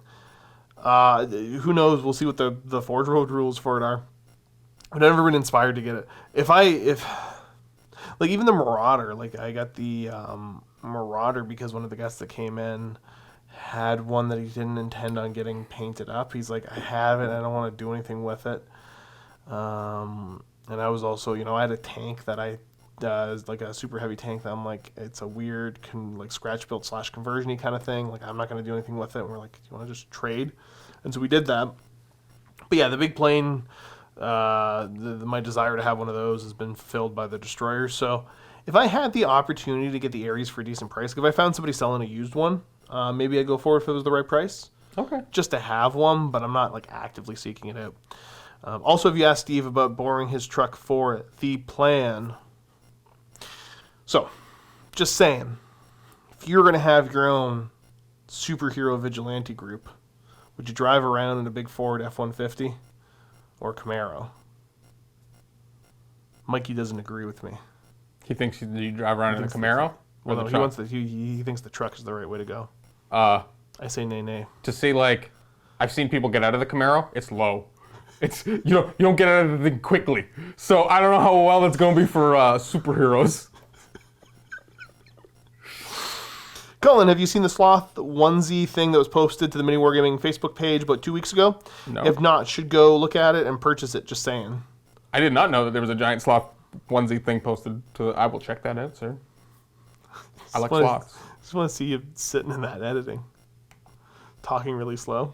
S2: Who knows? We'll see what the Forge World rules for it are. I've never been inspired to get it. If like even the Marauder, like I got the Marauder because one of the guests that came in had one that he didn't intend on getting painted up. He's like, I have it, I don't want to do anything with it. And I was also, I had a tank that I is like a super heavy tank that I'm like, it's a weird like scratch build / conversion-y kind of thing. Like I'm not going to do anything with it. And we're like, do you want to just trade? And so we did that. But yeah, the big plane, my desire to have one of those has been fulfilled by the destroyers. So if I had the opportunity to get the Ares for a decent price, if I found somebody selling a used one, maybe I'd go for it if it was the right price.
S3: Okay.
S2: Just to have one, but I'm not like actively seeking it out. Also, if you asked Steve about borrowing his truck for the plan. So, just saying, if you're going to have your own superhero vigilante group, would you drive around in a big Ford F-150 or Camaro? Mikey doesn't agree with me.
S3: He thinks you drive around in a Camaro?
S2: Well, no, he thinks the truck is the right way to go. I say nay.
S3: To see, like, I've seen people get out of the Camaro, it's low. It's you don't get out of the thing quickly. So I don't know how well it's going to be for superheroes.
S2: Cullen, have you seen the sloth onesie thing that was posted to the MiniWarGaming Facebook page about 2 weeks ago?
S3: No.
S2: If not, should go look at it and purchase it, just saying.
S3: I did not know that there was a giant sloth onesie thing posted to. I will check that out, sir. I like sloths.
S2: Just want to see you sitting in that editing. Talking really slow.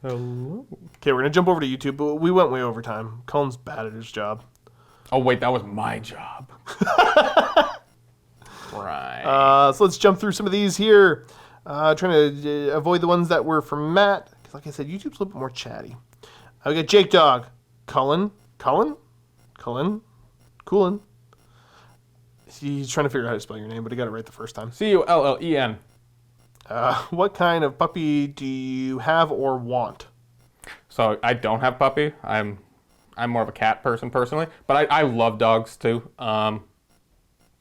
S3: Hello.
S2: Okay, we're going to jump over to YouTube, but we went way over time. Cullen's bad at his job.
S3: Oh, wait, that was my job. Right.
S2: So let's jump through some of these here. Trying to avoid the ones that were from Matt. Because like I said, YouTube's a little bit more chatty. We got Jake Dog. Cullen. He's trying to figure out how to spell your name, but he got it right the first time.
S3: Cullen.
S2: What kind of puppy do you have or want?
S3: So I don't have puppy. I'm more of a cat person personally, but I love dogs too.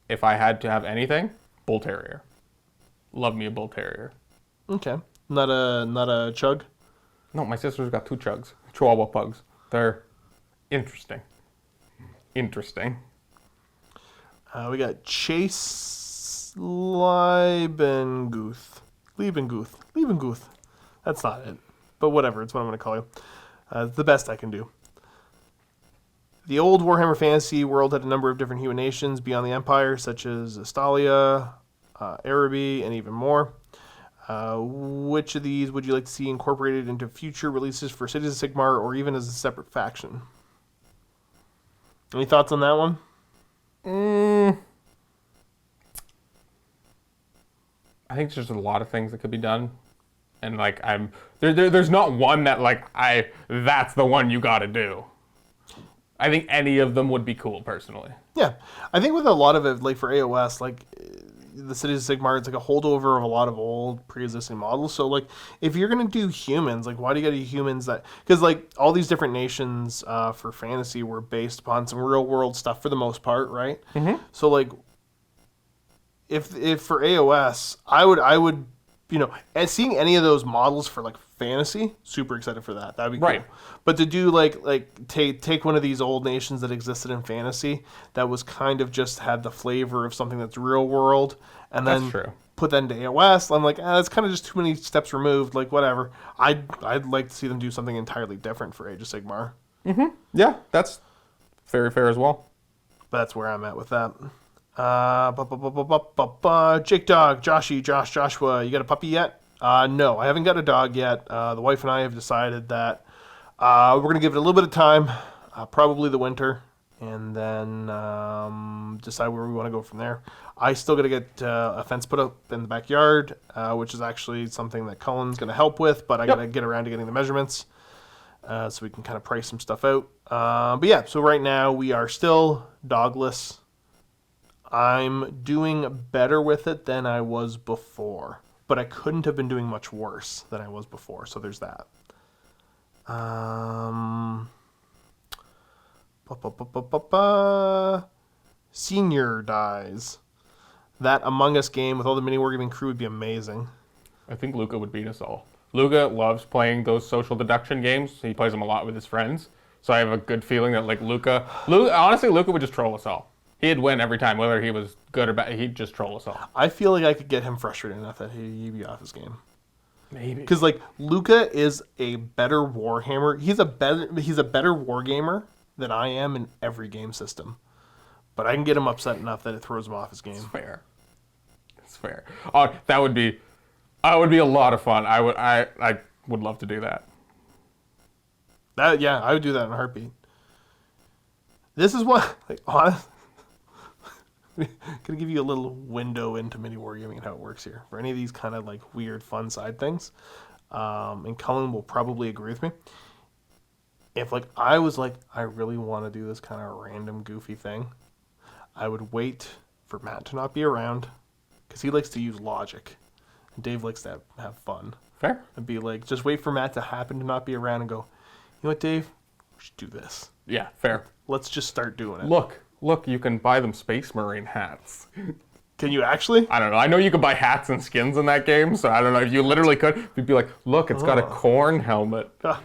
S3: If I had to have anything, bull terrier. Love me a bull terrier.
S2: Okay, not a chug.
S3: No, my sister's got 2 chugs, Chihuahua pugs. They're interesting.
S2: We got Chase Liebenguth. That's not it, but whatever. It's what I'm going to call you. It's the best I can do. The old Warhammer Fantasy world had a number of different human nations beyond the Empire, such as Astalia, Araby, and even more. Which of these would you like to see incorporated into future releases for Cities of Sigmar, or even as a separate faction? Any thoughts on that one?
S3: I think there's a lot of things that could be done, and like there's not one that that's the one you got to do. I think any of them would be cool, personally.
S2: Yeah, I think with a lot of it, like for AOS, like the Cities of Sigmar, it's like a holdover of a lot of old pre-existing models. So like, if you're gonna do humans, like why do you gotta do humans that? Because like all these different nations for fantasy were based upon some real world stuff for the most part, right? Mm-hmm. So like, if for AOS, I would, and seeing any of those models for like fantasy, super excited for that. That'd be cool. Right. But to do take one of these old nations that existed in fantasy that was kind of just had the flavor of something that's real world, and then put that into AOS, I'm like, that's kind of just too many steps removed. Like whatever. I'd like to see them do something entirely different for Age of Sigmar.
S3: Mm-hmm. Yeah, that's very fair as well.
S2: But that's where I'm at with that. Jake Dog, Joshua, you got a puppy yet? No, I haven't got a dog yet. The wife and I have decided that we're going to give it a little bit of time, probably the winter, and then decide where we want to go from there. I still got to get a fence put up in the backyard, which is actually something that Cullen's going to help with, but I got to get around to getting the measurements so we can kind of price some stuff out. But yeah, so right now we are still dogless. I'm doing better with it than I was before, but I couldn't have been doing much worse than I was before, so there's that. Um, Senior dies. That Among Us game with all the MiniWarGaming crew would be amazing.
S3: I think Luka would beat us all. Luka loves playing those social deduction games. He plays them a lot with his friends. So I have a good feeling that like Luka honestly, Luka would just troll us all. He'd win every time, whether he was good or bad. He'd just troll us all.
S2: I feel like I could get him frustrated enough that he'd be off his game.
S3: Maybe.
S2: Because like Luka is a better Warhammer. He's a better war gamer than I am in every game system. But I can get him upset enough that it throws him off his game.
S3: It's fair. It's fair. Oh, that would be a lot of fun. I would love to do that.
S2: I would do that in a heartbeat. This is what like honest. Gonna give you a little window into MiniWarGaming and how it works here for any of these kind of like weird fun side things. And Cullen will probably agree with me. If like I was like I really want to do this kind of random goofy thing, I would wait for Matt to not be around because he likes to use logic, and Dave likes to have fun.
S3: Fair.
S2: And be like, just wait for Matt to happen to not be around and go, you know what, Dave, we should do this.
S3: Yeah, fair.
S2: Let's just start doing it.
S3: Look, you can buy them Space Marine hats.
S2: Can you actually?
S3: I don't know. I know you can buy hats and skins in that game, so I don't know if you literally could. You'd be like, look, it's got a corn helmet.
S2: Because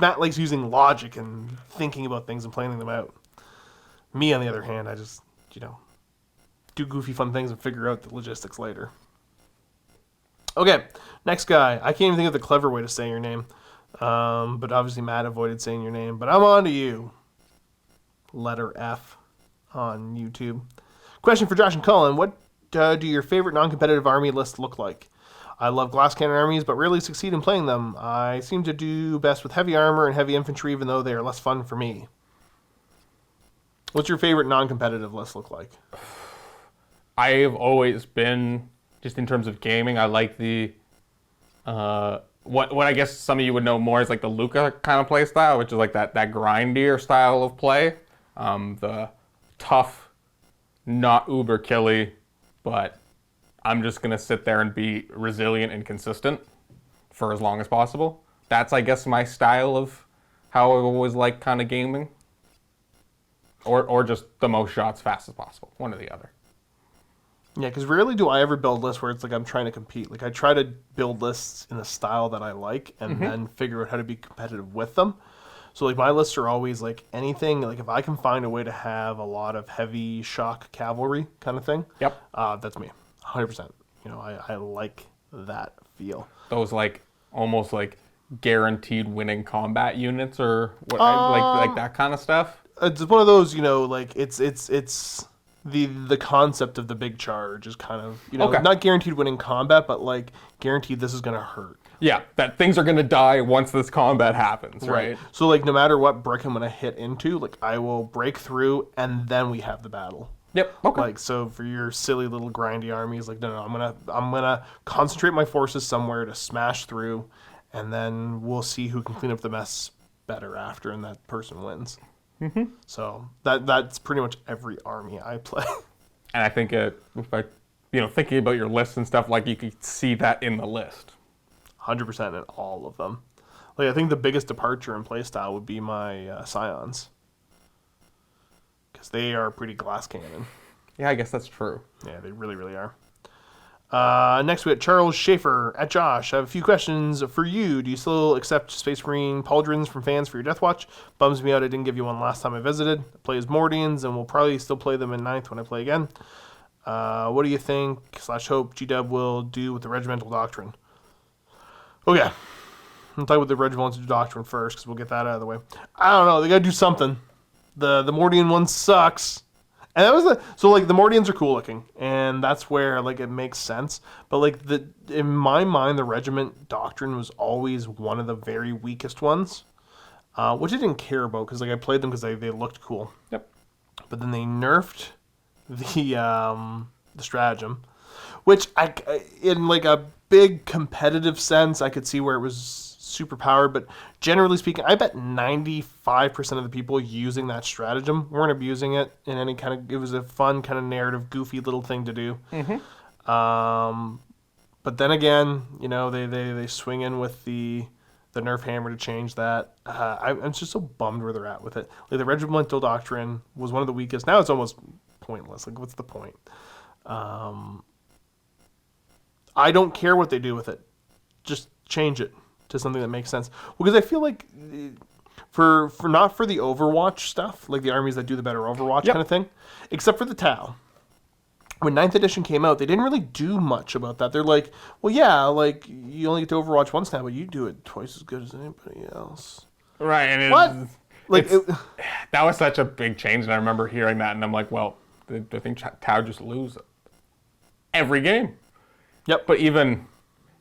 S2: Matt likes using logic and thinking about things and planning them out. Me, on the other hand, I just, do goofy fun things and figure out the logistics later. Okay, next guy. I can't even think of the clever way to say your name. But obviously Matt avoided saying your name. But I'm on to you. Letter F on YouTube. Question for Josh and Cullen. What do your favorite non-competitive army lists look like? I love glass cannon armies, but rarely succeed in playing them. I seem to do best with heavy armor and heavy infantry, even though they are less fun for me. What's your favorite non-competitive list look like?
S3: I've always been, just in terms of gaming, I like the, what I guess some of you would know more is like the Luka kind of play style, which is like that grindier style of play. The tough, not uber killy, but I'm just going to sit there and be resilient and consistent for as long as possible. That's, I guess, my style of how I always like kind of gaming. Or just the most shots fast as possible. One or the other.
S2: Yeah, because rarely do I ever build lists where it's like I'm trying to compete. Like I try to build lists in a style that I like and then figure out how to be competitive with them. So like my lists are always like anything, like if I can find a way to have a lot of heavy shock cavalry kind of thing.
S3: Yep.
S2: That's me. 100%. I like that feel.
S3: Those like almost like guaranteed winning combat units or what like that kind of stuff.
S2: It's one of those, like it's the concept of the big charge is kind of,
S3: Okay.
S2: not guaranteed winning combat, but like guaranteed this is going to hurt.
S3: Yeah, that things are going to die once this combat happens, right?
S2: So like no matter what brick I'm going to hit into, like I will break through and then we have the battle.
S3: Yep. Okay.
S2: Like so for your silly little grindy armies, like no, I'm gonna concentrate my forces somewhere to smash through, and then we'll see who can clean up the mess better after, and that person wins. Mm-hmm. So that's pretty much every army I play.
S3: And I think thinking about your lists and stuff, like you could see that in the list.
S2: 100% in all of them. Like I think the biggest departure in playstyle would be my Scions. Because they are pretty glass cannon.
S3: Yeah, I guess that's true.
S2: Yeah, they really, really are. Next we got Charles Schaefer at Josh. I have a few questions for you. Do you still accept Space Marine pauldrons from fans for your Death Watch? Bums me out I didn't give you one last time I visited. I play as Mordians and will probably still play them in 9th when I play again. What do you think / hope GW will do with the Regimental Doctrine? Okay. I'm talking about the Regimental Doctrine first because we'll get that out of the way. I don't know. They got to do something. The Mordian one sucks. And that was so like the Mordians are cool looking, and that's where like it makes sense. But like in my mind, the Regiment Doctrine was always one of the very weakest ones, which I didn't care about because like I played them because they looked cool.
S3: Yep. But
S2: then they nerfed the stratagem, which I in like a big competitive sense I could see where it was super powered, but generally speaking, I bet 95% of the people using that stratagem weren't abusing it in any kind of. It was a fun kind of narrative, goofy little thing to do. Mm-hmm. But then again, they swing in with the nerf hammer to change that. I'm just so bummed where they're at with it. Like the regimental doctrine was one of the weakest. Now it's almost pointless. Like, what's the point? I don't care what they do with it. Just change it to something that makes sense. Because I feel like for not for the Overwatch stuff, like the armies that do the better Overwatch kind of thing, except for the Tau. When 9th edition came out, they didn't really do much about that. They're like, well, yeah, like you only get to Overwatch once now, but you do it twice as good as anybody else.
S3: Right. And
S2: What?
S3: That was such a big change, and I remember hearing that, and I'm like, well, I think Tau just lose every game.
S2: Yep.
S3: But even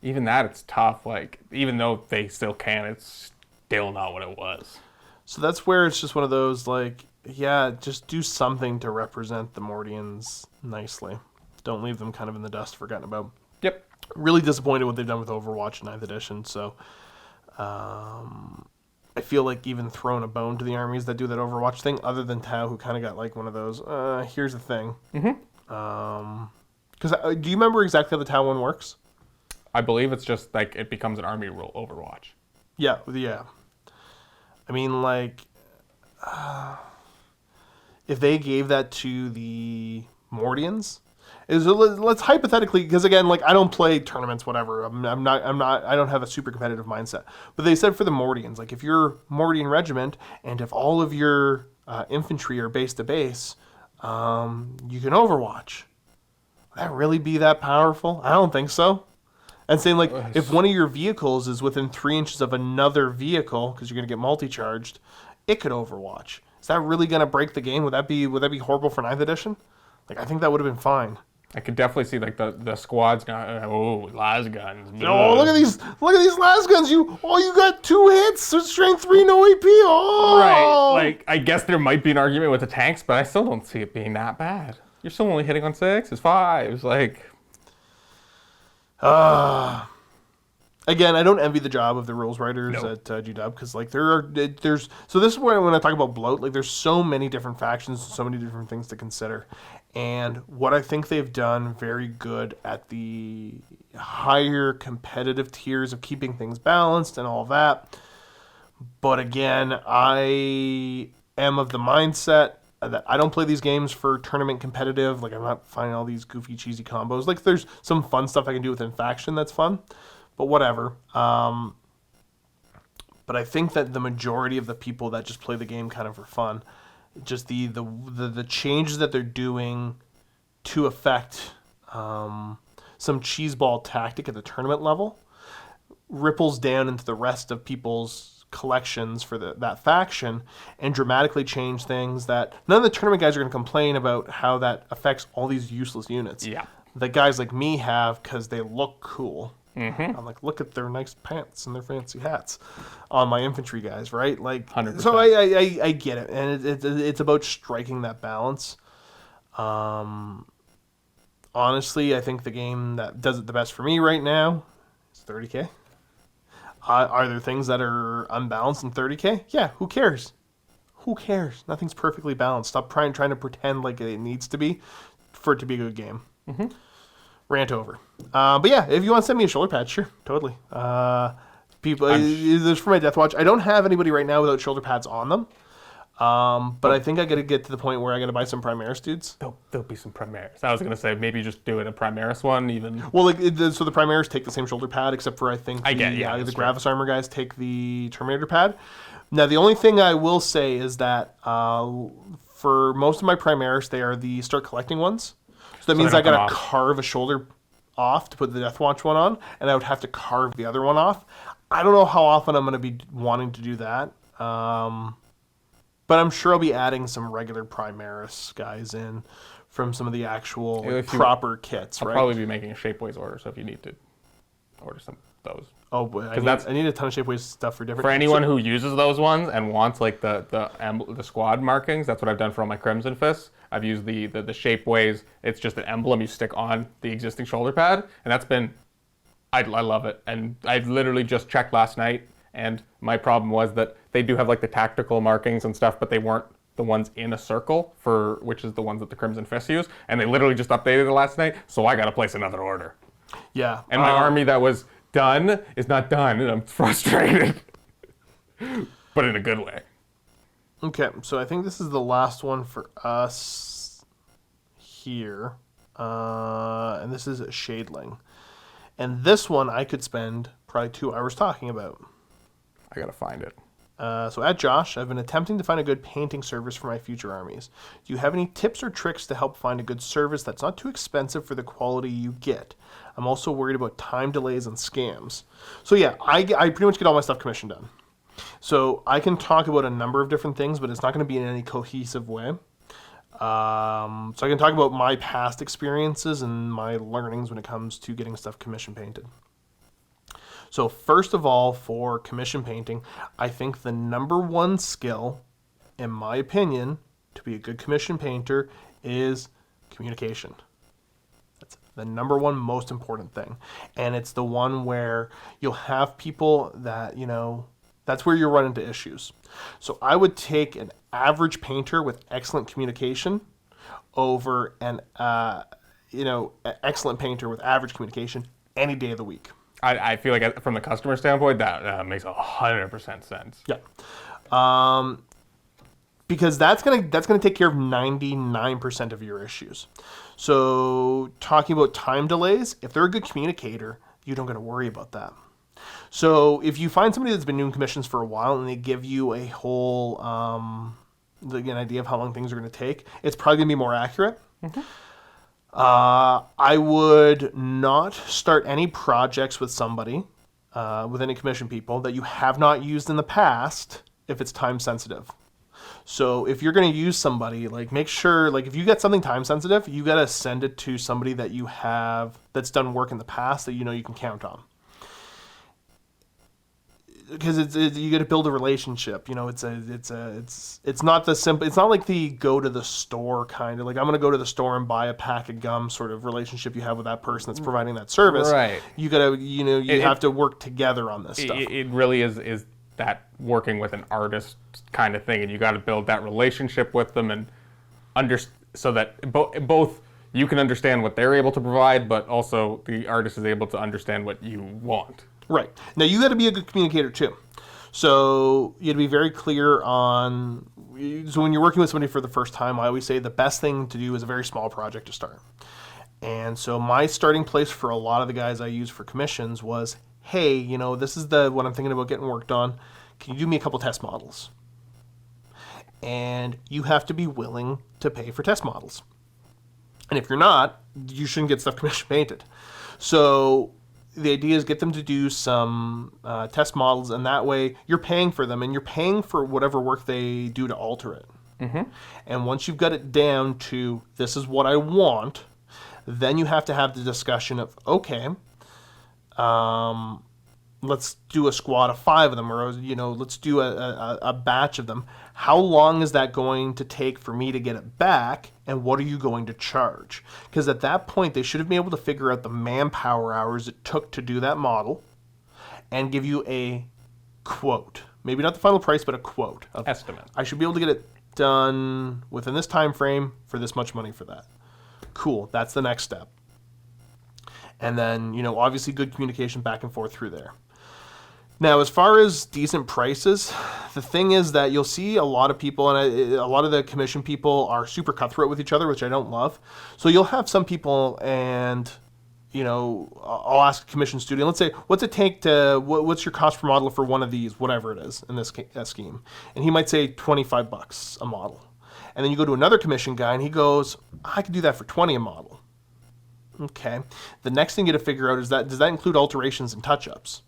S3: that, it's tough. Like, even though they still can, it's still not what it was.
S2: So that's where it's just one of those, like, yeah, just do something to represent the Mordians nicely. Don't leave them kind of in the dust, forgotten about.
S3: Yep.
S2: Really disappointed what they've done with Overwatch 9th edition, so I feel like even throwing a bone to the armies that do that Overwatch thing, other than Tau, who kind of got like one of those, here's the thing. Because do you remember exactly how the Tau one works?
S3: I believe it's just like it becomes an army rule Overwatch.
S2: Yeah. I mean, like, if they gave that to the Mordians, let's hypothetically, because again, like I don't play tournaments, whatever. I'm not. I don't have a super competitive mindset. But they said for the Mordians, like if you're Mordian regiment and if all of your infantry are base to base, you can Overwatch. Would that really be that powerful? I don't think so. And saying like if one of your vehicles is within 3 inches of another vehicle, because you're gonna get multi-charged, it could Overwatch. Is that really gonna break the game? Would that be horrible for 9th edition? Like I think that would have been fine.
S3: I could definitely see like the squads going, oh, las guns.
S2: Oh, look at these las guns. You got 2 hits, so strength 3, no AP. Oh,
S3: Right. Like I guess there might be an argument with the tanks, but I still don't see it being that bad. You're still only hitting on 6s, 5s, like.
S2: Again, I don't envy the job of the rules writers at GW because like there's so this is where when I talk about bloat, like there's so many different factions, so many different things to consider, and what I think they've done very good at the higher competitive tiers of keeping things balanced and all that. But again, I am of the mindset that I don't play these games for tournament competitive. Like I'm not finding all these goofy, cheesy combos. Like there's some fun stuff I can do within faction that's fun, but whatever. But I think that the majority of the people that just play the game kind of for fun, just the changes that they're doing to affect some cheeseball tactic at the tournament level ripples down into the rest of people's collections for that faction and dramatically change things that none of the tournament guys are going to complain about how that affects all these useless units.
S3: Yeah.
S2: That guys like me have because they look cool.
S3: Mm-hmm.
S2: I'm like, look at their nice pants and their fancy hats on my infantry guys, right? Like,
S3: 100%.
S2: So I get it, and it's about striking that balance. Honestly, I think the game that does it the best for me right now is 30K. Are there things that are unbalanced in 30K? Yeah, who cares? Who cares? Nothing's perfectly balanced. Stop trying to pretend like it needs to be for it to be a good game. Mm-hmm. Rant over. But yeah, if you want to send me a shoulder pad, sure, totally. People, this is for my Death Watch. I don't have anybody right now without shoulder pads on them. But I think I got to get to the point where I got to buy some Primaris dudes.
S3: There'll be some Primaris. I was going to say maybe just do it a Primaris one even.
S2: Well, so the Primaris take the same shoulder pad, except for I think the Gravis Armor guys take the Terminator pad. Now, the only thing I will say is that for most of my Primaris, they are the start collecting ones. So that means I got to carve a shoulder off to put the Death Watch one on, and I would have to carve the other one off. I don't know how often I'm going to be wanting to do that. But I'm sure I'll be adding some regular Primaris guys in from some of the actual proper kits, right?
S3: I'll probably be making a Shapeways order, so if you need to order some of those.
S2: Oh, boy, I need a ton of Shapeways stuff for different...
S3: For anyone who uses those ones and wants like the squad markings, that's what I've done for all my Crimson Fists. I've used the Shapeways. It's just an emblem you stick on the existing shoulder pad, and that's been... I love it. And I literally just checked last night, and my problem was that they do have like the tactical markings and stuff, but they weren't the ones in a circle, which is the ones that the Crimson Fists use. And they literally just updated it last night, so I got to place another order.
S2: Yeah.
S3: And my army that was done is not done, and I'm frustrated. But in a good way.
S2: Okay, so I think this is the last one for us here. And this is Shadeling. And this one I could spend probably 2 hours talking about.
S3: I gotta find it.
S2: So at Josh, I've been attempting to find a good painting service for my future armies. Do you have any tips or tricks to help find a good service that's not too expensive for the quality you get? I'm also worried about time delays and scams. So yeah, I pretty much get all my stuff commissioned done. So I can talk about a number of different things, but it's not going to be in any cohesive way. So I can talk about my past experiences and my learnings when it comes to getting stuff commission painted. So first of all, for commission painting, I think the number one skill, in my opinion, to be a good commission painter is communication. That's the number one most important thing. And it's the one where you'll have people that, that's where you run into issues. So I would take an average painter with excellent communication over an, excellent painter with average communication any day of the week.
S3: I feel like from the customer standpoint, that makes 100% sense.
S2: Yeah. Because that's gonna take care of 99% of your issues. So talking about time delays, if they're a good communicator, you don't got to worry about that. So if you find somebody that's been doing commissions for a while and they give you a whole an idea of how long things are going to take, it's probably going to be more accurate. Mm-hmm. I would not start any projects with somebody, with any commission people, that you have not used in the past if it's time sensitive. So if you're going to use somebody, make sure, if you get something time sensitive, you got to send it to somebody that you have that's done work in the past that you can count on. Because you got to build a relationship. It's not the simple. It's not like the go to the store kind of I'm going to go to the store and buy a pack of gum sort of relationship you have with that person that's providing that service.
S3: Right.
S2: You got to you have to work together on this stuff.
S3: It really is that working with an artist kind of thing, and you got to build that relationship with them and so that both you can understand what they're able to provide, but also the artist is able to understand what you want.
S2: Right. Now, you got to be a good communicator, too. So you got to be very clear on... So when you're working with somebody for the first time, I always say the best thing to do is a very small project to start. And so my starting place for a lot of the guys I use for commissions was, hey, this is what I'm thinking about getting worked on. Can you do me a couple test models? And you have to be willing to pay for test models. And if you're not, you shouldn't get stuff commission painted. So... the idea is get them to do some test models, and that way you're paying for them, and you're paying for whatever work they do to alter it. Mm-hmm. And once you've got it down to this is what I want, then you have to have the discussion of, okay, let's do a squad of 5 of them, or let's do a batch of them. How long is that going to take for me to get it back, and what are you going to charge? Because at that point, they should have been able to figure out the manpower hours it took to do that model and give you a quote. Maybe not the final price, but a quote.
S3: Estimate.
S2: I should be able to get it done within this time frame for this much money for that. Cool. That's the next step. And then, obviously good communication back and forth through there. Now, as far as decent prices, the thing is that you'll see a lot of people, and a lot of the commission people are super cutthroat with each other, which I don't love. So you'll have some people, and I'll ask a commission student, let's say, what's it take to, what's your cost per model for one of these, whatever it is in this scheme? And he might say $25 a model. And then you go to another commission guy, and he goes, I could do that for $20 a model. Okay. The next thing you got to figure out is does that include alterations and touch-ups?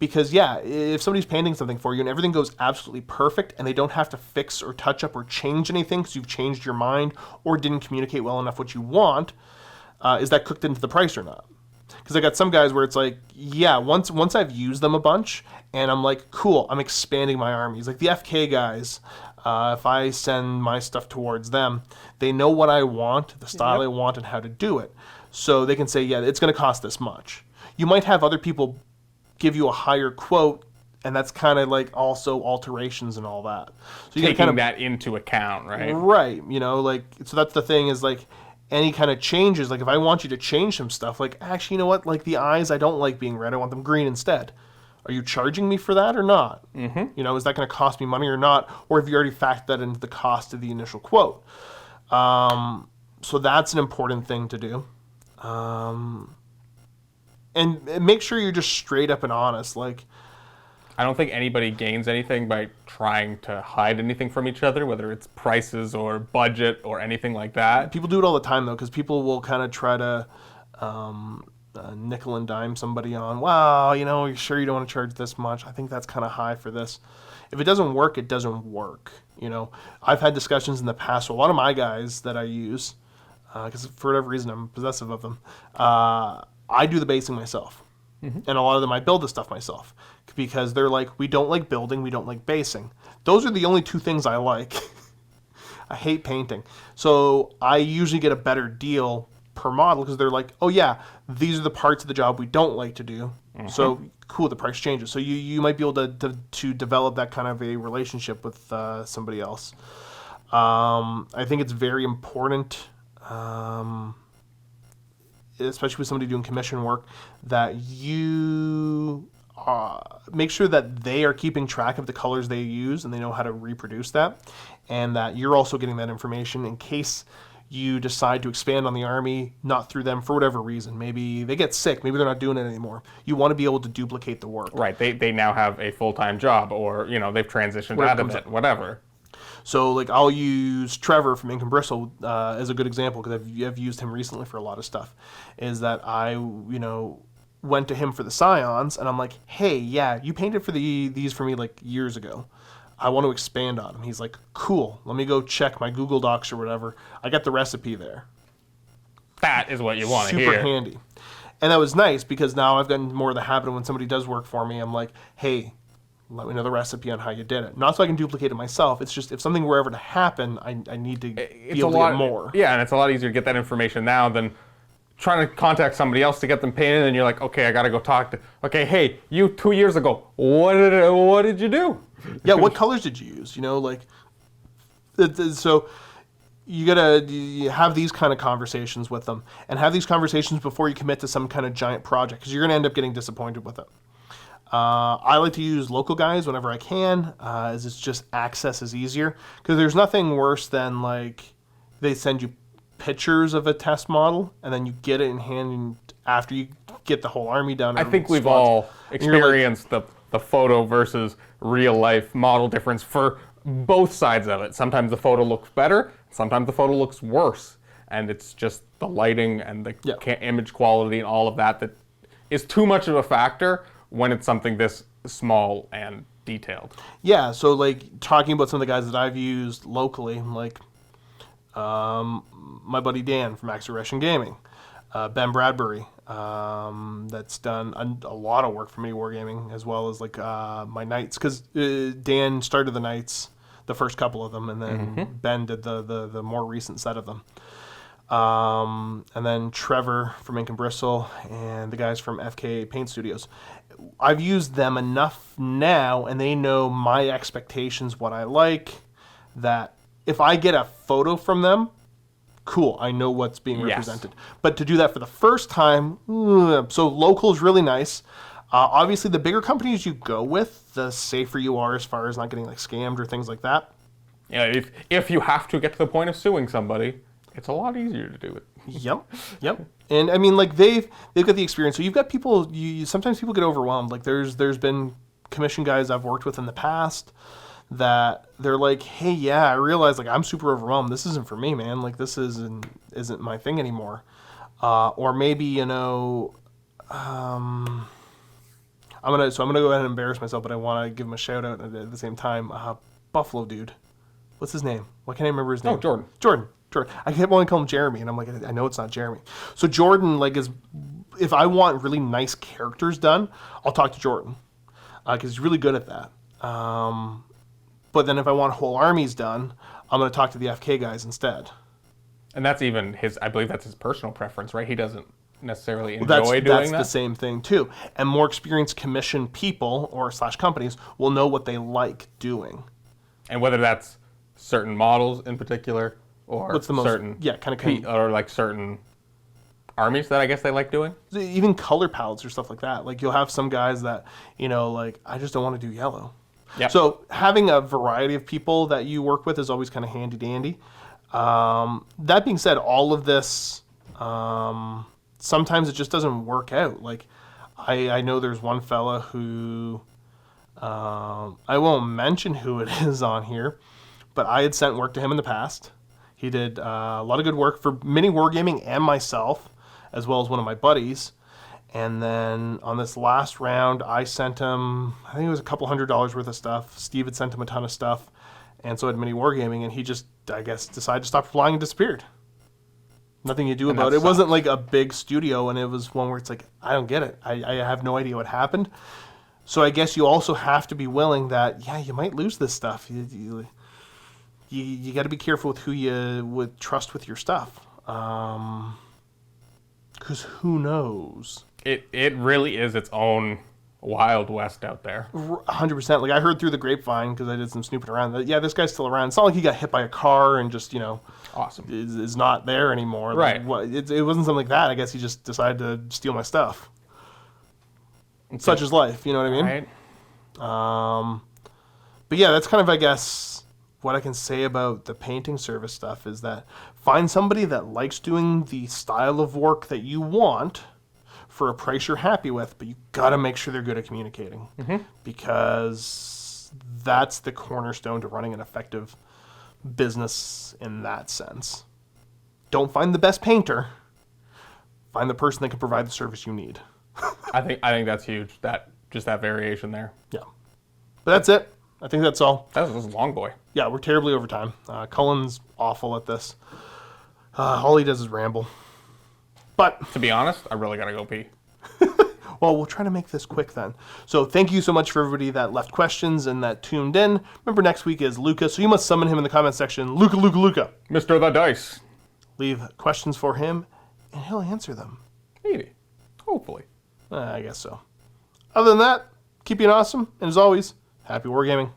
S2: Because, if somebody's painting something for you and everything goes absolutely perfect and they don't have to fix or touch up or change anything because you've changed your mind or didn't communicate well enough what you want, is that cooked into the price or not? Because I got some guys where it's once I've used them a bunch and I'm like, cool, I'm expanding my armies. Like the FK guys, if I send my stuff towards them, they know what I want, the style I want, and how to do it. So they can say, it's going to cost this much. You might have other people give you a higher quote, and that's kind of also alterations and all that. So you
S3: taking that into account, right?
S2: Right. So that's the thing is any kind of changes, like if I want you to change some stuff, like actually, you know what, like the eyes, I don't like being red, I want them green instead. Are you charging me for that or not? Mm-hmm. You know, is that going to cost me money or not? Or have you already factored that into the cost of the initial quote? So that's an important thing to do. And make sure you're just straight up and honest. Like,
S3: I don't think anybody gains anything by trying to hide anything from each other, whether it's prices or budget or anything like that.
S2: people do it all the time though, because people will kind of try to nickel and dime somebody on, wow, you know, you're sure you don't want to charge this much? I think that's kind of high for this. If it doesn't work, it doesn't work. You know, I've had discussions in the past with a lot of my guys that I use, because for whatever reason I'm possessive of them. I do the basing myself. Mm-hmm. And a lot of them I build the stuff myself, because they're like, we don't like building, we don't like basing. Those are the only two things I like. I hate painting. So I usually get a better deal per model, because they're like, oh yeah, these are the parts of the job we don't like to do. Mm-hmm. So cool, the price changes. So you might be able to develop that kind of a relationship with somebody else. I think it's very important, especially with somebody doing commission work, that you make sure that they are keeping track of the colors they use and they know how to reproduce that, and that you're also getting that information in case you decide to expand on the army, not through them for whatever reason. Maybe they get sick, maybe they're not doing it anymore. You want to be able to duplicate the work.
S3: Right, they now have a full-time job, or, you know, they've transitioned out of it, whatever.
S2: So, like, I'll use Trevor from Ink and Bristle as a good example, because I've used him recently for a lot of stuff, is that I, you know, went to him for the Scions, and I'm like, hey, yeah, you painted for these for me, like, years ago. I want to expand on them. He's like, cool, let me go check my Google Docs or whatever. I got the recipe there.
S3: That is what you want to hear.
S2: Super handy. And that was nice, because now I've gotten more of the habit of when somebody does work for me, I'm like, hey, let me know the recipe on how you did it. Not so I can duplicate it myself. It's just if something were ever to happen, I need to be able to get more.
S3: Yeah, and it's a lot easier to get that information now than trying to contact somebody else to get them painted, and you're like, okay, I got to go talk to, okay, hey, you 2 years ago, what did you do?
S2: Yeah, what colors did you use? You know, like, so you gotta have these kind of conversations with them, and have these conversations before you commit to some kind of giant project, because you're gonna end up getting disappointed with it. I like to use local guys whenever I can, as it's just access is easier, because there's nothing worse than, like, they send you pictures of a test model and then you get it in hand after you get the whole army done.
S3: I think we've all experienced the photo versus real life model difference for both sides of it. Sometimes the photo looks better, sometimes the photo looks worse, and it's just the lighting and the image quality and all of that is too much of a factor when it's something this small and detailed. Yeah,
S2: so, like, talking about some of the guys that I've used locally, like my buddy Dan from Russian Gaming, Ben Bradbury, that's done a lot of work for MiniWarGaming, as well as, like, my Knights, because Dan started the Knights, the first couple of them, and then Ben did the more recent set of them. And then Trevor from Ink and Bristle, and the guys from FK Paint Studios. I've used them enough now, and they know my expectations, what I like, that if I get a photo from them, cool, I know what's being represented. But to do that for the first time, so local is really nice. Obviously, the bigger companies you go with, the safer you are as far as not getting, like, scammed or things like that.
S3: Yeah, if you have to get to the point of suing somebody, it's a lot easier to do it.
S2: Yep. And I mean, like, they've got the experience. So you've got people. Sometimes people get overwhelmed. Like, there's been commission guys I've worked with in the past that they're like, hey, yeah, I realize, like, I'm super overwhelmed. This isn't for me, man. Like, this isn't my thing anymore. Or maybe, you know, I'm gonna go ahead and embarrass myself, but I want to give him a shout out at the same time. Buffalo dude, what's his name? Why can't I remember his name?
S3: Oh, Jordan.
S2: Jordan. I kept wanting to call him Jeremy, and I'm like, I know it's not Jeremy. So Jordan, like, if I want really nice characters done, I'll talk to Jordan, because he's really good at that. But then if I want whole armies done, I'm going to talk to the FK guys instead.
S3: And that's even I believe that's his personal preference, right? He doesn't necessarily enjoy doing that.
S2: That's the same thing too. And more experienced commission people or / companies will know what they like doing.
S3: And whether that's certain models in particular, or
S2: What's the most
S3: certain
S2: kind of
S3: or like certain armies that I guess they like doing.
S2: even color palettes or stuff like that. Like you'll have some guys that, like I just don't want to do yellow.
S3: Yep.
S2: So having a variety of people that you work with is always kind of handy dandy. That being said, all of this, sometimes it just doesn't work out. Like I know there's one fella who, I won't mention who it is on here, but I had sent work to him in the past. He did a lot of good work for MiniWarGaming and myself, as well as one of my buddies. And then on this last round, I sent him, I think it was a couple $100 worth of stuff. Steve had sent him a ton of stuff. And so had MiniWarGaming, and he just, I guess, decided to stop replying and disappeared. Nothing you do about it. It wasn't like a big studio, and it was one where it's like, I don't get it. I have no idea what happened. So I guess you also have to be willing that, yeah, you might lose this stuff. You got to be careful with who you would trust with your stuff. Because who knows?
S3: It really is its own Wild West out there.
S2: 100%. Like I heard through the grapevine, because I did some snooping around, that yeah, this guy's still around. It's not like he got hit by a car and just
S3: Awesome.
S2: is not there anymore.
S3: Right.
S2: Like, it wasn't something like that. I guess he just decided to steal my stuff. Such is life. You know what I mean?
S3: Right.
S2: But yeah, that's kind of, I guess, what I can say about the painting service stuff is that find somebody that likes doing the style of work that you want for a price you're happy with, but you got to make sure they're good at communicating, because that's the cornerstone to running an effective business in that sense. Don't find the best painter. Find the person that can provide the service you need.
S3: I think that's huge. That variation there.
S2: Yeah. But that's it. I think that's all.
S3: That was a long boy.
S2: Yeah, we're terribly over time. Cullen's awful at this. All he does is ramble. But,
S3: To be honest, I really gotta go pee.
S2: well, we'll try to make this quick then. So thank you so much for everybody that left questions and that tuned in. Remember, next week is Luka, so you must summon him in the comment section. Luka, Luka, Luka.
S3: Mr. The Dice.
S2: Leave questions for him, and he'll answer them.
S3: Maybe. Hopefully.
S2: I guess so. Other than that, keep being awesome, and as always, happy wargaming.